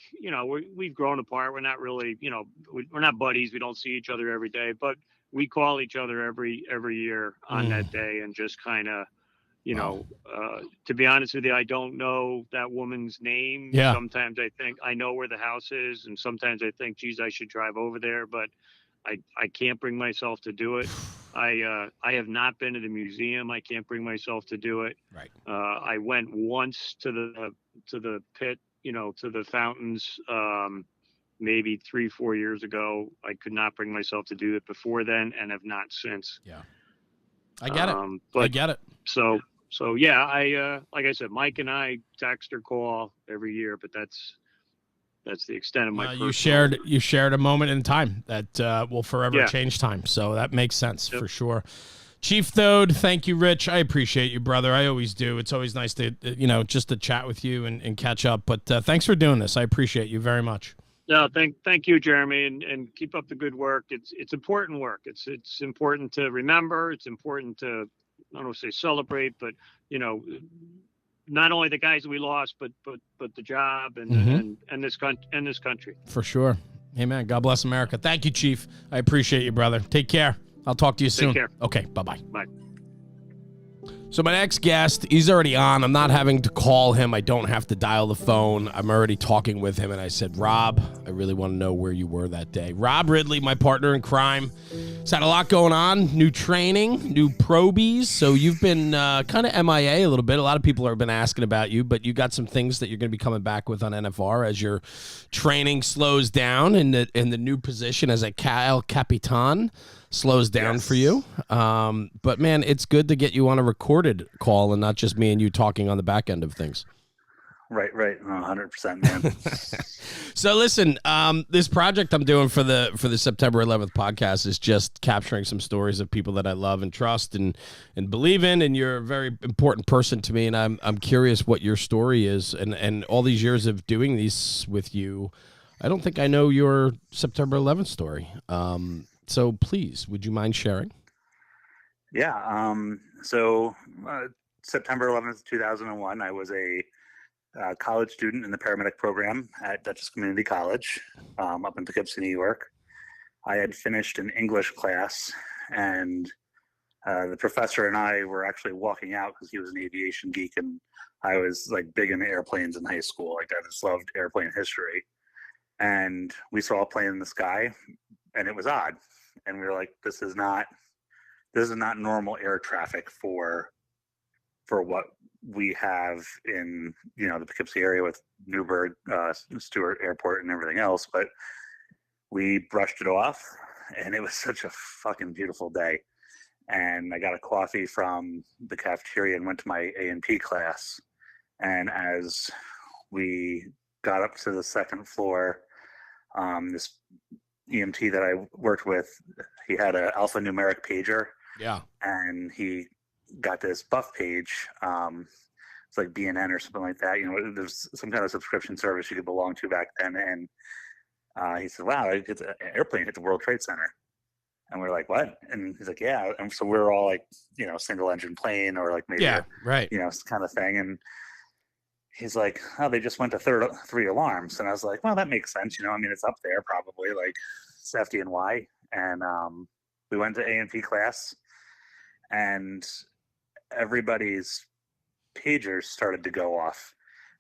we've grown apart. We're not really, we're not buddies. We don't see each other every day, but we call each other every year on that day, and just kind of, to be honest with you, I don't know that woman's name. Yeah. Sometimes I think I know where the house is, and sometimes I think, geez, I should drive over there, but I can't bring myself to do it. I have not been to the museum. I can't bring myself to do it. Right. I went once to the pit, to the fountains, maybe 3-4 years ago. I could not bring myself to do it before then, and have not since. Yeah. I get it. But, I get it. So yeah, I like I said, Mike and I text or call every year, but that's That's the extent of my you shared a moment in time that will forever Yeah. change time. So that makes sense Yep. for sure. Chief Thode, thank you, Rich. I appreciate you, brother. I always do. It's always nice to, just to chat with you and catch up. But thanks for doing this. I appreciate you very much. No, thank you, Jeremy, and keep up the good work. It's important work. It's important to remember. It's important to, I don't want to say celebrate, but not only the guys that we lost, but the job and this country. For sure. Amen. God bless America. Thank you, Chief. I appreciate you, brother. Take care. I'll talk to you soon. Take care. Okay. Bye-bye. Bye. So my next guest, he's already on. I'm not having to call him. I don't have to dial the phone. I'm already talking with him. And I said, Rob, I really want to know where you were that day. Rob Ridley, my partner in crime. He's had a lot going on. New training, new probies. So you've been kind of MIA a little bit. A lot of people have been asking about you, but you got some things that you're going to be coming back with on NFR as your training slows down in the new position as a El Capitan. Slows down for you. But man, it's good to get you on a recorded call and not just me and you talking on the back end of things. Right. 100%, man. So listen, this project I'm doing for the September 11th podcast is just capturing some stories of people that I love and trust and believe in. And you're a very important person to me. And I'm curious what your story is. And all these years of doing these with you, I don't think I know your September 11th story. So please, would you mind sharing? Yeah. So September 11th, 2001, I was a college student in the paramedic program at Dutchess Community College up in Poughkeepsie, New York. I had finished an English class, and the professor and I were actually walking out because he was an aviation geek, and I was like big into airplanes in high school. Like I just loved airplane history. And we saw a plane in the sky, and it was odd. And we were like, this is not normal air traffic for what we have in, the Poughkeepsie area with Newburgh, Stewart Airport and everything else. But we brushed it off, and it was such a fucking beautiful day. And I got a coffee from the cafeteria and went to my A&P class. And as we got up to the second floor, this EMT that I worked with, he had an alphanumeric pager. Yeah. And he got this buff page. It's like BNN or something like that. There's some kind of subscription service you could belong to back then. And he said, wow, it's an airplane hit the World Trade Center. And we're like, what? And he's like, yeah. And so we're all like, single engine plane or like maybe, right. Kind of thing. And he's like, oh, they just went to 3 alarms. And I was like, well, that makes sense. It's up there probably, like it's FDNY. And we went to A&P class, and everybody's pagers started to go off.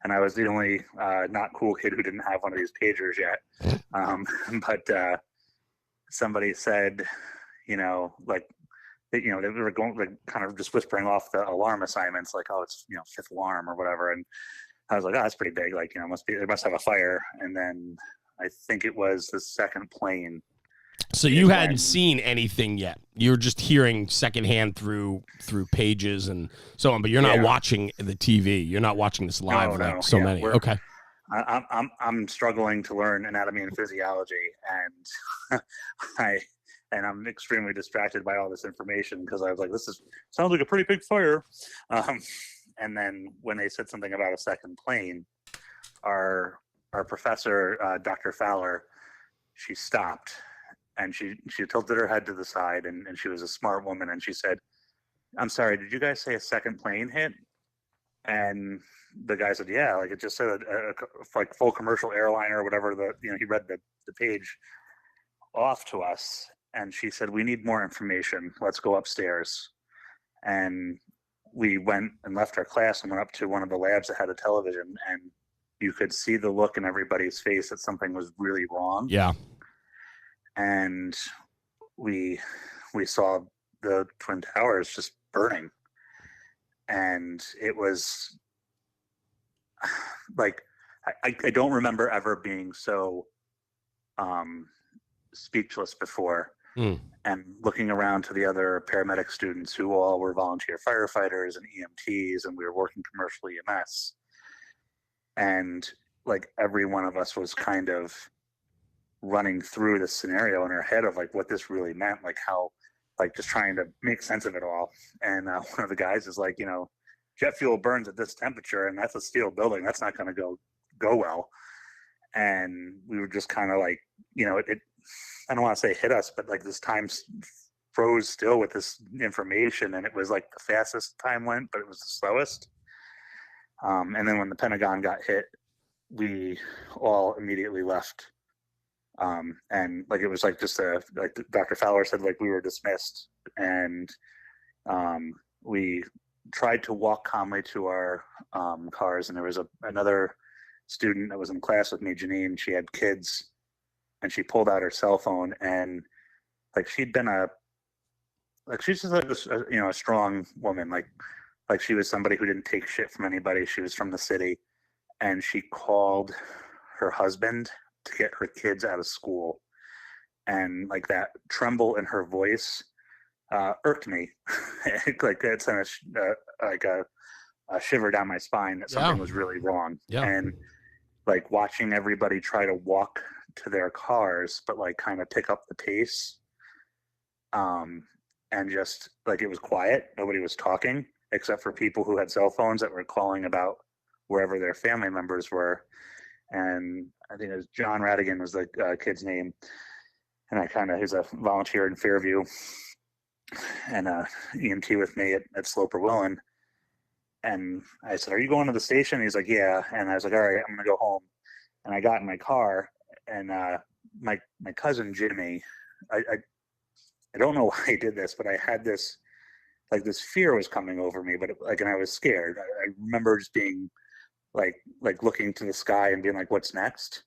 And I was the only not cool kid who didn't have one of these pagers yet. But somebody said, they were going, like, kind of just whispering off the alarm assignments, like, oh, it's, 5th alarm or whatever. And I was like, oh, that's pretty big. Like, they must have a fire. And then I think it was the second plane. So you hadn't seen anything yet. You were just hearing secondhand through pages and so on, but you're not watching the TV. You're not watching this live like so many. Okay. I'm struggling to learn anatomy and physiology, and I'm extremely distracted by all this information because I was like, sounds like a pretty big fire. And then when they said something about a second plane, our professor, Dr. Fowler, she stopped, and she tilted her head to the side, and she was a smart woman, and she said, I'm sorry, did you guys say a second plane hit? And the guy said, yeah, like it just said like full commercial airliner or whatever. He read the page off to us, and she said, we need more information. Let's go upstairs. And we went and left our class and went up to one of the labs that had a television, and you could see the look in everybody's face that something was really wrong. Yeah. And we saw the Twin Towers just burning. And it was like, I don't remember ever being so speechless before. And looking around to the other paramedic students who all were volunteer firefighters and EMTs, and we were working commercial EMS. And like every one of us was kind of running through this scenario in our head of like what this really meant, like how, like just trying to make sense of it all. And one of the guys is like, jet fuel burns at this temperature, and that's a steel building. That's not going to go well. And we were just kind of like, it I don't want to say hit us, but like this time froze still with this information, and it was like the fastest time went, but it was the slowest. And then when the Pentagon got hit, we all immediately left. And like it was like just like Dr. Fowler said, like we were dismissed, and we tried to walk calmly to our cars, and there was another student that was in class with me, Janine. She had kids, and she pulled out her cell phone, and like she'd been she's just like a strong woman, like she was somebody who didn't take shit from anybody. She was from the city, and she called her husband to get her kids out of school, and like that tremble in her voice irked me. Like it sent a shiver down my spine that something was really wrong. And like watching everybody try to walk to their cars, but like kind of pick up the pace, and just like it was quiet, nobody was talking except for people who had cell phones that were calling about wherever their family members were. And I think it was John Radigan was the kid's name, and he's a volunteer in Fairview, and EMT with me at Sloper Willen. And I said, "Are you going to the station?" He's like, "Yeah." And I was like, "All right, I'm gonna go home." And I got in my car, and my cousin Jimmy, I don't know why I did this, but I had this fear was coming over me, but and I was scared. I remember just being like looking to the sky and being like, what's next?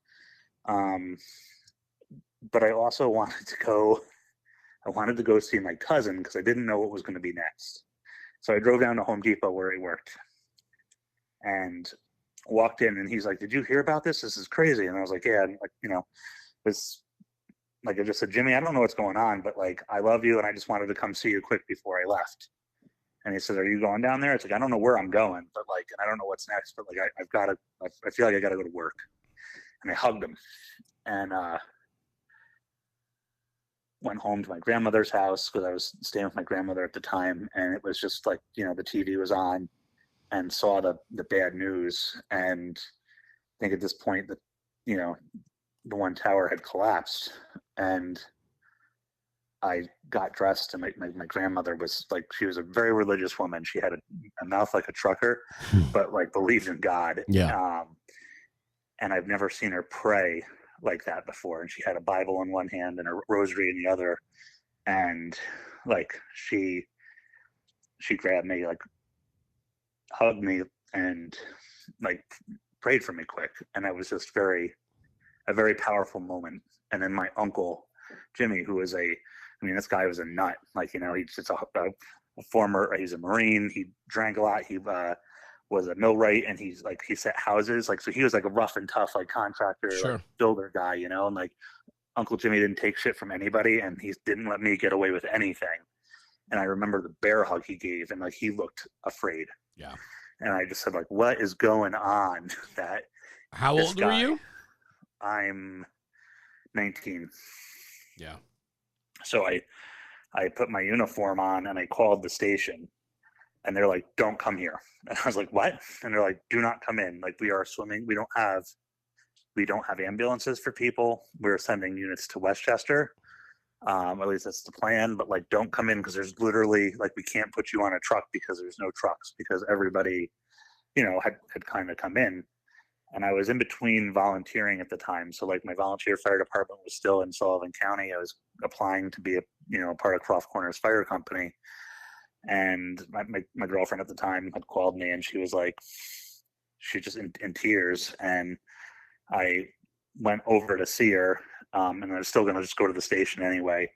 But I also wanted to go see my cousin because I didn't know what was going to be next. So I drove down to Home Depot where he worked and walked in, and he's like, "Did you hear about this? This is crazy." And I was like, "Yeah." And this, like I just said, "Jimmy, I don't know what's going on, but like I love you, and I just wanted to come see you quick before I left." And he said, "Are you going down there?" It's like, "I don't know where I'm going, but like, and I don't know what's next, but like, I feel like I got to go to work." And I hugged him, and went home to my grandmother's house because I was staying with my grandmother at the time. And it was just like, the TV was on, and saw the bad news. And I think at this point that, the one tower had collapsed, and I got dressed, and my grandmother was like, she was a very religious woman. She had a mouth like a trucker, but like believed in God. Yeah. And I've never seen her pray like that before. And she had a Bible in one hand and a rosary in the other. And like, she grabbed me, like hugged me, and like prayed for me quick. And it was just a very powerful moment. And then my uncle, Jimmy, who was this guy was a nut. Like, he's just he's a Marine. He drank a lot. He was a millwright, and he set houses. Like, so he was like a rough and tough, like contractor, Sure. like builder guy, and like Uncle Jimmy didn't take shit from anybody, and he didn't let me get away with anything. And I remember the bear hug he gave, and like, he looked afraid. Yeah. And I just said, like, what is going on? How old were you? I'm 19. Yeah. So I put my uniform on, and I called the station, and they're like, "Don't come here." And I was like, "What?" And they're like, "Do not come in. Like, we are swimming. We don't have ambulances for people. We're sending units to Westchester. At least that's the plan. But like, don't come in because there's literally like, we can't put you on a truck because there's no trucks because everybody, had kind of come in." And I was in between volunteering at the time. So like, my volunteer fire department was still in Sullivan County. I was applying to be a part of Croft Corners Fire Company. And my girlfriend at the time had called me, and she was like, she just in tears. And I went over to see her, and I was still going to just go to the station anyway.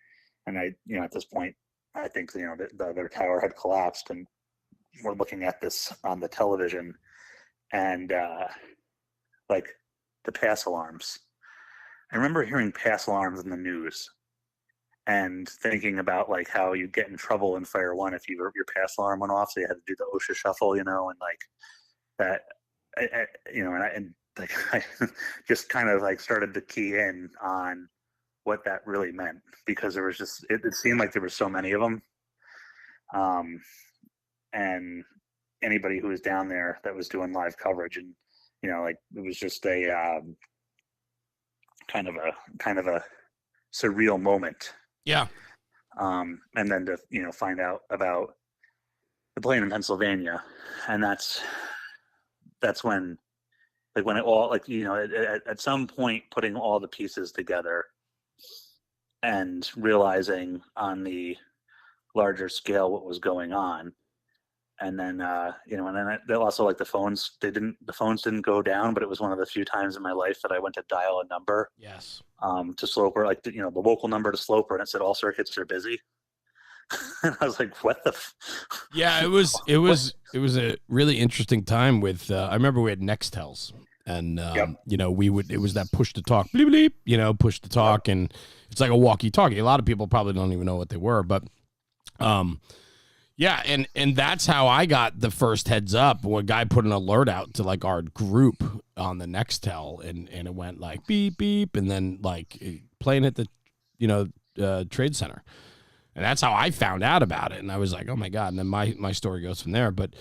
And I, at this point, I think, the other tower had collapsed, and we're looking at this on the television, and like the pass alarms. I remember hearing pass alarms in the news and thinking about like how you get in trouble in Fire One if your pass alarm went off. So you had to do the OSHA shuffle, and like that, and like I just kind of like started to key in on what that really meant, because there was just it seemed like there were so many of them, and anybody who was down there that was doing live coverage, and like it was just a kind of a surreal moment. Yeah. And then to find out about the plane in Pennsylvania, and that's when, like, when it all, like, at some point putting all the pieces together and realizing on the larger scale what was going on. And then also, like, the phones didn't go down, but it was one of the few times in my life that I went to dial a number. Yes. To Sloper, like the local number to Sloper, and it said all circuits are busy. And I was like, what the Yeah, it was a really interesting time with I remember we had Nextels, and it was that push to talk, bleep bleep, push to talk, and it's like a walkie talkie. A lot of people probably don't even know what they were, but yeah, and that's how I got the first heads up. When a guy put an alert out to like our group on the Nextel, and it went like beep beep, and then like playing at the Trade Center. And that's how I found out about it. And I was like, oh my God. And then my story goes from there. But,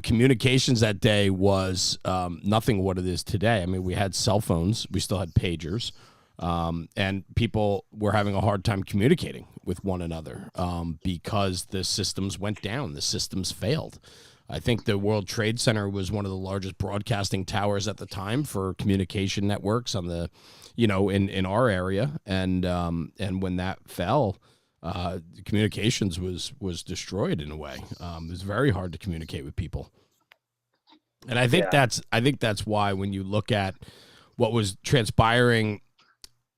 communications that day was nothing what it is today. I mean, we had cell phones. We still had pagers. And people were having a hard time communicating with one another because the systems went down. The systems failed. I think the World Trade Center was one of the largest broadcasting towers at the time for communication networks on the, in our area. And when that fell, communications was destroyed in a way. It was very hard to communicate with people. And I think that's why when you look at what was transpiring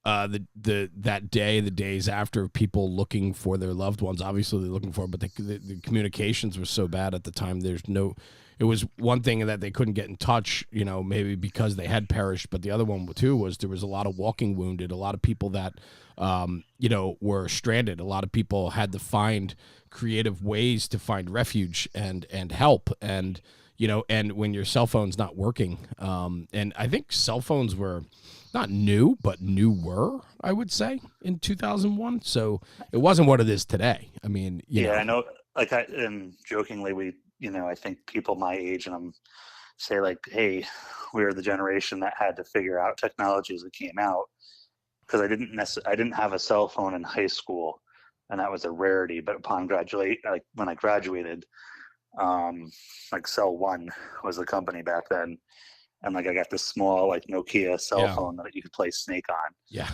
that day, the days after, people looking for their loved ones, obviously they're looking for, but the communications were so bad at the time. It was one thing that they couldn't get in touch, maybe because they had perished. But the other one too was there was a lot of walking wounded, a lot of people that, were stranded. A lot of people had to find creative ways to find refuge and help. And, and when your cell phone's not working, and I think cell phones were not new, but newer, I would say, in 2001. So it wasn't what it is today. I mean, I know, like, and jokingly, I think people my age and I'm say like, hey, we were the generation that had to figure out technology as it came out, because I didn't have a cell phone in high school, and that was a rarity. But upon when I graduated, like Cell One was the company back then, and like I got this small like Nokia cell phone that you could play Snake on. Yeah.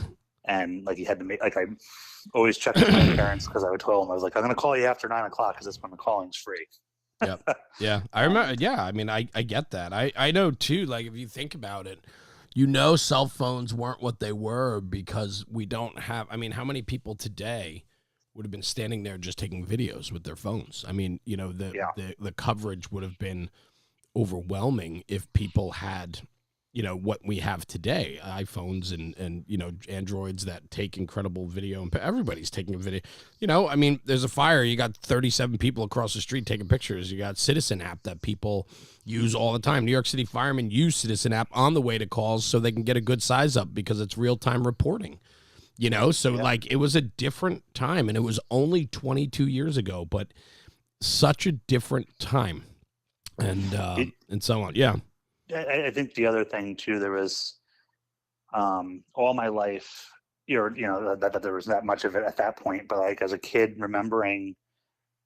And like you had to make, like, I always checked with my parents, because I would tell them, I was like, I'm going to call you after 9 o'clock because that's when the calling's free. Yep. Yeah. I remember. Yeah. I mean, I get that. I know too, like, if you think about it, cell phones weren't what they were because we don't have, I mean, how many people today would have been standing there just taking videos with their phones? I mean, the coverage would have been overwhelming if people had, what we have today, iPhones and Androids that take incredible video, and everybody's taking a video. I mean, there's a fire, you got 37 people across the street taking pictures. You got Citizen app that people use all the time. New York City firemen use Citizen app on the way to calls so they can get a good size up because it's real-time reporting. Like, it was a different time, and it was only 22 years ago, but such a different time. And so on. Yeah. I think the other thing too, there was all my life, that there was that much of it at that point, but like as a kid remembering,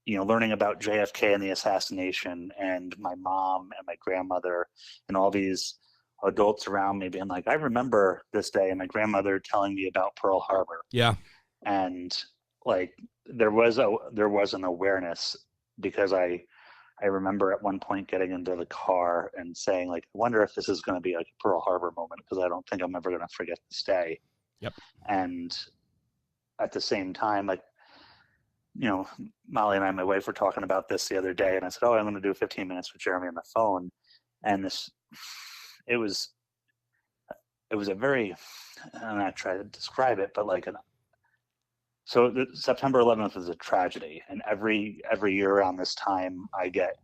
learning about JFK and the assassination, and my mom and my grandmother and all these adults around me being like, I remember this day, and my grandmother telling me about Pearl Harbor. Yeah. And like there was an awareness, because I remember at one point getting into the car and saying, like, I wonder if this is going to be like a Pearl Harbor moment, because I don't think I'm ever going to forget this day. Yep. And at the same time, like, Molly and I, my wife, were talking about this the other day, and I said, I'm going to do 15 minutes with Jeremy on the phone. And it was a very, I'm not trying to describe it, but like so September 11th was a tragedy, and every year around this time I get,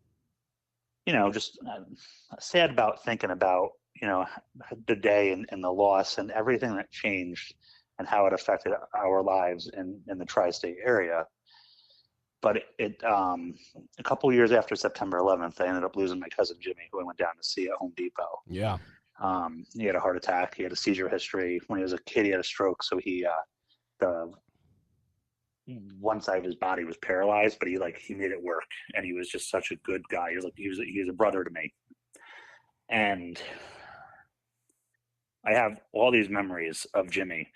just sad about thinking about the day and the loss and everything that changed and how it affected our lives in the tri-state area. But a couple years after September 11th, I ended up losing my cousin Jimmy, who I went down to see at Home Depot. Yeah. He had a heart attack. He had a seizure history. When he was a kid, he had a stroke. So the one side of his body was paralyzed, but he made it work. And he was just such a good guy. He was a brother to me. And I have all these memories of Jimmy,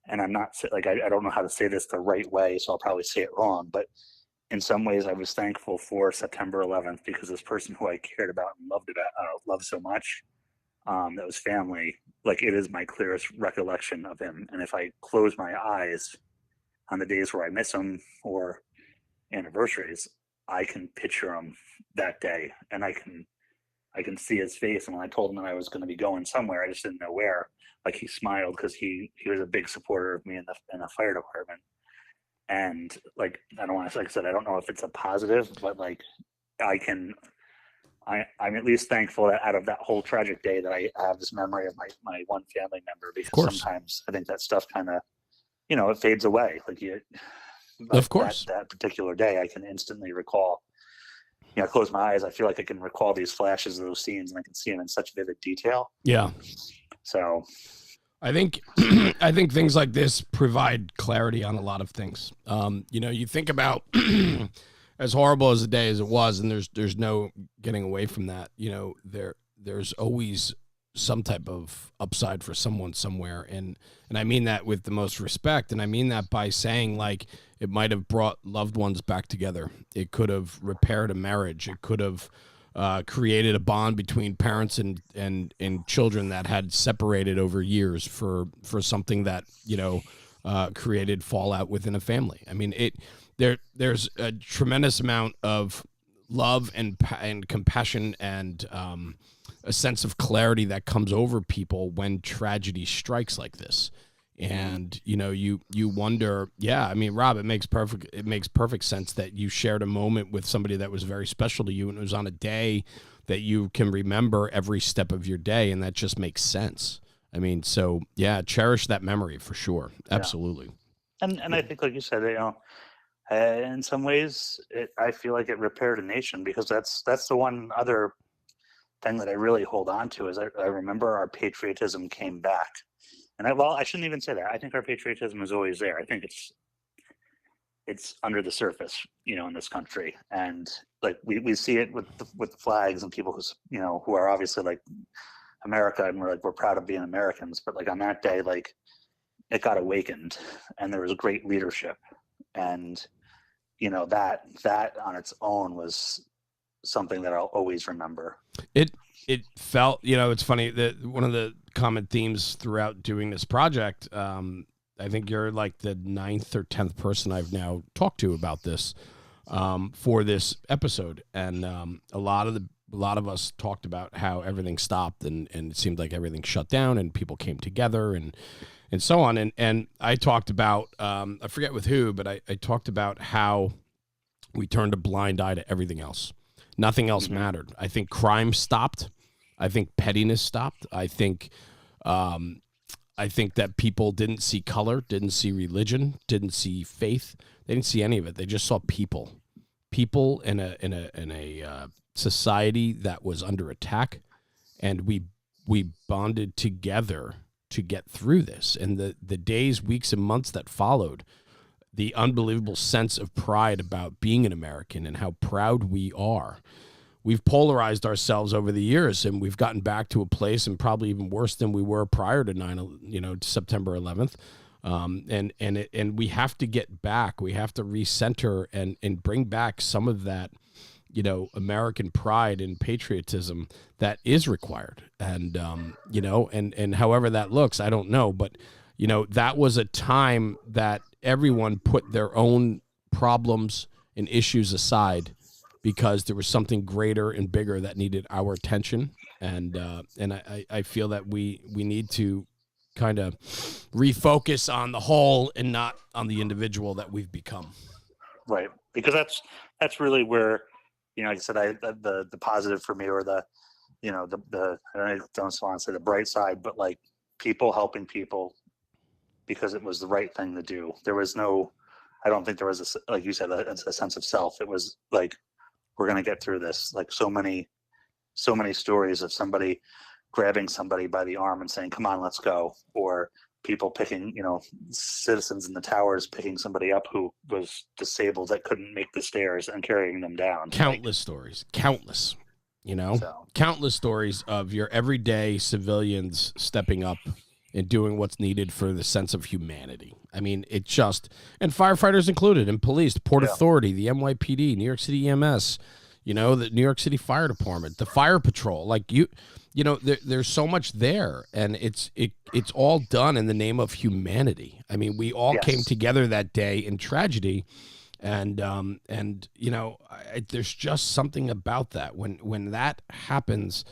and I'm not I don't know how to say this the right way, so I'll probably say it wrong. But in some ways, I was thankful for September 11th because this person who I cared about and loved so much, that was family. It is my clearest recollection of him. And if I close my eyes on the days where I miss him or anniversaries, I can picture him that day, and I can see his face. And when I told him that I was going to be going somewhere, I just didn't know where. He smiled because he was a big supporter of me in the fire department. And I don't want to, like I said, I don't know if it's a positive, but I'm at least thankful that out of that whole tragic day that I have this memory of my one family member, because sometimes I think that stuff kind of, it fades away. Of course, that particular day, I can instantly recall. I close my eyes, I feel like I can recall these flashes of those scenes, and I can see them in such vivid detail. Yeah. So I think things like this provide clarity on a lot of things. You think about as horrible as the day as it was, and there's no getting away from that. There's always some type of upside for someone somewhere, and I mean that with the most respect, and I mean that by saying it might have brought loved ones back together. It could have repaired a marriage. It could have created a bond between parents and children that had separated over years for something that created fallout within a family. I mean, there's a tremendous amount of love and compassion and a sense of clarity that comes over people when tragedy strikes like this. And, you wonder, I mean, Rob, it makes perfect sense that you shared a moment with somebody that was very special to you, and it was on a day that you can remember every step of your day. And that just makes sense. I mean, so cherish that memory for sure. Absolutely. And I think, like you said, in some ways I feel like it repaired a nation, because that's the one other thing that I really hold on to is I remember our patriotism came back. And I shouldn't even say that. I think our patriotism is always there. I think it's under the surface, in this country. And we see it with the flags and people who are obviously America, and we're proud of being Americans. But on that day, it got awakened, and there was great leadership. And, that on its own was something that I'll always remember. It felt, it's funny that one of the common themes throughout doing this project, I think you're the 9th or 10th person I've now talked to about this for this episode. And a lot of us talked about how everything stopped and it seemed like everything shut down and people came together and so on. And I talked about, I forget with who, but I talked about how we turned a blind eye to everything else. Nothing else mattered. I think crime stopped. I think pettiness stopped. I think that people didn't see color, didn't see religion, didn't see faith. They didn't see any of it. They just saw people in a society that was under attack, and we bonded together to get through this. And the days, weeks, and months that followed, the unbelievable sense of pride about being an American and how proud we are. We've polarized ourselves over the years, and we've gotten back to a place, and probably even worse than we were prior to September 11th. And we have to get back. We have to recenter and bring back some of that, American pride and patriotism that is required. And and however that looks, I don't know, but that was a time that everyone put their own problems and issues aside, because there was something greater and bigger that needed our attention. And I feel that we need to kind of refocus on the whole and not on the individual that we've become. Right. Because that's really where, like I said, the positive for me, or you know, I don't want to say the bright side, but like people helping people because it was the right thing to do. There was no, I don't think there was like you said, a sense of self. It was like, we're going to get through this. Like so many stories of somebody grabbing somebody by the arm and saying, come on, let's go. Or people picking, you know, citizens in the towers picking somebody up who was disabled that couldn't make the stairs and carrying them down. Countless stories, countless, you know, countless stories of your everyday civilians stepping up and doing what's needed for the sense of humanity. I mean, it just, and firefighters included, and police, the Port Authority, the NYPD, New York City EMS, you know, the New York City Fire Department, the Fire Patrol, like you know, there's so much there, and it's all done in the name of humanity. I mean, we all came together that day in tragedy, and you know, there's just something about that when that happens.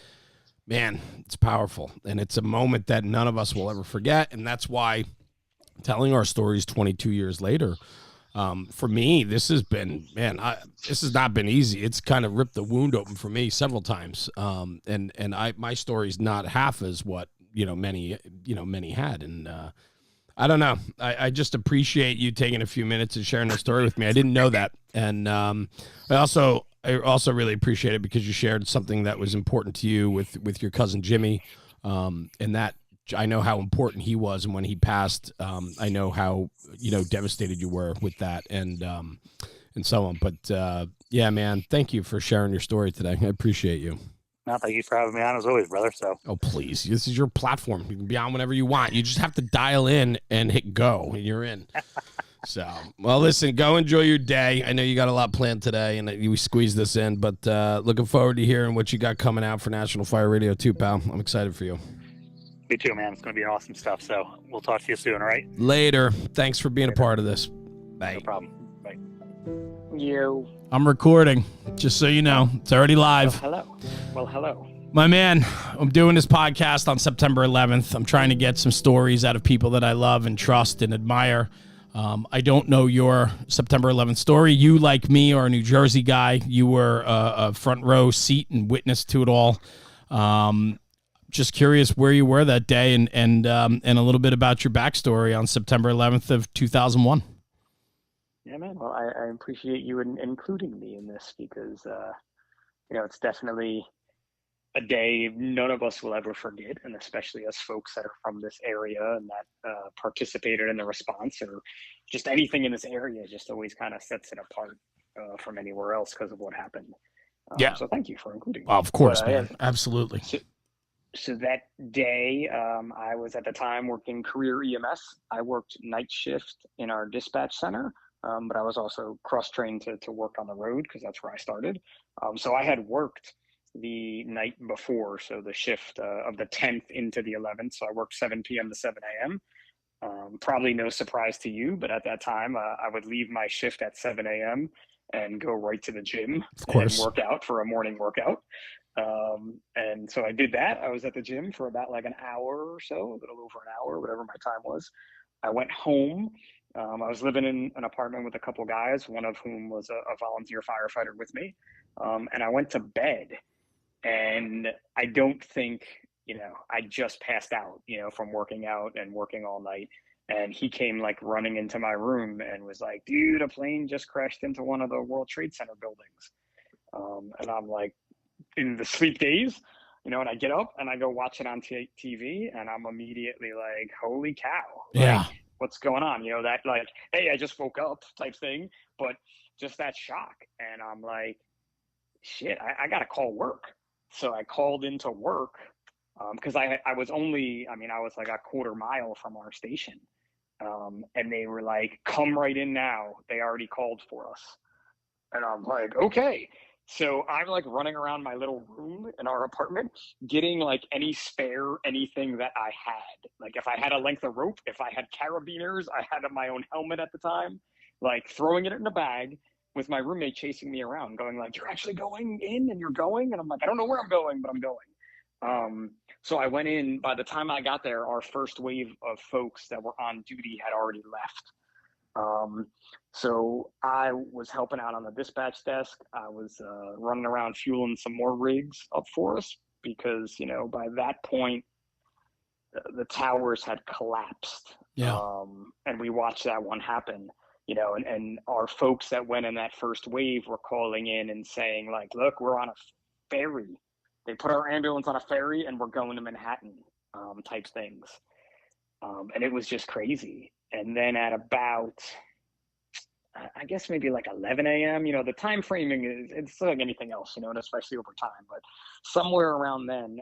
Man, it's powerful, and it's a moment that none of us will ever forget, and that's why telling our stories 22 years later, for me, this has been, man, this has not been easy. It's kind of ripped the wound open for me several times, and my story's not half as what many had, and I don't know. I just appreciate you taking a few minutes and sharing the story with me. I didn't know that, and I also really appreciate it because you shared something that was important to you with your cousin Jimmy, and that I know how important he was, and when he passed, I know how devastated you were with that, and so on. But yeah, man, thank you for sharing your story today. I appreciate you. No, thank you for having me on as always, brother. So, oh please, this is your platform. You can be on whenever you want. You just have to dial in and hit go, and you're in. So, well, listen, go enjoy your day. I know you got a lot planned today, and we squeezed this in, but looking forward to hearing what you got coming out for National Fire Radio too, pal. I'm excited for you. Me too, man. It's going to be awesome stuff. So we'll talk to you soon, all right? Later. Thanks for being a part of this. Bye. No problem. Bye. I'm recording, just so you know. It's already live. Well, hello. My man, I'm doing this podcast on September 11th. I'm trying to get some stories out of people that I love and trust and admire. I don't know your September 11th story. You, like me, are a New Jersey guy. You were a front row seat and witness to it all. Just curious where you were that day and a little bit about your backstory on September 11th of 2001. Yeah, man. Well, I appreciate you including me in this because, it's definitely a day none of us will ever forget, and especially us folks that are from this area and that participated in the response or just anything in this area just always kind of sets it apart from anywhere else because of what happened. Yeah. So thank you for including me. Well, of course, man. Absolutely. So that day, I was at the time working career EMS. I worked night shift in our dispatch center, but I was also cross-trained to work on the road because that's where I started. So I had worked the night before, so the shift of the 10th into the 11th. So I worked 7 p.m. to 7 a.m. Probably no surprise to you, but at that time, I would leave my shift at 7 a.m. and go right to the gym and work out for a morning workout. And so I did that. I was at the gym for about like an hour or so, a little over an hour, whatever my time was. I went home. I was living in an apartment with a couple guys, one of whom was a volunteer firefighter with me. And I went to bed, and I don't think, I just passed out, from working out and working all night. And he came like running into my room and was like, dude, a plane just crashed into one of the World Trade Center buildings. And I'm like, in the sleep days, and I get up and I go watch it on TV, and I'm immediately like, holy cow. Yeah. What's going on? That like, hey, I just woke up type thing, but just that shock. And I'm like, shit, I got to call work. So I called into work because I was only, I was like a quarter mile from our station. And they were like, come right in now. They already called for us. And I'm like, okay. So I'm like running around my little room in our apartment, getting like any spare anything that I had. Like if I had a length of rope, if I had carabiners, I had my own helmet at the time, like throwing it in a bag with my roommate chasing me around, going like, you're actually going in and you're going? And I'm like, I don't know where I'm going, but I'm going. So I went in. By the time I got there, our first wave of folks that were on duty had already left. So I was helping out on the dispatch desk. I was running around fueling some more rigs up for us. because, you know, by that point, the towers had collapsed. Yeah. And we watched that one happen, you know, and our folks that went in that first wave were calling in and saying, like, look, we're on a ferry. They put our ambulance on a ferry and we're going to Manhattan, type things. And it was just crazy. And then at about, I guess maybe like 11 a.m., you know, the time framing it's like anything else, you know, and especially over time, but somewhere around then,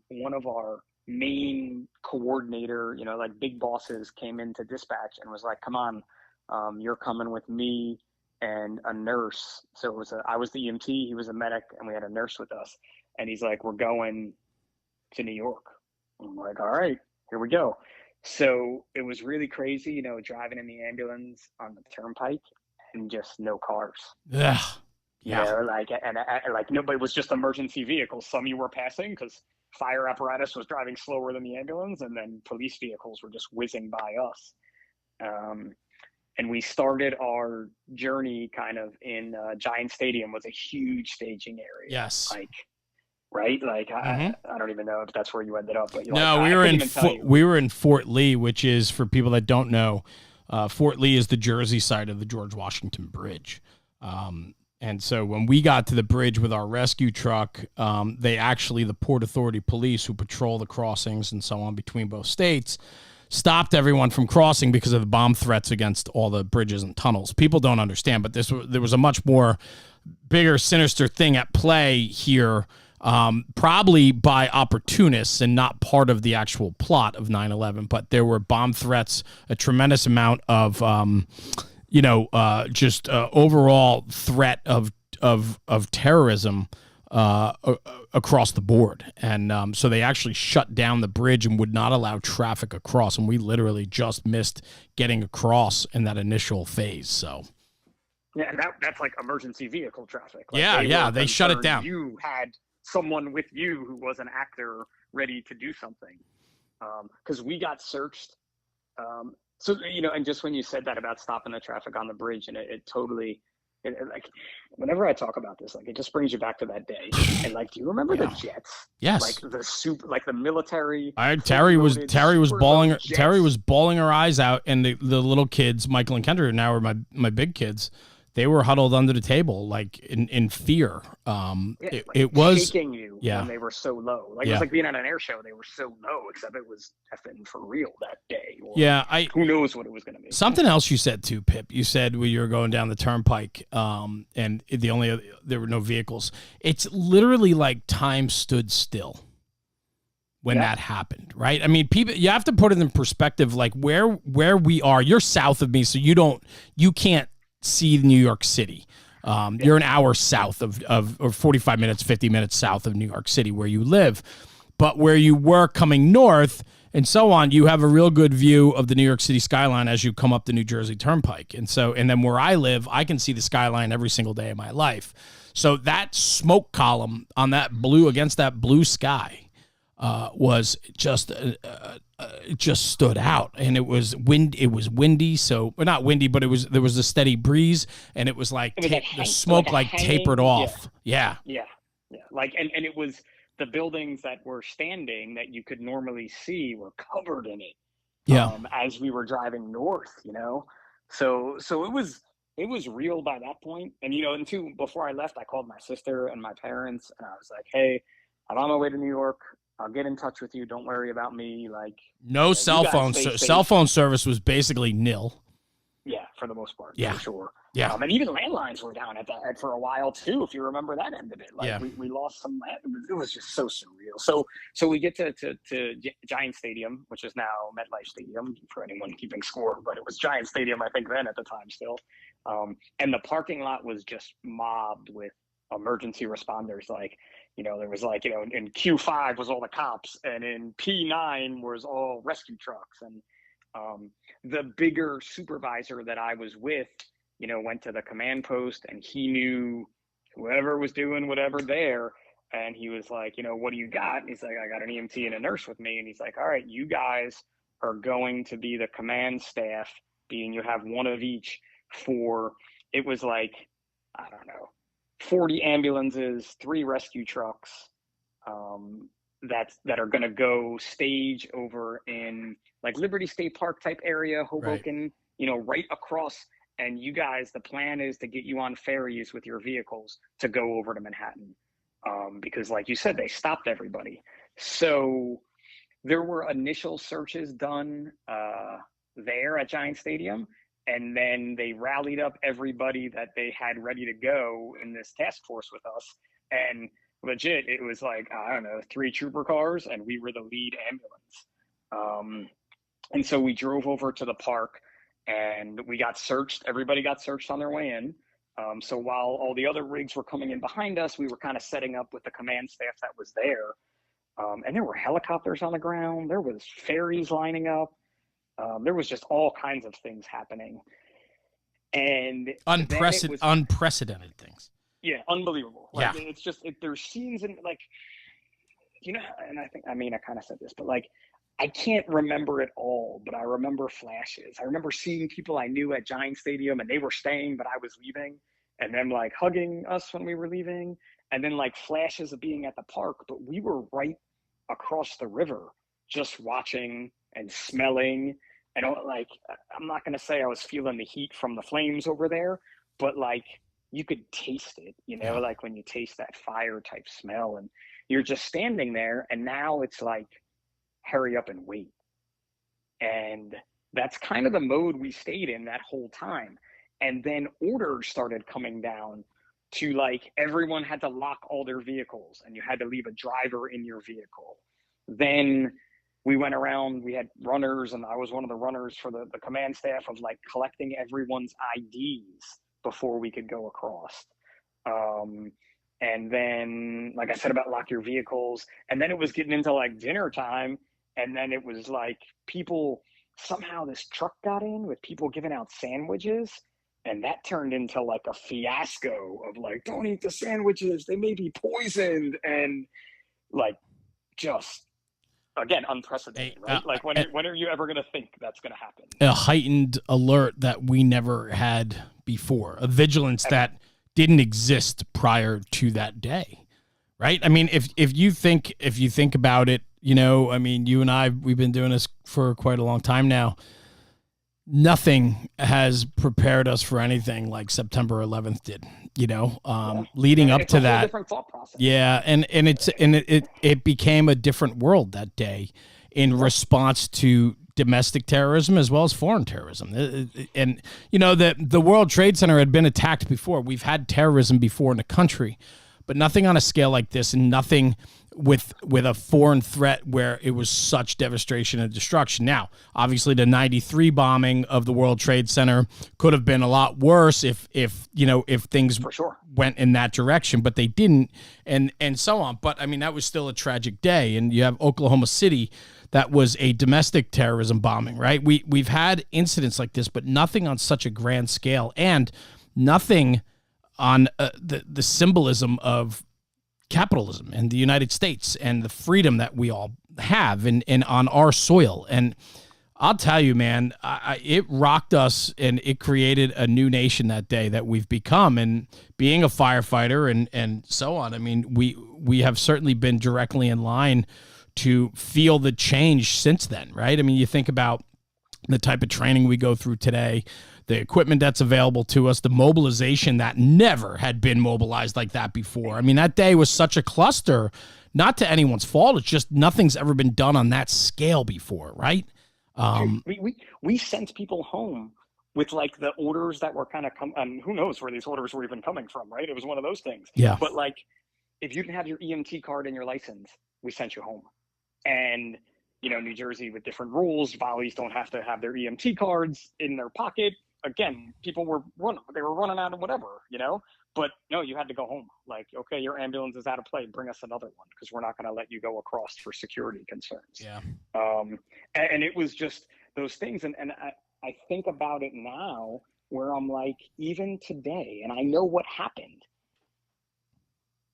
one of our main coordinator, you know, like big bosses came into dispatch and was like, come on, you're coming with me and a nurse. So it was I was the EMT, he was a medic, and we had a nurse with us. And he's like, we're going to New York. I'm like, all right, here we go. So it was really crazy, you know, driving in the ambulance on the turnpike and just no cars. Yeah. You know, like, and like nobody, was just emergency vehicles. Some you were passing because fire apparatus was driving slower than the ambulance, and then police vehicles were just whizzing by us. And we started our journey kind of in Giant Stadium, was a huge staging area. Yes. Like, right? Like, I don't even know if that's where you ended up. But no, like, we were in Fort Lee, which is, for people that don't know, Fort Lee is the Jersey side of the George Washington Bridge. And so when we got to the bridge with our rescue truck, the Port Authority police who patrol the crossings and so on between both states stopped everyone from crossing because of the bomb threats against all the bridges and tunnels. People don't understand, but there was a much more bigger, sinister thing at play here, probably by opportunists and not part of the actual plot of 9/11. But there were bomb threats, a tremendous amount of overall threat of terrorism across the board. And so they actually shut down the bridge and would not allow traffic across. And we literally just missed getting across in that initial phase. So. Yeah, and that's like emergency vehicle traffic. Like they shut it down. You had someone with you who was an actor ready to do something. Because we got searched. So, you know, and just when you said that about stopping the traffic on the bridge, and it totally, like, whenever I talk about this, like, it just brings you back to that day. And like, do you remember the jets? Yes. Like the military. Terry was bawling her eyes out, and the little kids, Michael and Kendra, now are my big kids. They were huddled under the table, like in fear. It was shaking you when they were so low. Like it was like being at an air show. They were so low, except it was effing for real that day. Or who knows what it was going to be. Something else you said too, Pip. You said when you were going down the turnpike, and there were no vehicles. It's literally like time stood still when that happened, right? I mean, people, you have to put it in perspective. Like where we are. You're south of me, so you can't see New York City. You're an hour south or 45 minutes, 50 minutes south of New York City where you live. But where you were coming north and so on, you have a real good view of the New York City skyline as you come up the New Jersey Turnpike. And then where I live, I can see the skyline every single day of my life. So that smoke column on that blue, against that blue sky, was just it just stood out. And it was windy, so not windy, but there was a steady breeze, and it was like the smoke tapered off. Yeah. Like and it was the buildings that were standing that you could normally see were covered in it. As we were driving north, you know, so it was real by that point. And you know, and before I left, I called my sister and my parents, and I was like, hey, I'm on my way to New York. I'll get in touch with you. Don't worry about me. Like no cell phone. Cell phone service was basically nil. Yeah, for the most part. Yeah, for sure. Yeah, and even landlines were down for a while too. If you remember that end of it, like we lost some land. It was just so surreal. So we get to Giant Stadium, which is now MetLife Stadium for anyone keeping score, but it was Giant Stadium, I think, then at the time still. And the parking lot was just mobbed with emergency responders. Like, you know, there was like, you know, in Q5 was all the cops, and in P9 was all rescue trucks. And the bigger supervisor that I was with, you know, went to the command post, and he knew whoever was doing whatever there. And he was like, you know, what do you got? And he's like, I got an EMT and a nurse with me. And he's like, all right, you guys are going to be the command staff, being you have one of each for, it was like, I don't know, 40 ambulances, 3 rescue trucks, that are going to go stage over in like Liberty State Park type area, Hoboken, right across. And you guys, the plan is to get you on ferries with your vehicles to go over to Manhattan. Because like you said, they stopped everybody. So there were initial searches done there at Giant Stadium. And then they rallied up everybody that they had ready to go in this task force with us. And legit, it was like, I don't know, 3 trooper cars, and we were the lead ambulance. And so we drove over to the park, and we got searched. Everybody got searched on their way in. So while all the other rigs were coming in behind us, we were kind of setting up with the command staff that was there. And there were helicopters on the ground. There was ferries lining up. There was just all kinds of things happening. And unprecedented things. Yeah, unbelievable. Yeah. It's just, there's scenes in like, and I kind of said this, but like, I can't remember it all, but I remember flashes. I remember seeing people I knew at Giant Stadium, and they were staying, but I was leaving, and them like hugging us when we were leaving, and then like flashes of being at the park, but we were right across the river just watching and smelling. Like, I'm not going to say I was feeling the heat from the flames over there, but like, you could taste it, like when you taste that fire type smell, and you're just standing there, and now it's like, hurry up and wait. And that's kind of the mode we stayed in that whole time. And then orders started coming down to like, everyone had to lock all their vehicles, and you had to leave a driver in your vehicle. Then we went around, we had runners, and I was one of the runners for the command staff of like collecting everyone's IDs before we could go across. And then, like I said about lock your vehicles, and then it was getting into like dinner time, and then it was like somehow this truck got in with people giving out sandwiches, and that turned into like a fiasco of like, don't eat the sandwiches, they may be poisoned, and like just, again, unprecedented, right? Like when are you ever going to think that's going to happen? A heightened alert that we never had before, a vigilance that didn't exist prior to that day, right? I mean, if you think about it, you and I, we've been doing this for quite a long time now. Nothing has prepared us for anything like September 11th did, leading up to that. Different thought process. Yeah. And it became a different world that day in response to domestic terrorism as well as foreign terrorism. And, the World Trade Center had been attacked before. We've had terrorism before in the country, but nothing on a scale like this, and nothing with a foreign threat where it was such devastation and destruction. Now, obviously the 93 bombing of the World Trade Center could have been a lot worse if things for sure went in that direction, but they didn't, and so on. But I mean, that was still a tragic day. And you have Oklahoma City, that was a domestic terrorism bombing, right? We've had incidents like this, but nothing on such a grand scale, and nothing on the symbolism of capitalism and the United States and the freedom that we all have and on our soil. And I'll tell you, man, it rocked us, and it created a new nation that day that we've become. And being a firefighter and so on, I mean, we have certainly been directly in line to feel the change since then, right? I mean, you think about the type of training we go through today, the equipment that's available to us, the mobilization that never had been mobilized like that before. I mean, that day was such a cluster, not to anyone's fault. It's just nothing's ever been done on that scale before, right? We sent people home with like the orders that were kind of and who knows where these orders were even coming from, right? It was one of those things. Yeah. But like, if you didn't have your EMT card and your license, we sent you home. And New Jersey with different rules, volleys don't have to have their EMT cards in their pocket. Again, people were running out of whatever, but no, you had to go home. Like, okay, your ambulance is out of play. Bring us another one, because we're not going to let you go across for security concerns. Yeah. And it was just those things. And I think about it now where I'm like, even today, and I know what happened.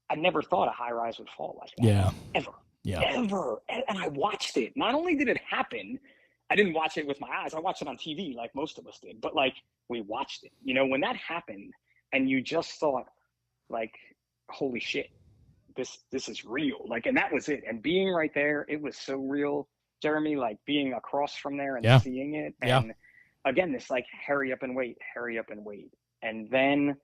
I never thought a high rise would fall like that. Yeah. Ever. Yeah. Ever. And I watched it. Not only did it happen, I didn't watch it with my eyes. I watched it on TV like most of us did. But like, we watched it. When that happened, and you just thought, like, holy shit. this is real. Like, and that was it. And being right there, it was so real, Jeremy, like being across from there and Yeah. seeing it. Yeah. And again, this like, hurry up and wait. And then,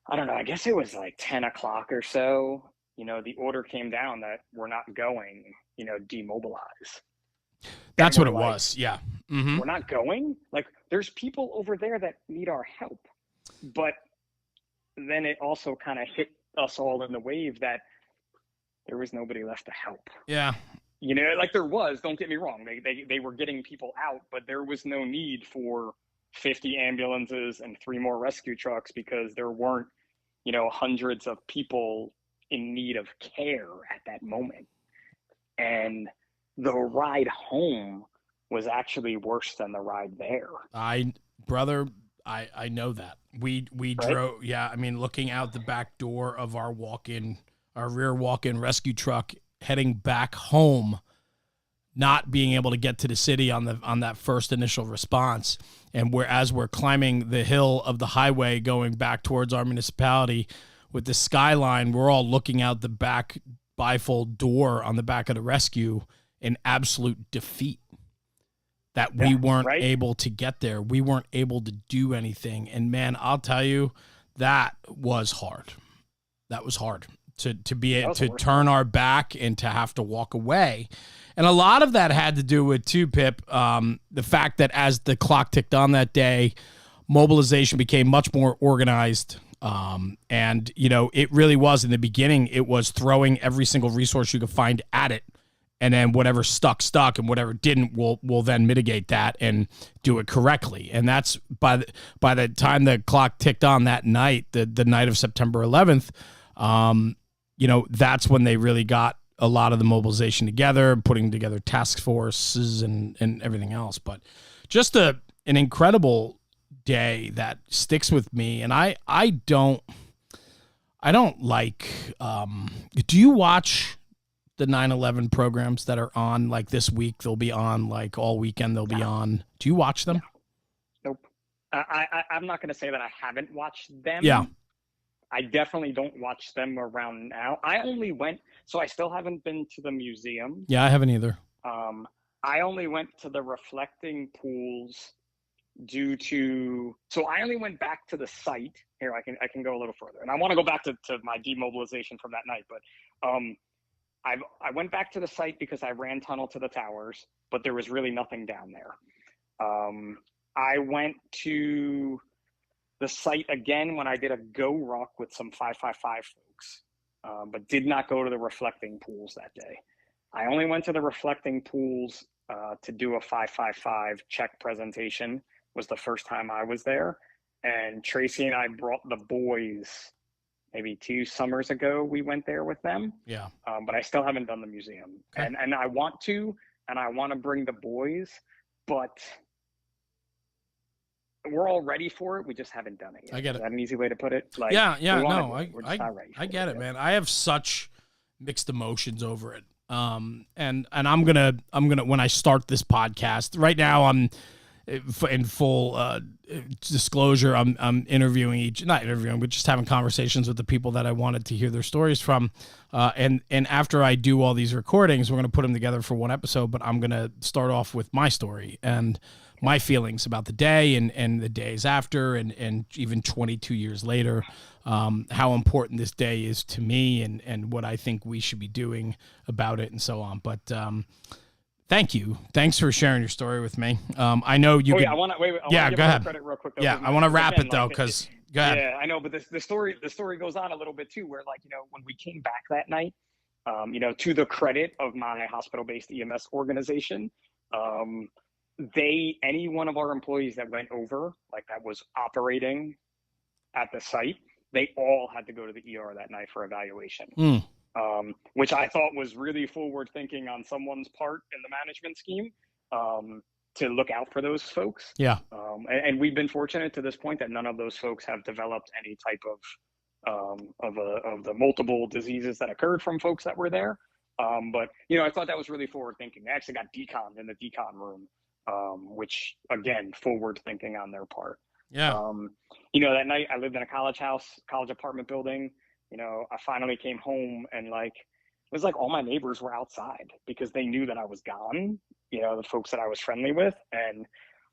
I don't know, I guess it was like 10 o'clock or so, you know, the order came down that we're not going, you know, demobilize. That's And what it we're like, was. Yeah. Mm-hmm. We're not going? Like, there's people over there that need our help. But then it also kind of hit us all in the wave that there was nobody left to help. Yeah. You know, like there was, don't get me wrong, they were getting people out, but there was no need for 50 ambulances and 3 more rescue trucks because there weren't, you know, hundreds of people in need of care at that moment. And the ride home was actually worse than the ride there. Brother, I know that. We Right? drove, yeah, I mean, looking out the back door of our rear walk-in rescue truck heading back home, not being able to get to the city on that first initial response. And as we're climbing the hill of the highway going back towards our municipality with the skyline, we're all looking out the back bifold door on the back of the rescue in absolute defeat that we weren't right? able to get there. We weren't able to do anything. And man, I'll tell you, that was hard. That was hard to be able to turn our back and to have to walk away. And a lot of that had to do with too, Pip, the fact that as the clock ticked on that day, mobilization became much more organized. And, you know, it really was in the beginning, it was throwing every single resource you could find at it. And then whatever stuck, and whatever didn't, we'll then mitigate that and do it correctly. And that's by the time the clock ticked on that night, the night of September 11th, you know, that's when they really got a lot of the mobilization together, putting together task forces and everything else. But just an incredible day that sticks with me. And I don't like, do you watch the 9/11 programs that are on like this week? They'll be on like all weekend. They'll be on. Do you watch them? Nope. I'm not going to say that I haven't watched them. Yeah. I definitely don't watch them around now. I only went, so I still haven't been to the museum. Yeah, I haven't either. I only went to the reflecting pools so I only went back to the site. Here, I can go a little further. And I want to go back to my demobilization from that night, but I went back to the site because I ran tunnel to the towers, but there was really nothing down there. I went to the site again when I did a Go Rock with some 555 folks, but did not go to the reflecting pools that day. I only went to the reflecting pools to do a 555 check presentation. Was the first time I was there. And Tracy and I brought the boys maybe 2 summers ago. We went there with them. Yeah. But I still haven't done the museum. Okay. And I want to bring the boys, but we're all ready for it. We just haven't done it yet. I get it. Is that an easy way to put it? Like, yeah, we're just not ready I for get it, yet. man. I have such mixed emotions over it. And I'm gonna when I start this podcast right now, I'm in full disclosure. I'm not interviewing, but just having conversations with the people that I wanted to hear their stories from. And after I do all these recordings, we're gonna put them together for one episode. But I'm gonna start off with my story and my feelings about the day and the days after, and even 22 years later, how important this day is to me and what I think we should be doing about it and so on. But thank you. Thanks for sharing your story with me. I know you. I want to wait. Yeah, go ahead. Credit real quick, though, yeah, I want to wrap it though, because go ahead. Yeah, I know, but the story goes on a little bit too, where, like, you know, when we came back that night, you know, to the credit of my hospital-based EMS organization, any one of our employees that went over, like that was operating at the site, they all had to go to the ER that night for evaluation. Which I thought was really forward thinking on someone's part in the management scheme, to look out for those folks. Yeah. And we've been fortunate to this point that none of those folks have developed any type of the multiple diseases that occurred from folks that were there. But, you know, I thought that was really forward thinking. They actually got deconned in the decon room, which, again, forward thinking on their part. Yeah. You know, that night I lived in a college apartment building I finally came home, and like, it was like all my neighbors were outside because they knew that I was gone, the folks that I was friendly with. And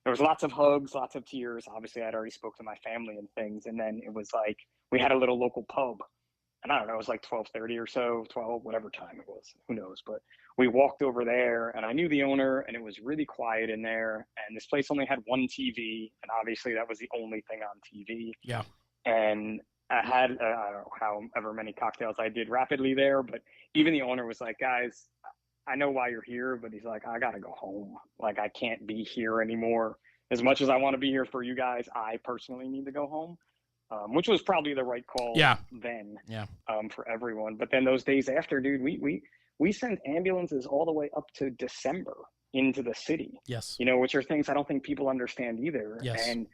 there was lots of hugs, lots of tears. Obviously, I'd already spoke to my family and things. And then it was like, we had a little local pub, and I don't know, it was like 12:30 or so, 12, whatever time it was, who knows. But we walked over there, and I knew the owner, and it was really quiet in there. And this place only had one TV, and obviously that was the only thing on TV. Yeah. And I had, I don't know, however many cocktails I did rapidly there, but even the owner was like, guys, I know why you're here, but he's like, I got to go home. Like, I can't be here anymore. As much as I want to be here for you guys, I personally need to go home, which was probably the right call then for everyone. But then those days after, dude, we sent ambulances all the way up to December into the city. Yes. Which are things I don't think people understand either. Yes. And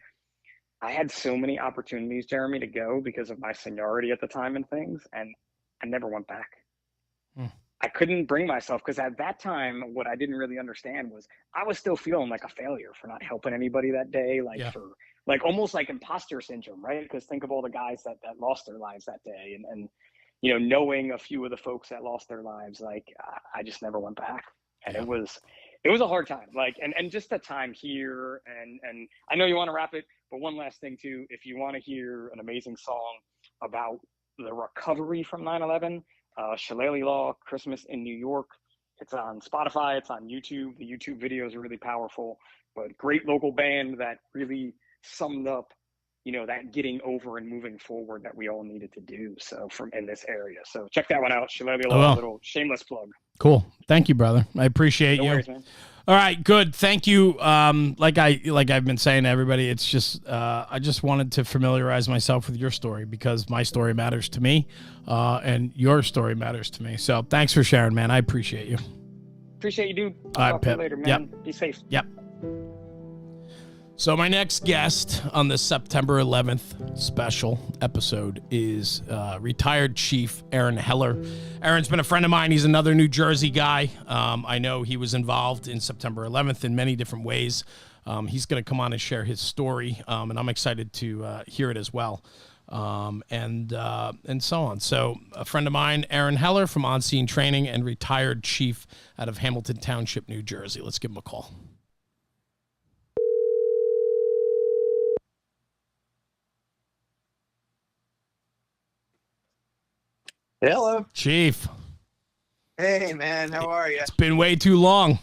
I had so many opportunities, Jeremy, to go because of my seniority at the time and things, and I never went back. I couldn't bring myself, because at that time, what I didn't really understand was I was still feeling like a failure for not helping anybody that day, for like almost like imposter syndrome, right? Because think of all the guys that lost their lives that day, and knowing a few of the folks that lost their lives, like I just never went back, and it was a hard time, like, and just the time here, and I know you want to wrap it, but one last thing too, if you want to hear an amazing song about the recovery from 9/11. Shillelagh Law, Christmas in New York. It's on Spotify. It's on YouTube. The YouTube videos are really powerful, but great local band that really summed up, that getting over and moving forward that we all needed to do. So from in this area. So check that one out. Shillelagh Law, little shameless plug. Cool. Thank you, brother. I appreciate you. Worries, man. All right, good. Thank you. Like I've been saying to everybody, it's just I just wanted to familiarize myself with your story because my story matters to me, and your story matters to me. So thanks for sharing, man. I appreciate you. Appreciate you, dude. All right, Talk to you later, man. Yep. Be safe. Yep. So my next guest on the September 11th special episode is retired Chief Aaron Heller. Aaron's been a friend of mine. He's another New Jersey guy. I know he was involved in September 11th in many different ways. He's going to come on and share his story, and I'm excited to hear it as well, and so on. So a friend of mine, Aaron Heller from On Scene Training and retired chief out of Hamilton Township, New Jersey. Let's give him a call. Hello. Chief. Hey, man. How are you? It's been way too long.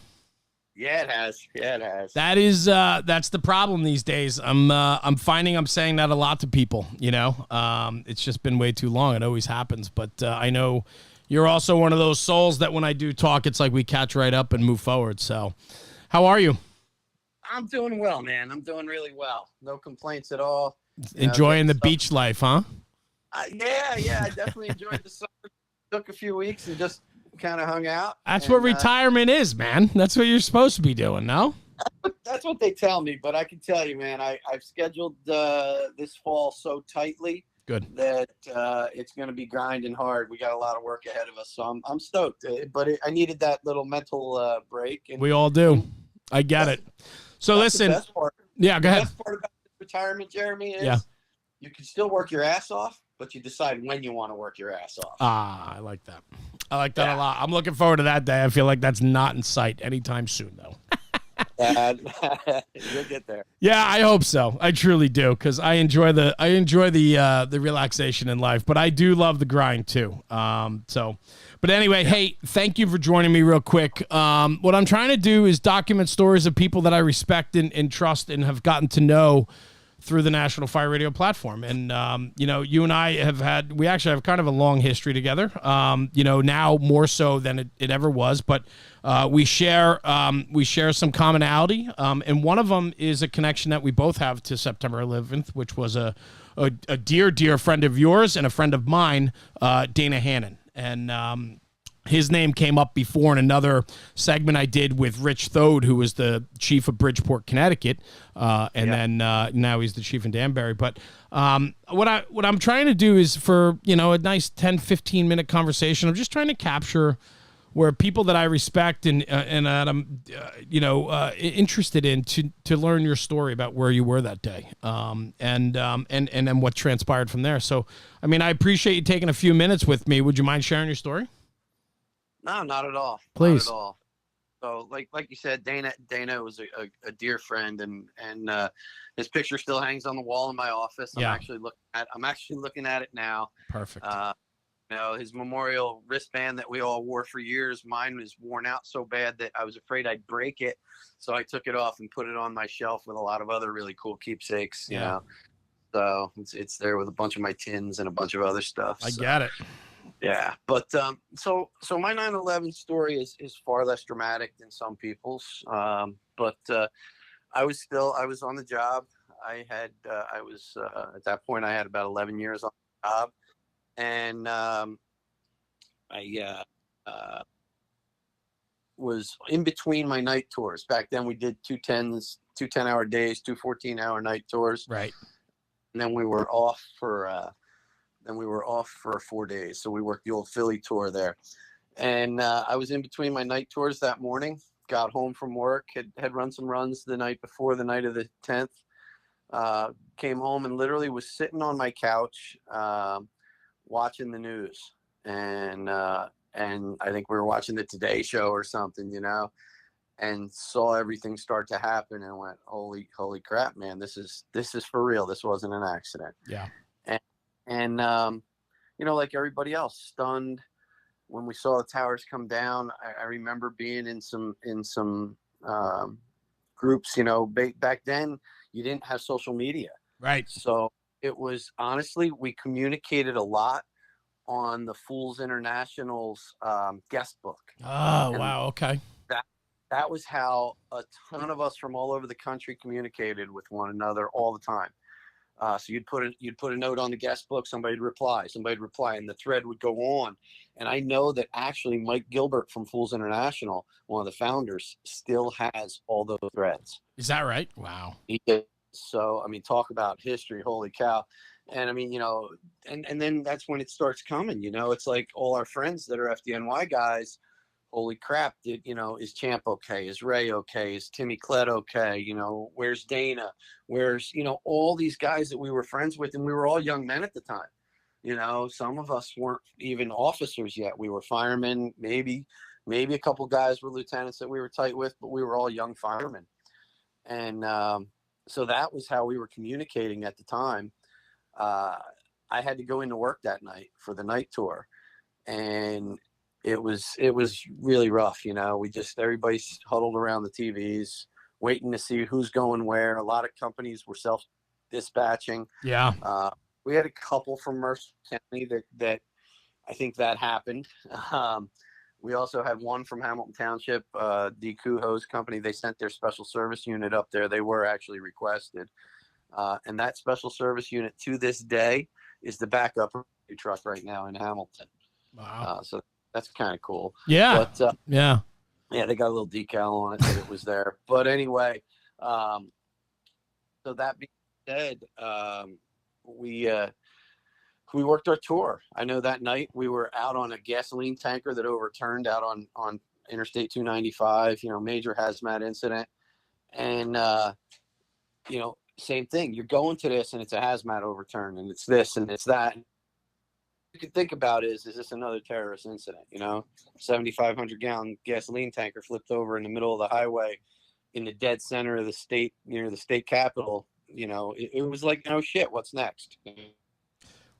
Yeah, it has. Yeah, it has. That is, that's the problem these days. I'm finding I'm saying that a lot to people, it's just been way too long. It always happens. But I know you're also one of those souls that when I do talk, it's like we catch right up and move forward. So how are you? I'm doing well, man. I'm doing really well. No complaints at all. Enjoying the beach life, huh? Yeah. I definitely enjoyed the summer. Took a few weeks and just kind of hung out. That's what retirement is, man. That's what you're supposed to be doing, no? That's what they tell me, but I can tell you, man, I've scheduled this fall so tightly that it's going to be grinding hard. We got a lot of work ahead of us, so I'm stoked. But I needed that little mental break. And we all do. I get it. So listen. The best part. Yeah, go ahead. The best part about retirement, Jeremy, is you can still work your ass off, but you decide when you want to work your ass off. I like that. I like that a lot. I'm looking forward to that day. I feel like that's not in sight anytime soon, though. You'll get there. Yeah, I hope so. I truly do, because I enjoy the relaxation in life, but I do love the grind too. But anyway, hey, thank you for joining me real quick. What I'm trying to do is document stories of people that I respect and trust and have gotten to know through the National Fire Radio platform. And, you and I we actually have kind of a long history together, now more so than it ever was, but we share some commonality. And one of them is a connection that we both have to September 11th, which was a dear, dear friend of yours and a friend of mine, Dana Hannon. And his name came up before in another segment I did with Rich Thode, who was the chief of Bridgeport, Connecticut, then now he's the chief in Danbury. But what I'm trying to do is for a nice 10, 15-minute conversation, I'm just trying to capture where people that I respect and that I'm, interested in to learn your story about where you were that day, and then what transpired from there. So, I mean, I appreciate you taking a few minutes with me. Would you mind sharing your story? No, not at all. Please. Not at all. So, like you said, Dana was a dear friend, and his picture still hangs on the wall in my office. I'm actually looking at it now. Perfect. His memorial wristband that we all wore for years, mine was worn out so bad that I was afraid I'd break it. So I took it off and put it on my shelf with a lot of other really cool keepsakes, you know. So it's there with a bunch of my tins and a bunch of other stuff. I got it. Yeah. But so my 9/11 story is far less dramatic than some people's. But I was on the job. At that point, I had about 11 years on the job. And I was in between my night tours. Back then we did 2 10-hour days, 2 14-hour night tours. Right. And then we were off for 4 days. So we worked the old Philly tour there. And I was in between my night tours that morning, got home from work, had run some runs the night before, the night of the 10th. Came home and literally was sitting on my couch, watching the news, and I think we were watching the Today Show or something, and saw everything start to happen and went, holy crap, man, this is for real. This wasn't an accident. Yeah. And like everybody else, stunned when we saw the towers come down. I remember being in some groups, back then you didn't have social media. Right. So it was, honestly, we communicated a lot on the Fools International's guest book. Oh, wow. Okay. That was how a ton of us from all over the country communicated with one another all the time. So you'd put a note on the guest book, somebody'd reply, and the thread would go on. And I know that actually Mike Gilbert from Fools International, one of the founders, still has all those threads. Is that right? Wow. He did. So, I mean, talk about history. Holy cow. And I mean, and then that's when it starts coming, it's like all our friends that are FDNY guys. Holy crap. Is Champ okay? Is Ray okay? Is Timmy Klett okay? Where's Dana? Where's, all these guys that we were friends with, and we were all young men at the time. Some of us weren't even officers yet. We were firemen. Maybe a couple guys were lieutenants that we were tight with, but we were all young firemen. And so that was how we were communicating at the time. I had to go into work that night for the night tour, and it was really rough. Everybody's huddled around the TVs waiting to see who's going where. A lot of companies were self-dispatching. Yeah. We had a couple from Mercer County that I think that happened. We also had one from Hamilton Township, DQ Hose Company. They sent their special service unit up there. They were actually requested. And that special service unit to this day is the backup truck right now in Hamilton. Wow. So that's kind of cool. Yeah. But, yeah, they got a little decal on it that it was there. But anyway, so that being said, we worked our tour. I know that night we were out on a gasoline tanker that overturned out on Interstate 295, major hazmat incident. And, same thing. You're going to this and it's a hazmat overturn and it's this and it's that. You can think about is this another terrorist incident? 7,500 gallon gasoline tanker flipped over in the middle of the highway in the dead center of the state, near the state capitol. It was like, no shit, what's next?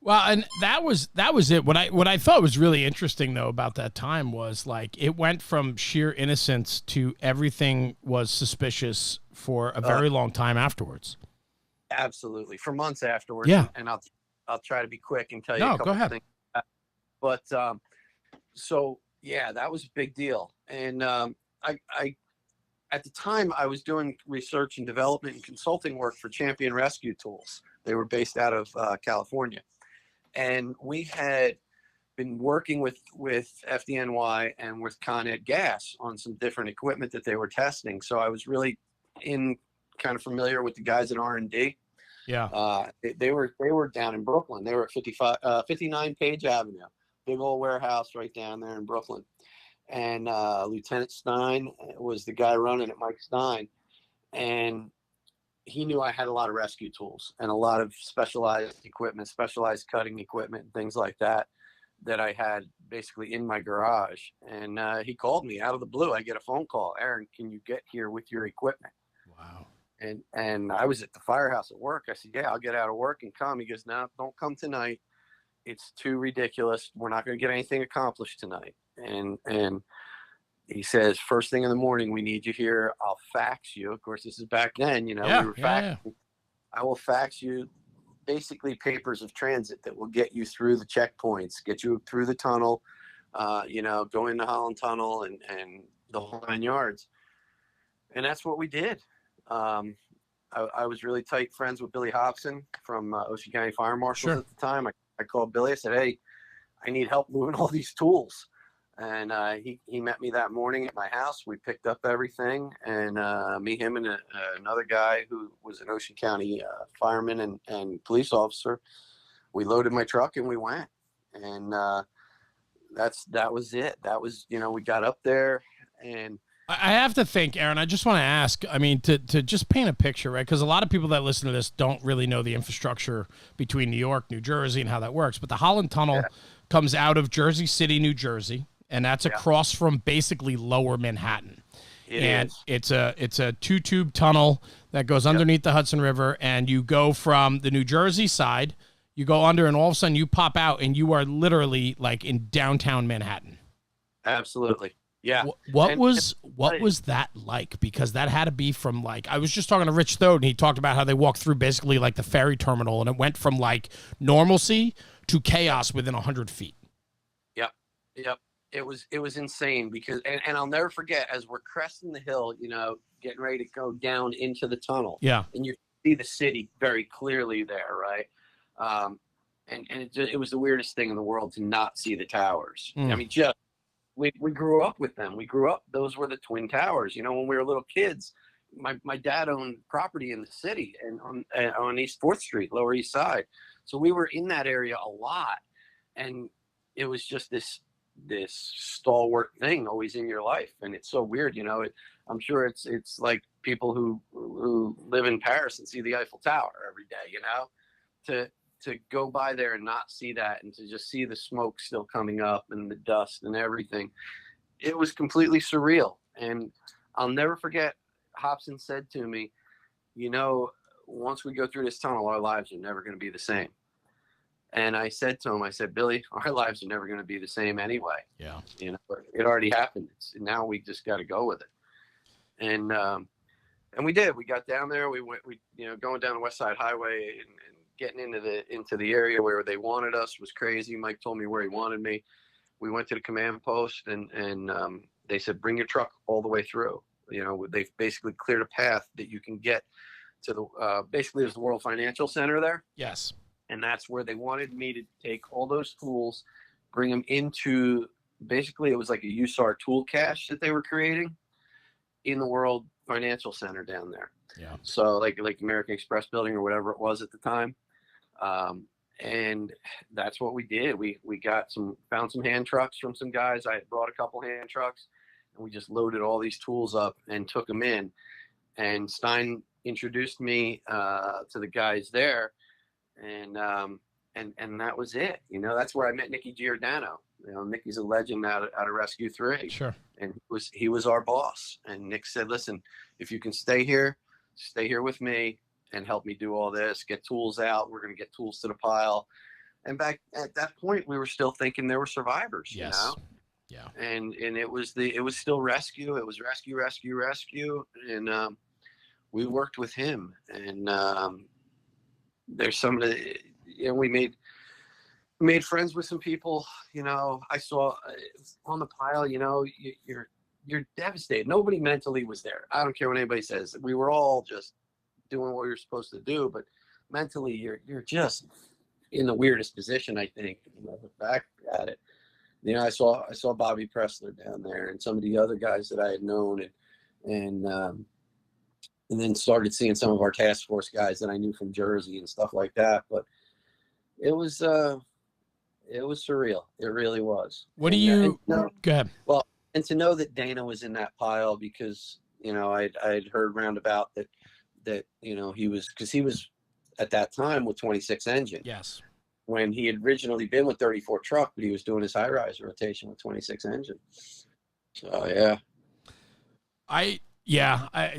Well, and that was it. What I thought was really interesting though about that time was like it went from sheer innocence to everything was suspicious for a very long time afterwards. Absolutely, for months afterwards. Yeah, and I'll try to be quick and tell you. No, a couple go ahead. Things. But so yeah, that was a big deal, and I at the time I was doing research and development and consulting work for Champion Rescue Tools. They were based out of California. And we had been working with FDNY and with Con Ed Gas on some different equipment that they were testing. So I was really kind of familiar with the guys at R&D. Yeah. They were down in Brooklyn. They were at 59 Page Avenue, big old warehouse right down there in Brooklyn. and Lieutenant Stein was the guy running it, Mike Stein, and he knew I had a lot of rescue tools and a lot of specialized equipment, specialized cutting equipment, and things like that I had basically in my garage. And he called me out of the blue. I get a phone call, Aaron, can you get here with your equipment? Wow. And I was at the firehouse at work. I said, yeah, I'll get out of work and come. He goes, no, don't come tonight. It's too ridiculous. We're not going to get anything accomplished tonight. And he says, first thing in the morning, we need you here. I'll fax you. Of course, this is back then, we were faxing. Yeah. I will fax you basically papers of transit that will get you through the checkpoints, get you through the tunnel, go into Holland Tunnel and the whole 9 yards. And that's what we did. I was really tight friends with Billy Hobson from Ocean County Fire Marshals at the time. I called Billy. I said, hey, I need help moving all these tools. And he met me that morning at my house. We picked up everything, and me, him, and another guy who was an Ocean County fireman and police officer. We loaded my truck and we went, and that was it. That was, we got up there, and I have to think, Aaron, I just want to ask, I mean, to just paint a picture, right? Because a lot of people that listen to this don't really know the infrastructure between New York, New Jersey, and how that works. But the Holland Tunnel comes out of Jersey City, New Jersey, and that's across from basically lower Manhattan. It's a two-tube tunnel that goes underneath the Hudson River, and you go from the New Jersey side, you go under, and all of a sudden you pop out, and you are literally like in downtown Manhattan. Absolutely. Yeah. What was that like? Because that had to be from like, I was just talking to Rich Thode, and he talked about how they walked through basically like the ferry terminal, and it went from like normalcy to chaos within 100 feet. Yep. It was insane because, and I'll never forget, as we're cresting the hill, getting ready to go down into the tunnel. Yeah. And you see the city very clearly there, right? And it was the weirdest thing in the world to not see the towers. I mean, we grew up with them. Those were the Twin Towers. When we were little kids, my dad owned property in the city and on East 4th Street, Lower East Side. So we were in that area a lot. And it was just this stalwart thing always in your life. And it's so weird, I'm sure it's like people who live in Paris and see the Eiffel Tower every day, to go by there and not see that, and to just see the smoke still coming up and the dust and everything. It was completely surreal. And I'll never forget, Hobson said to me, once we go through this tunnel, our lives are never going to be the same. And I said to him, Billy, our lives are never going to be the same anyway. Yeah. It already happened. Now we just got to go with it. And we did. We got down there. We went, going down the West Side Highway and getting into the area where they wanted us was crazy. Mike told me where he wanted me. We went to the command post, and they said, bring your truck all the way through. They basically cleared a path that you can get to the basically there's the World Financial Center there. Yes. And that's where they wanted me to take all those tools, bring them into, basically it was like a USAR tool cache that they were creating in the World Financial Center down there. Yeah. So like American Express building or whatever it was at the time. And that's what we did. We found some hand trucks from some guys. I had brought a couple hand trucks, and we just loaded all these tools up and took them in. And Stein introduced me to the guys there. And that was it. That's where I met Nicky Giordano. Nicky's a legend out of Rescue 3. Sure. And he was our boss. And Nick said, listen, if you can stay here with me and help me do all this, get tools out. We're going to get tools to the pile. And back at that point, we were still thinking there were survivors, Yeah. And it was still rescue. It was rescue. And we worked with him. And there's some of the, we made friends with some people. I saw on the pile, you're devastated. Nobody mentally was there. I don't care what anybody says. We were all just doing what we were supposed to do, but mentally you're just in the weirdest position, I think. Look back at it. I saw Bobby Pressler down there and some of the other guys that I had known, and then started seeing some of our task force guys that I knew from Jersey and stuff like that. But it was surreal. It really was. Go ahead. Well, and to know that Dana was in that pile because, you know, I'd heard roundabout that, you know, he was at that time with 26 engine. Yes. When he had originally been with 34 truck, but he was doing his high rise rotation with 26 engine. So, yeah.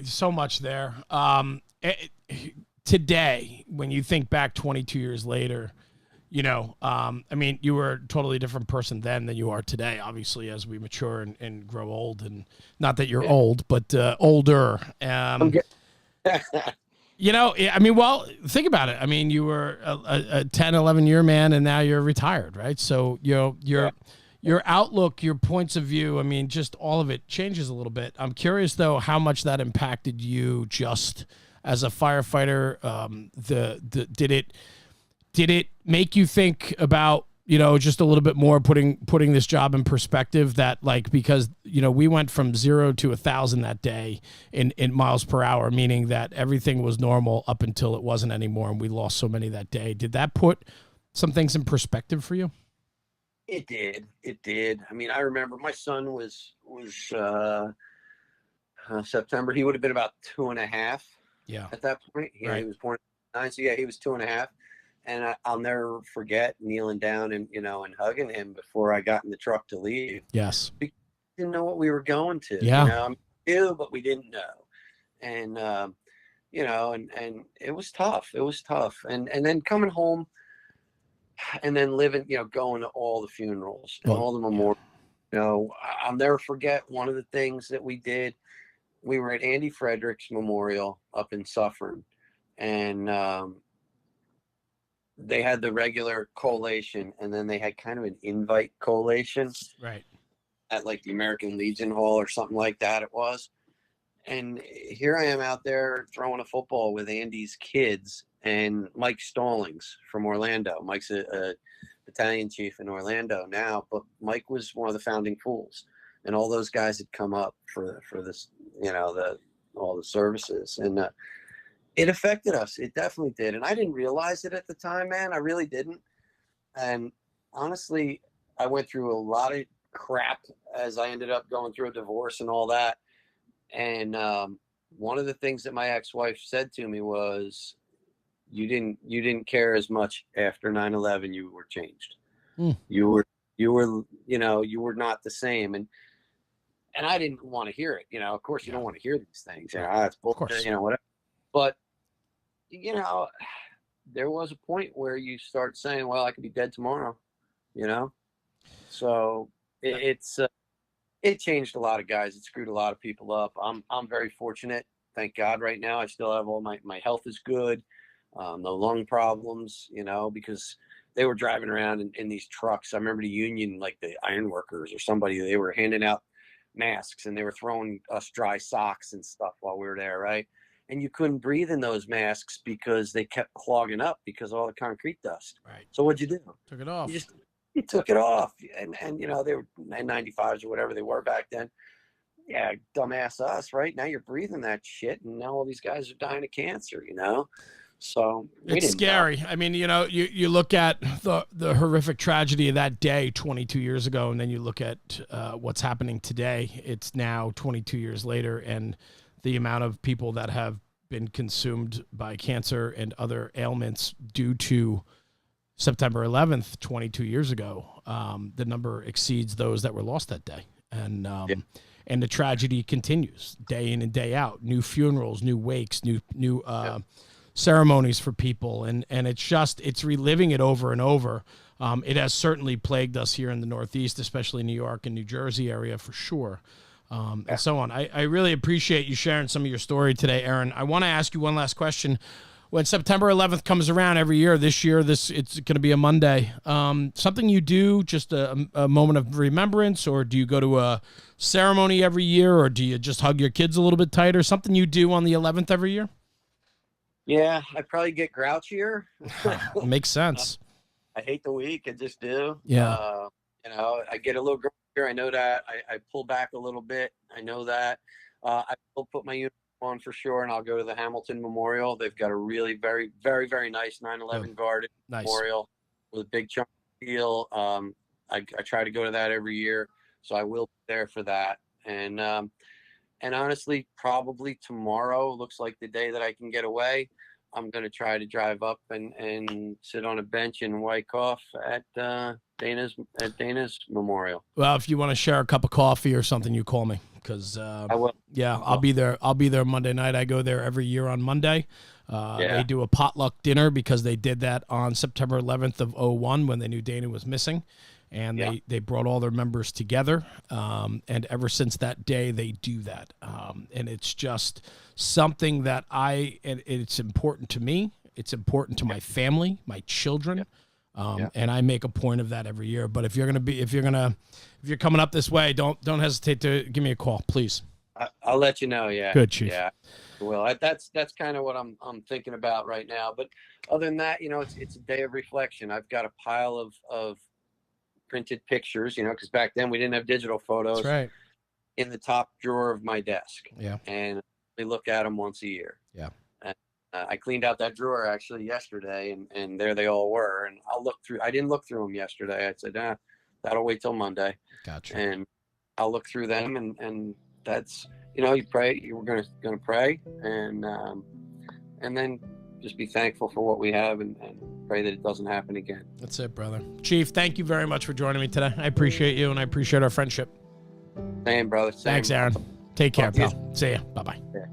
So much there. Today, when you think back 22 years later, you know, I mean, you were a totally different person then than you are today, obviously, as we mature and grow old. And not that you're old, but older. You know, I mean, well, think about it. I mean, you were a 10, 11-year man, and now you're retired, right? So, you know, your outlook, your points of view, I mean, just all of it changes a little bit. I'm curious, though, how much that impacted you just as a firefighter. Did it make you think about, you know, just a little bit more putting this job in perspective, that like, because, you know, we went from 0 to 1,000 that day in miles per hour, meaning that everything was normal up until it wasn't anymore. And we lost so many that day. Did that put some things in perspective for you? It did. I mean, I remember my son was September. He would have been about 2.5. Yeah. At that point. Yeah. Right. He was born in 9. So yeah, he was 2.5. And I'll never forget kneeling down and, you know, and hugging him before I got in the truck to leave. Yes. We didn't know what we were going to. Yeah. You know, I mean, we knew, but we didn't know. And, you know, and it was tough. It was tough. And then coming home and then living, you know, going to all the funerals and all the memorials. You know, I'll never forget one of the things that we did. We were at Andy Frederick's memorial up in Suffern, and they had the regular collation, and then they had kind of an invite collation, right, at like the American Legion Hall or something like that it was. And here I am out there throwing a football with Andy's kids and Mike Stallings from Orlando. Mike's a battalion chief in Orlando now, but Mike was one of the founding fools, and all those guys had come up for this, you know, all the services, and it affected us. It definitely did. And I didn't realize it at the time, man. I really didn't. And honestly, I went through a lot of crap as I ended up going through a divorce and all that. And one of the things that my ex-wife said to me was, you didn't care as much after 9/11. You were changed. You were, you know, you were not the same. And I didn't want to hear it. You know, of course you don't want to hear these things. You know, that's bullshit, you know, whatever. But, you know, there was a point where you start saying, well, I could be dead tomorrow, you know? So it changed a lot of guys. It screwed a lot of people up. I'm very fortunate. Thank God right now. I still have all my health is good. No lung problems, you know, because they were driving around in these trucks. I remember the union, like the iron workers or somebody, they were handing out masks and they were throwing us dry socks and stuff while we were there, right? And you couldn't breathe in those masks because they kept clogging up because of all the concrete dust. Right. So what'd you do? Took it off. You took it off. And you know, they were N95s or whatever they were back then. Yeah, dumbass us, right? Now you're breathing that shit, and now all these guys are dying of cancer, you know? So it's scary. I mean, you know, you look at the horrific tragedy of that day 22 years ago, and then you look at what's happening today. It's now 22 years later, and the amount of people that have been consumed by cancer and other ailments due to September 11th, 22 years ago, the number exceeds those that were lost that day. And and the tragedy continues day in and day out. New funerals, new wakes, new ceremonies for people. And it's reliving it over and over. It has certainly plagued us here in the Northeast, especially New York and New Jersey area for sure. And so on. I really appreciate you sharing some of your story today, Aaron. I want to ask you one last question. When September 11th comes around every year, this year, it's going to be a Monday. Something you do, just a moment of remembrance, or do you go to a ceremony every year, or do you just hug your kids a little bit tighter? Something you do on the 11th every year? Yeah, I probably get grouchier. Makes sense. I hate the week. I just do. Yeah. You know, I get a little grouchier. I know that. I pull back a little bit. I know that. I will put my uniform on for sure, and I'll go to the Hamilton Memorial. They've got a really very, very, very nice 9/11 garden memorial with a big chunk of steel. I try to go to that every year. So I will be there for that. And honestly, probably tomorrow looks like the day that I can get away. I'm going to try to drive up and sit on a bench in Wyckoff at Dana's memorial. Well, if you want to share a cup of coffee or something, you call me, because I will. Yeah, I'll be there. I'll be there Monday night. I go there every year on Monday. They do a potluck dinner because they did that on September 11th of 2001 when they knew Dana was missing. And they brought all their members together. And ever since that day, they do that. And it's just something that it's important to me. It's important to my family, my children. And I make a point of that every year. But if you're coming up this way, don't hesitate to give me a call, please. I'll let you know. Yeah. Good, Chief. Yeah. Well, that's kind of what I'm thinking about right now. But other than that, it's a day of reflection. I've got a pile of printed pictures, because back then we didn't have digital photos. That's right. In the top drawer of my desk. Yeah. And we look at them once a year. Yeah. And, I cleaned out that drawer actually yesterday, and there they all were. And I didn't look through them yesterday. I said, that'll wait till Monday. Gotcha. And I'll look through them, and that's, you pray. We're gonna pray, and then just be thankful for what we have, and pray that it doesn't happen again. That's it, brother. Chief, thank you very much for joining me today. I appreciate you, and I appreciate our friendship. Same, brother. Same. Thanks, Aaron. Take care, pal. See ya. Bye-bye. Yeah.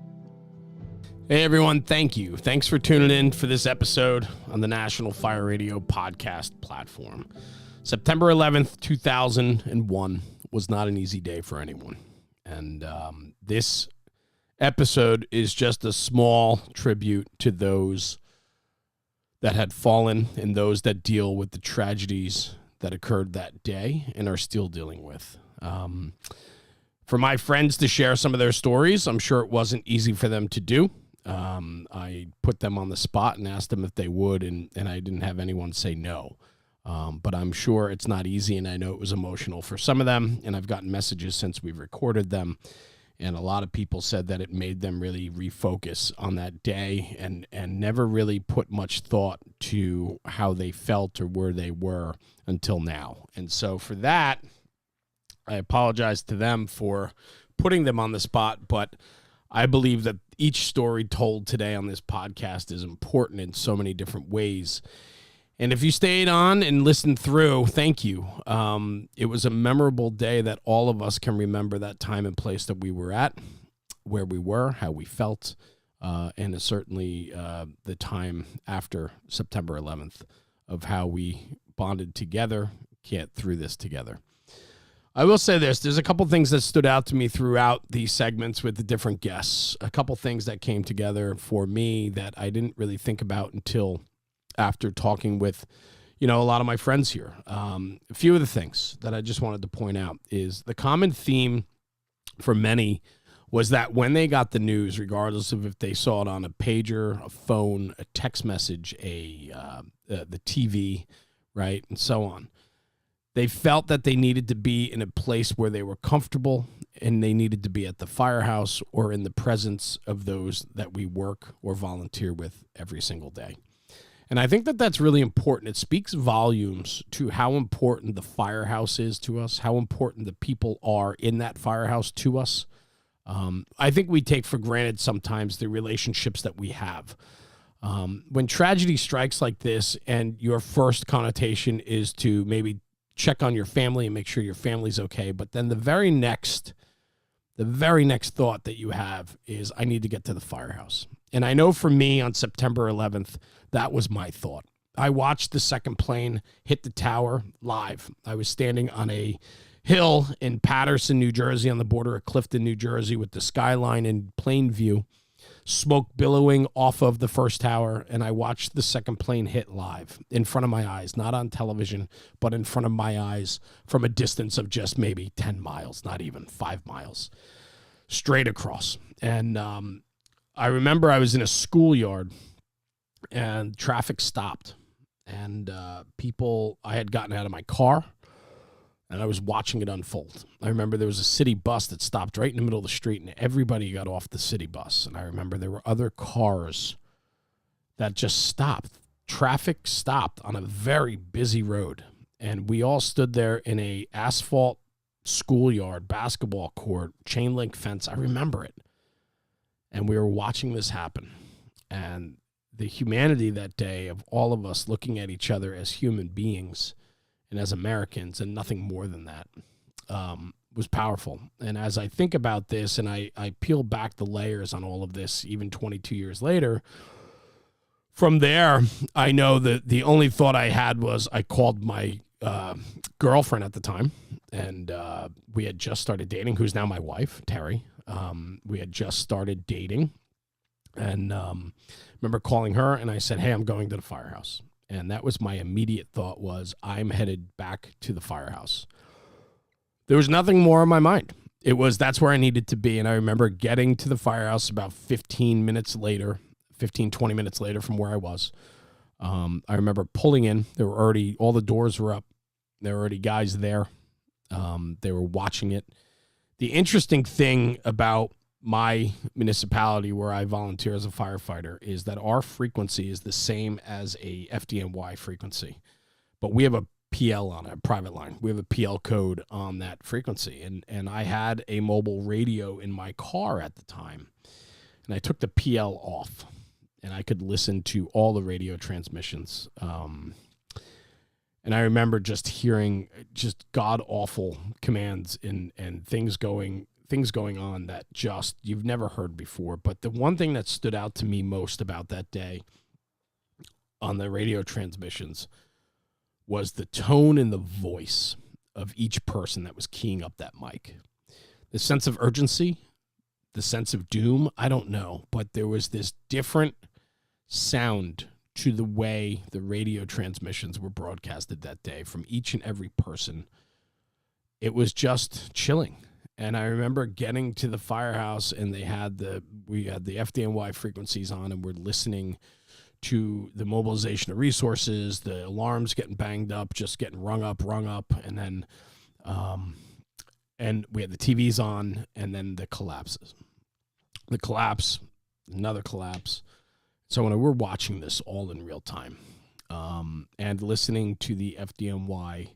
Hey, everyone. Thank you. Thanks for tuning in for this episode on the National Fire Radio podcast platform. September 11th, 2001 was not an easy day for anyone. And this episode is just a small tribute to those that had fallen and those that deal with the tragedies that occurred that day and are still dealing with. For my friends to share some of their stories, I'm sure it wasn't easy for them to do. I put them on the spot and asked them if they would, and I didn't have anyone say no. But I'm sure it's not easy, and I know it was emotional for some of them, and I've gotten messages since we've recorded them. And a lot of people said that it made them really refocus on that day and never really put much thought to how they felt or where they were until now. And so for that, I apologize to them for putting them on the spot, but I believe that each story told today on this podcast is important in so many different ways. And if you stayed on and listened through, thank you. It was a memorable day that all of us can remember that time and place that we were at, where we were, how we felt, and certainly the time after September 11th of how we bonded together, get through this together. I will say this. There's a couple things that stood out to me throughout these segments with the different guests, a couple things that came together for me that I didn't really think about until after talking with, a lot of my friends here. A few of the things that I just wanted to point out is the common theme for many was that when they got the news, regardless of if they saw it on a pager, a phone, a text message, the TV, right, and so on, they felt that they needed to be in a place where they were comfortable, and they needed to be at the firehouse or in the presence of those that we work or volunteer with every single day. And I think that that's really important. It speaks volumes to how important the firehouse is to us, how important the people are in that firehouse to us. I think we take for granted sometimes the relationships that we have. When tragedy strikes like this and your first connotation is to maybe check on your family and make sure your family's okay, but then the very next thought that you have is, I need to get to the firehouse. And I know for me on September 11th, that was my thought. I watched the second plane hit the tower live. I was standing on a hill in Patterson, New Jersey, on the border of Clifton, New Jersey, with the skyline in plain view, smoke billowing off of the first tower, and I watched the second plane hit live in front of my eyes, not on television, but in front of my eyes from a distance of just maybe 10 miles, not even 5 miles, straight across. And I remember I was in a schoolyard, and traffic stopped, and I had gotten out of my car, and I was watching it unfold. I remember there was a city bus that stopped right in the middle of the street, and everybody got off the city bus. And I remember there were other cars that just stopped. Traffic stopped on a very busy road, and we all stood there in a asphalt schoolyard, basketball court, chain link fence. I remember it. And we were watching this happen. And the humanity that day of all of us looking at each other as human beings and as Americans and nothing more than that was powerful. And as I think about this and I peel back the layers on all of this, even 22 years later, from there, I know that the only thought I had was I called my girlfriend at the time, and we had just started dating, who's now my wife, Terry. We had just started dating, and remember calling her, and I said, hey, I'm going to the firehouse. And that was my immediate thought was, I'm headed back to the firehouse. There was nothing more in my mind. It was, that's where I needed to be. And I remember getting to the firehouse about 20 minutes later from where I was. I remember pulling in. There were already, all the doors were up. There were already guys there. They were watching it. The interesting thing about my municipality where I volunteer as a firefighter is that our frequency is the same as a FDNY frequency, but we have a PL on a private line. We have a PL code on that frequency. And I had a mobile radio in my car at the time, and I took the PL off and I could listen to all the radio transmissions. And I remember just hearing just god awful commands and things going on that just you've never heard before. But the one thing that stood out to me most about that day on the radio transmissions was the tone and the voice of each person that was keying up that mic. The sense of urgency, the sense of doom, I don't know, but there was this different sound to the way the radio transmissions were broadcasted that day from each and every person. It was just chilling. And I remember getting to the firehouse, and we had the FDNY frequencies on, and we're listening to the mobilization of resources, the alarms getting banged up, just getting rung up, and then and we had the TVs on, and then the collapses. The collapse, another collapse. So when we're watching this all in real time and listening to the FDNY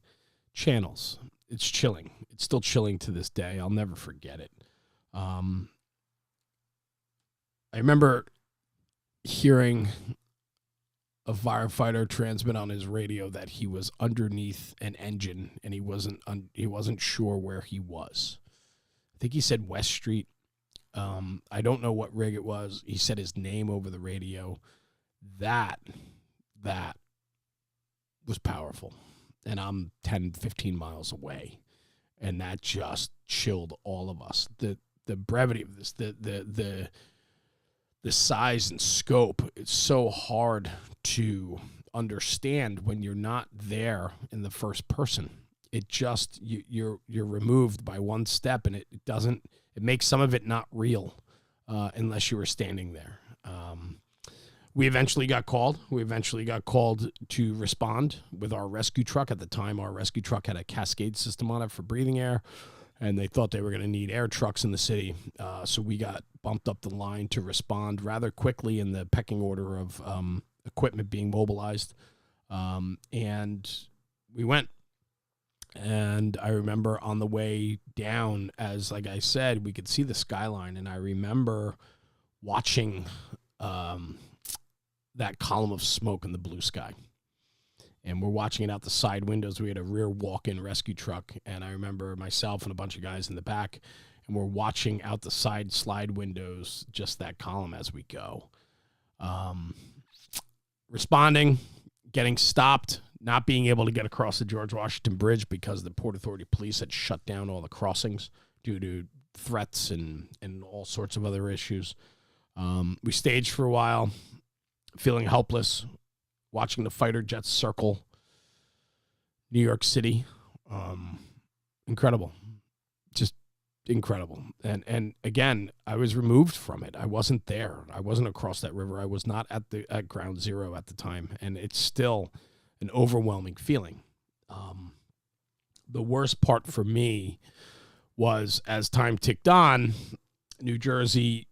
channels, it's chilling. It's still chilling to this day. I'll never forget it. I remember hearing a firefighter transmit on his radio that he was underneath an engine and he wasn't sure where he was. I think he said West Street. I don't know what rig it was. He said his name over the radio. That was powerful. And I'm 10, 15 miles away. And that just chilled all of us. The brevity of this, the size and scope, it's so hard to understand when you're not there in the first person. It just, you're removed by one step, and it makes some of it not real unless you were standing there. We eventually got called. To respond with our rescue truck. At the time, our rescue truck had a Cascade system on it for breathing air, and they thought they were going to need air trucks in the city. So we got bumped up the line to respond rather quickly in the pecking order of equipment being mobilized. And we went. And I remember on the way down, as like I said, we could see the skyline, and I remember watching that column of smoke in the blue sky. And we're watching it out the side windows. We had a rear walk-in rescue truck, and I remember myself and a bunch of guys in the back, and we're watching out the side slide windows, just that column as we go. Responding, getting stopped, not being able to get across the George Washington Bridge because the Port Authority police had shut down all the crossings due to threats and all sorts of other issues. We staged for a while, feeling helpless, watching the fighter jets circle New York City. Incredible. Just incredible. And again, I was removed from it. I wasn't there. I wasn't across that river. I was not at ground zero at the time. And it's still an overwhelming feeling. The worst part for me was as time ticked on, New Jersey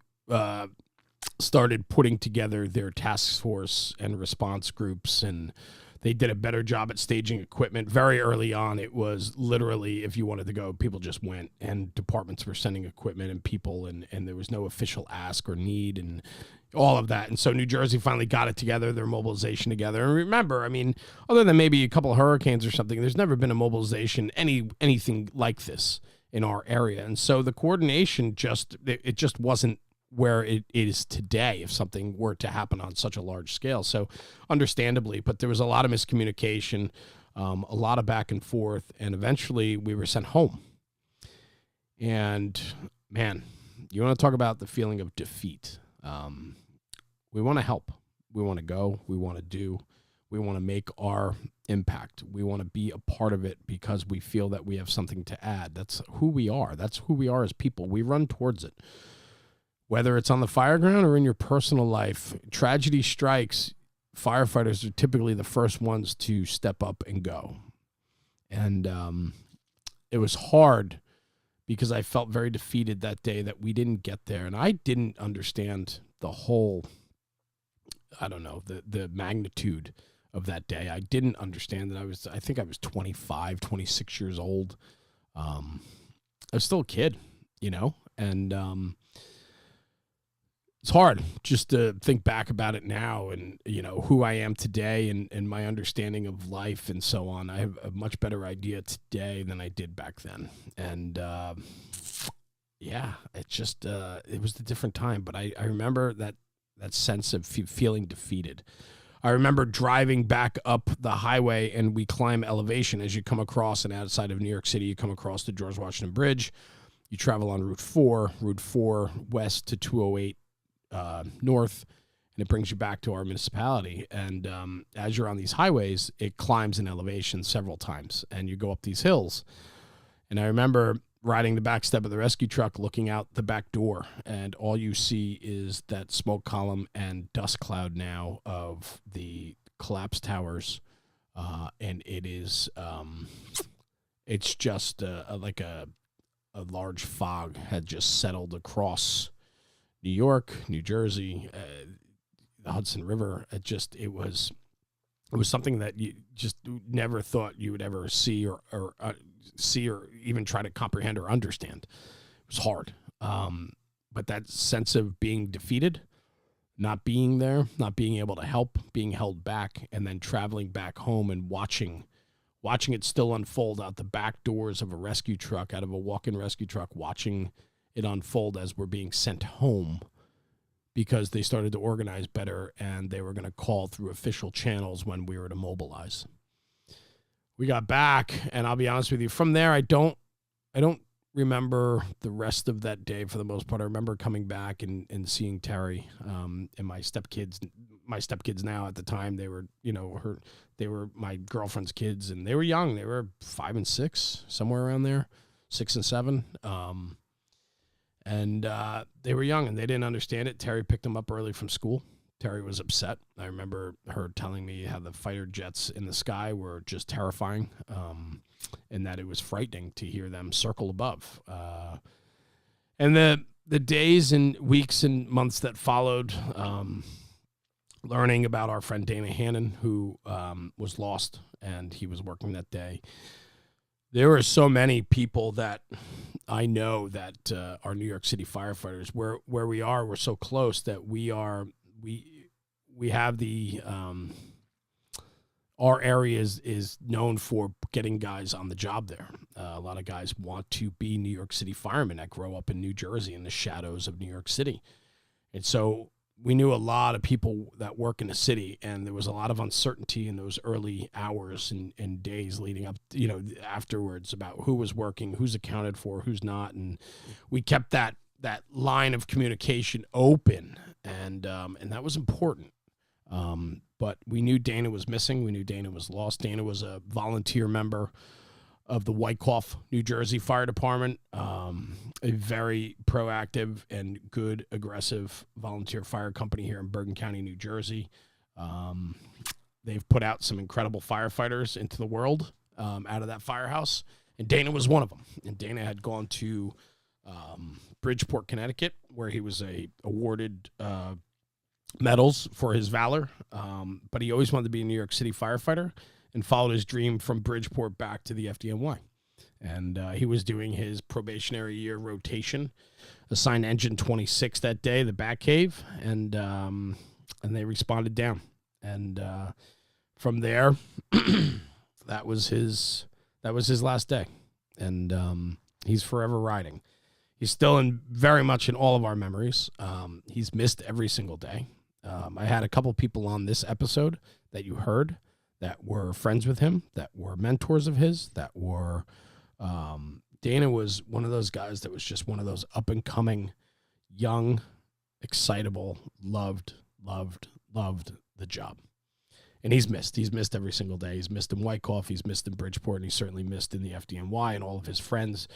started putting together their task force and response groups, and They did a better job at staging equipment. Very early on, it was literally, if you wanted to go, people just went, and departments were sending equipment and people, and there was no official ask or need and all of that. And so New Jersey finally got it together, their mobilization together. And remember, I mean, other than maybe a couple of hurricanes or something, there's never been a mobilization, anything like this in our area. And so the coordination just wasn't where it is today if something were to happen on such a large scale. So understandably, but there was a lot of miscommunication, a lot of back and forth, and eventually we were sent home. And man, you want to talk about the feeling of defeat. We want to help. We want to go. We want to do. We want to make our impact. We want to be a part of it because we feel that we have something to add. That's who we are. That's who we are as people. We run towards it. Whether it's on the fire ground or in your personal life, tragedy strikes, firefighters are typically the first ones to step up and go. And it was hard because I felt very defeated that day that we didn't get there. And I didn't understand the whole, I don't know, the magnitude of that day. I didn't understand that. I think I was 25, 26 years old. I was still a kid, you know, and it's hard just to think back about it now and, you know, who I am today and my understanding of life and so on. I have a much better idea today than I did back then. And, yeah, it just, it was a different time. But I remember that sense of feeling defeated. I remember driving back up the highway, and we climb elevation as you come across, and outside of New York City, you come across the George Washington Bridge. You travel on Route 4 west to 208 north, and it brings you back to our municipality. And as you're on these highways, it climbs in elevation several times, and you go up these hills. And I remember riding the back step of the rescue truck, looking out the back door, and all you see is that smoke column and dust cloud now of the collapsed towers. And it is, it's just like a large fog had just settled across New York, New Jersey, the Hudson River. It was something that you just never thought you would ever see or even try to comprehend or understand. It was hard. But that sense of being defeated, not being there, not being able to help, being held back, and then traveling back home and watching it still unfold out the back doors of a rescue truck, out of a walk-in rescue truck, watching it unfold as we're being sent home because they started to organize better and they were going to call through official channels when we were to mobilize. We got back, and I'll be honest with you, from there, I don't remember the rest of that day for the most part. I remember coming back and seeing Terry, and my stepkids now. At the time, they were, they were my girlfriend's kids, and they were young. They were 5 and 6, somewhere around there, 6 and 7. And they were young, and they didn't understand it. Terry picked them up early from school. Terry was upset. I remember her telling me how the fighter jets in the sky were just terrifying, and that it was frightening to hear them circle above. And the days and weeks and months that followed, learning about our friend Dana Hannon, who was lost, and he was working that day. There were so many people that I know that are New York City firefighters. Where we are, we're so close that we have the our area is known for getting guys on the job there. A lot of guys want to be New York City firemen that grow up in New Jersey in the shadows of New York City. And so we knew a lot of people that work in the city, and there was a lot of uncertainty in those early hours and days leading up, afterwards about who was working, who's accounted for, who's not. And we kept that line of communication open, and that was important. But we knew Dana was missing. We knew Dana was lost. Dana was a volunteer member of the Wyckoff, New Jersey Fire Department, a very proactive and good, aggressive volunteer fire company here in Bergen County, New Jersey. They've put out some incredible firefighters into the world out of that firehouse, and Dana was one of them. And Dana had gone to Bridgeport, Connecticut, where he was awarded medals for his valor, but he always wanted to be a New York City firefighter and followed his dream from Bridgeport back to the FDNY. And he was doing his probationary year rotation, assigned Engine 26 that day, the Batcave, and they responded down. And from there, that was his last day, and he's forever riding. He's still very much in all of our memories. He's missed every single day. I had a couple people on this episode that you heard that were friends with him, that were mentors of his, that were Dana was one of those guys that was just one of those up and coming, young, excitable, loved the job. And he's missed. He's missed every single day. He's missed in Wyckoff. He's missed in Bridgeport. And he's certainly missed in the FDNY, and all of his friends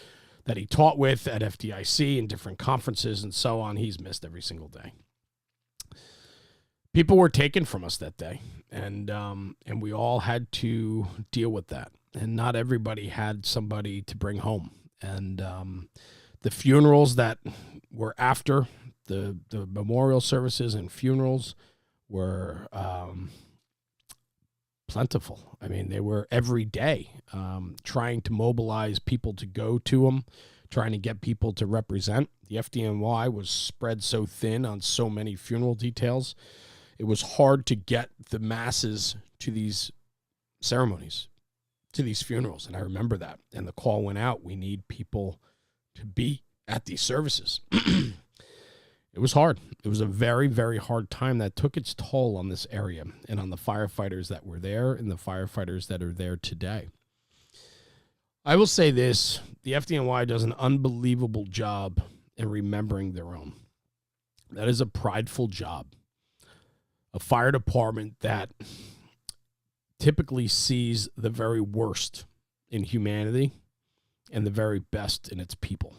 that he taught with at FDIC and different conferences and so on. He's missed every single day. People were taken from us that day, and we all had to deal with that. And not everybody had somebody to bring home. And the funerals that were after the memorial services and funerals were plentiful. I mean, they were every day, trying to mobilize people to go to them, trying to get people to represent. The FDNY was spread so thin on so many funeral details. It was hard to get the masses to these ceremonies, to these funerals. And I remember that. And the call went out, we need people to be at these services. It was hard. It was a very, very hard time that took its toll on this area and on the firefighters that were there and the firefighters that are there today. I will say this, the FDNY does an unbelievable job in remembering their own. That is a prideful job. A fire department that typically sees the very worst in humanity and the very best in its people.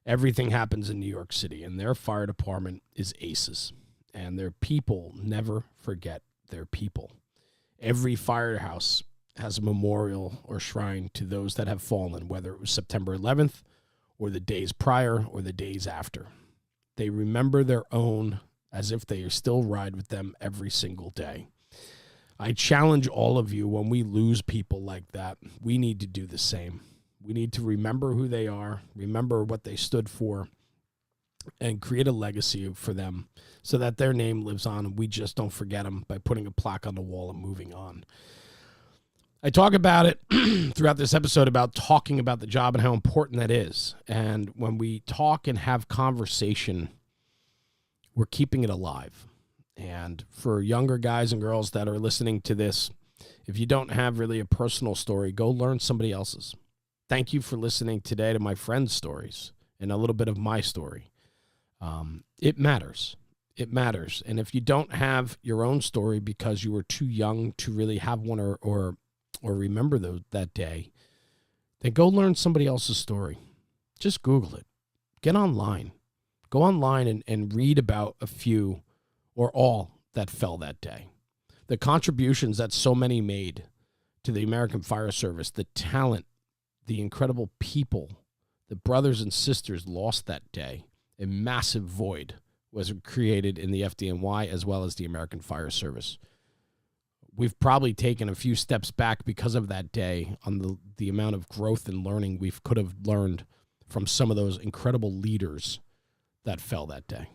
Everything happens in New York City, and their fire department is aces, and their people never forget their people. Every firehouse has a memorial or shrine to those that have fallen, whether it was September 11th or the days prior or the days after. They remember their own as if they still ride with them every single day. I challenge all of you, when we lose people like that, we need to do the same. We need to remember who they are, remember what they stood for, and create a legacy for them so that their name lives on and we just don't forget them by putting a plaque on the wall and moving on. I talk about it throughout this episode about talking about the job and how important that is. And when we talk and have conversation, we're keeping it alive. And for younger guys and girls that are listening to this, if you don't have really a personal story, go learn somebody else's. Thank you for listening today to my friends' stories and a little bit of my story. It matters. It matters. And if you don't have your own story because you were too young to really have one or remember that day, then go learn somebody else's story. Just Google it. Get online. Go online and read about a few or all that fell that day. The contributions that so many made to the American Fire Service, the talent, the incredible people, the brothers and sisters lost that day. A massive void was created in the FDNY as well as the American Fire Service. We've probably taken a few steps back because of that day on the amount of growth and learning we could have learned from some of those incredible leaders that fell that day.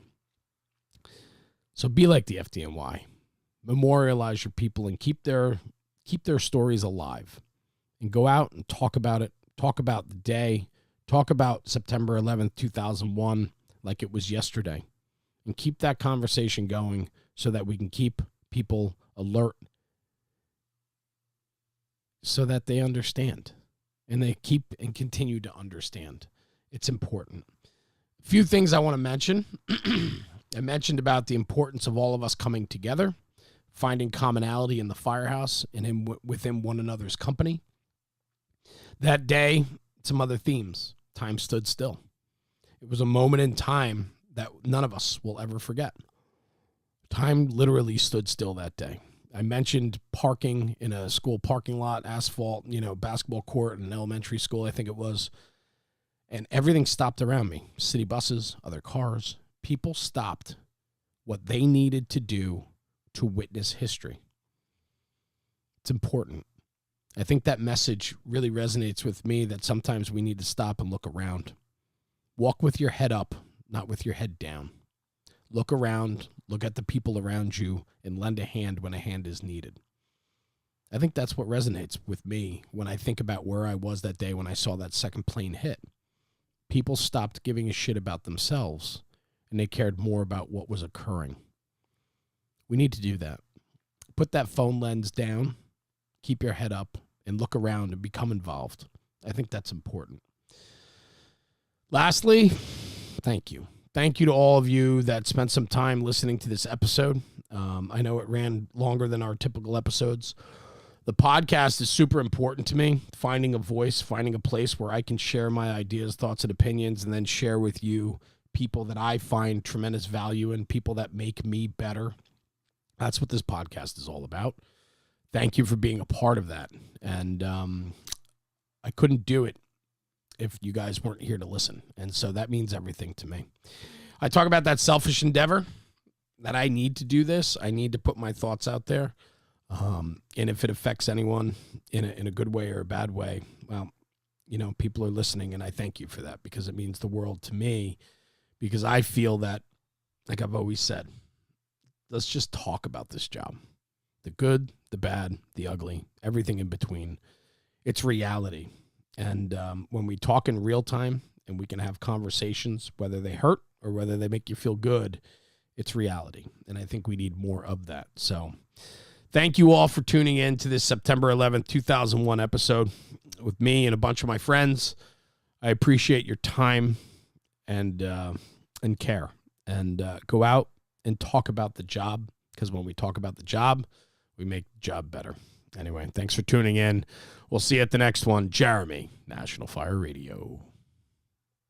So be like the FDNY. Memorialize your people and keep their stories alive. And go out and talk about it. Talk about the day. Talk about September 11th, 2001 like it was yesterday. And keep that conversation going so that we can keep people alert so that they understand. And they keep and continue to understand. It's important. A few things I want to mention. I mentioned about the importance of all of us coming together, finding commonality in the firehouse and within one another's company. That day, some other themes. Time stood still. It was a moment in time that none of us will ever forget. Time literally stood still that day. I mentioned parking in a school parking lot, asphalt, basketball court in an elementary school, I think it was. And everything stopped around me. City buses, other cars. People stopped what they needed to do to witness history. It's important. I think that message really resonates with me, that sometimes we need to stop and look around. Walk with your head up, not with your head down. Look around, look at the people around you, and lend a hand when a hand is needed. I think that's what resonates with me when I think about where I was that day when I saw that second plane hit. People stopped giving a shit about themselves, and they cared more about what was occurring. We need to do that. Put that phone lens down, keep your head up, and look around and become involved. I think that's important. Lastly, thank you. Thank you to all of you that spent some time listening to this episode. I know it ran longer than our typical episodes. The podcast is super important to me, finding a voice, finding a place where I can share my ideas, thoughts, and opinions, and then share with you people that I find tremendous value in, people that make me better. That's what this podcast is all about. Thank you for being a part of that. And I couldn't do it if you guys weren't here to listen. And so that means everything to me. I talk about that selfish endeavor, that I need to do this. I need to put my thoughts out there. And if it affects anyone in a good way or a bad way, well, you know, people are listening, and I thank you for that, because it means the world to me, because I feel that, like I've always said, let's just talk about this job. The good, the bad, the ugly, everything in between. It's reality. And when we talk in real time and we can have conversations, whether they hurt or whether they make you feel good, it's reality. And I think we need more of that. So thank you all for tuning in to this September 11th, 2001 episode with me and a bunch of my friends. I appreciate your time and care. And go out and talk about the job, because when we talk about the job, we make the job better. Anyway, thanks for tuning in. We'll see you at the next one. Jeremy, National Fire Radio.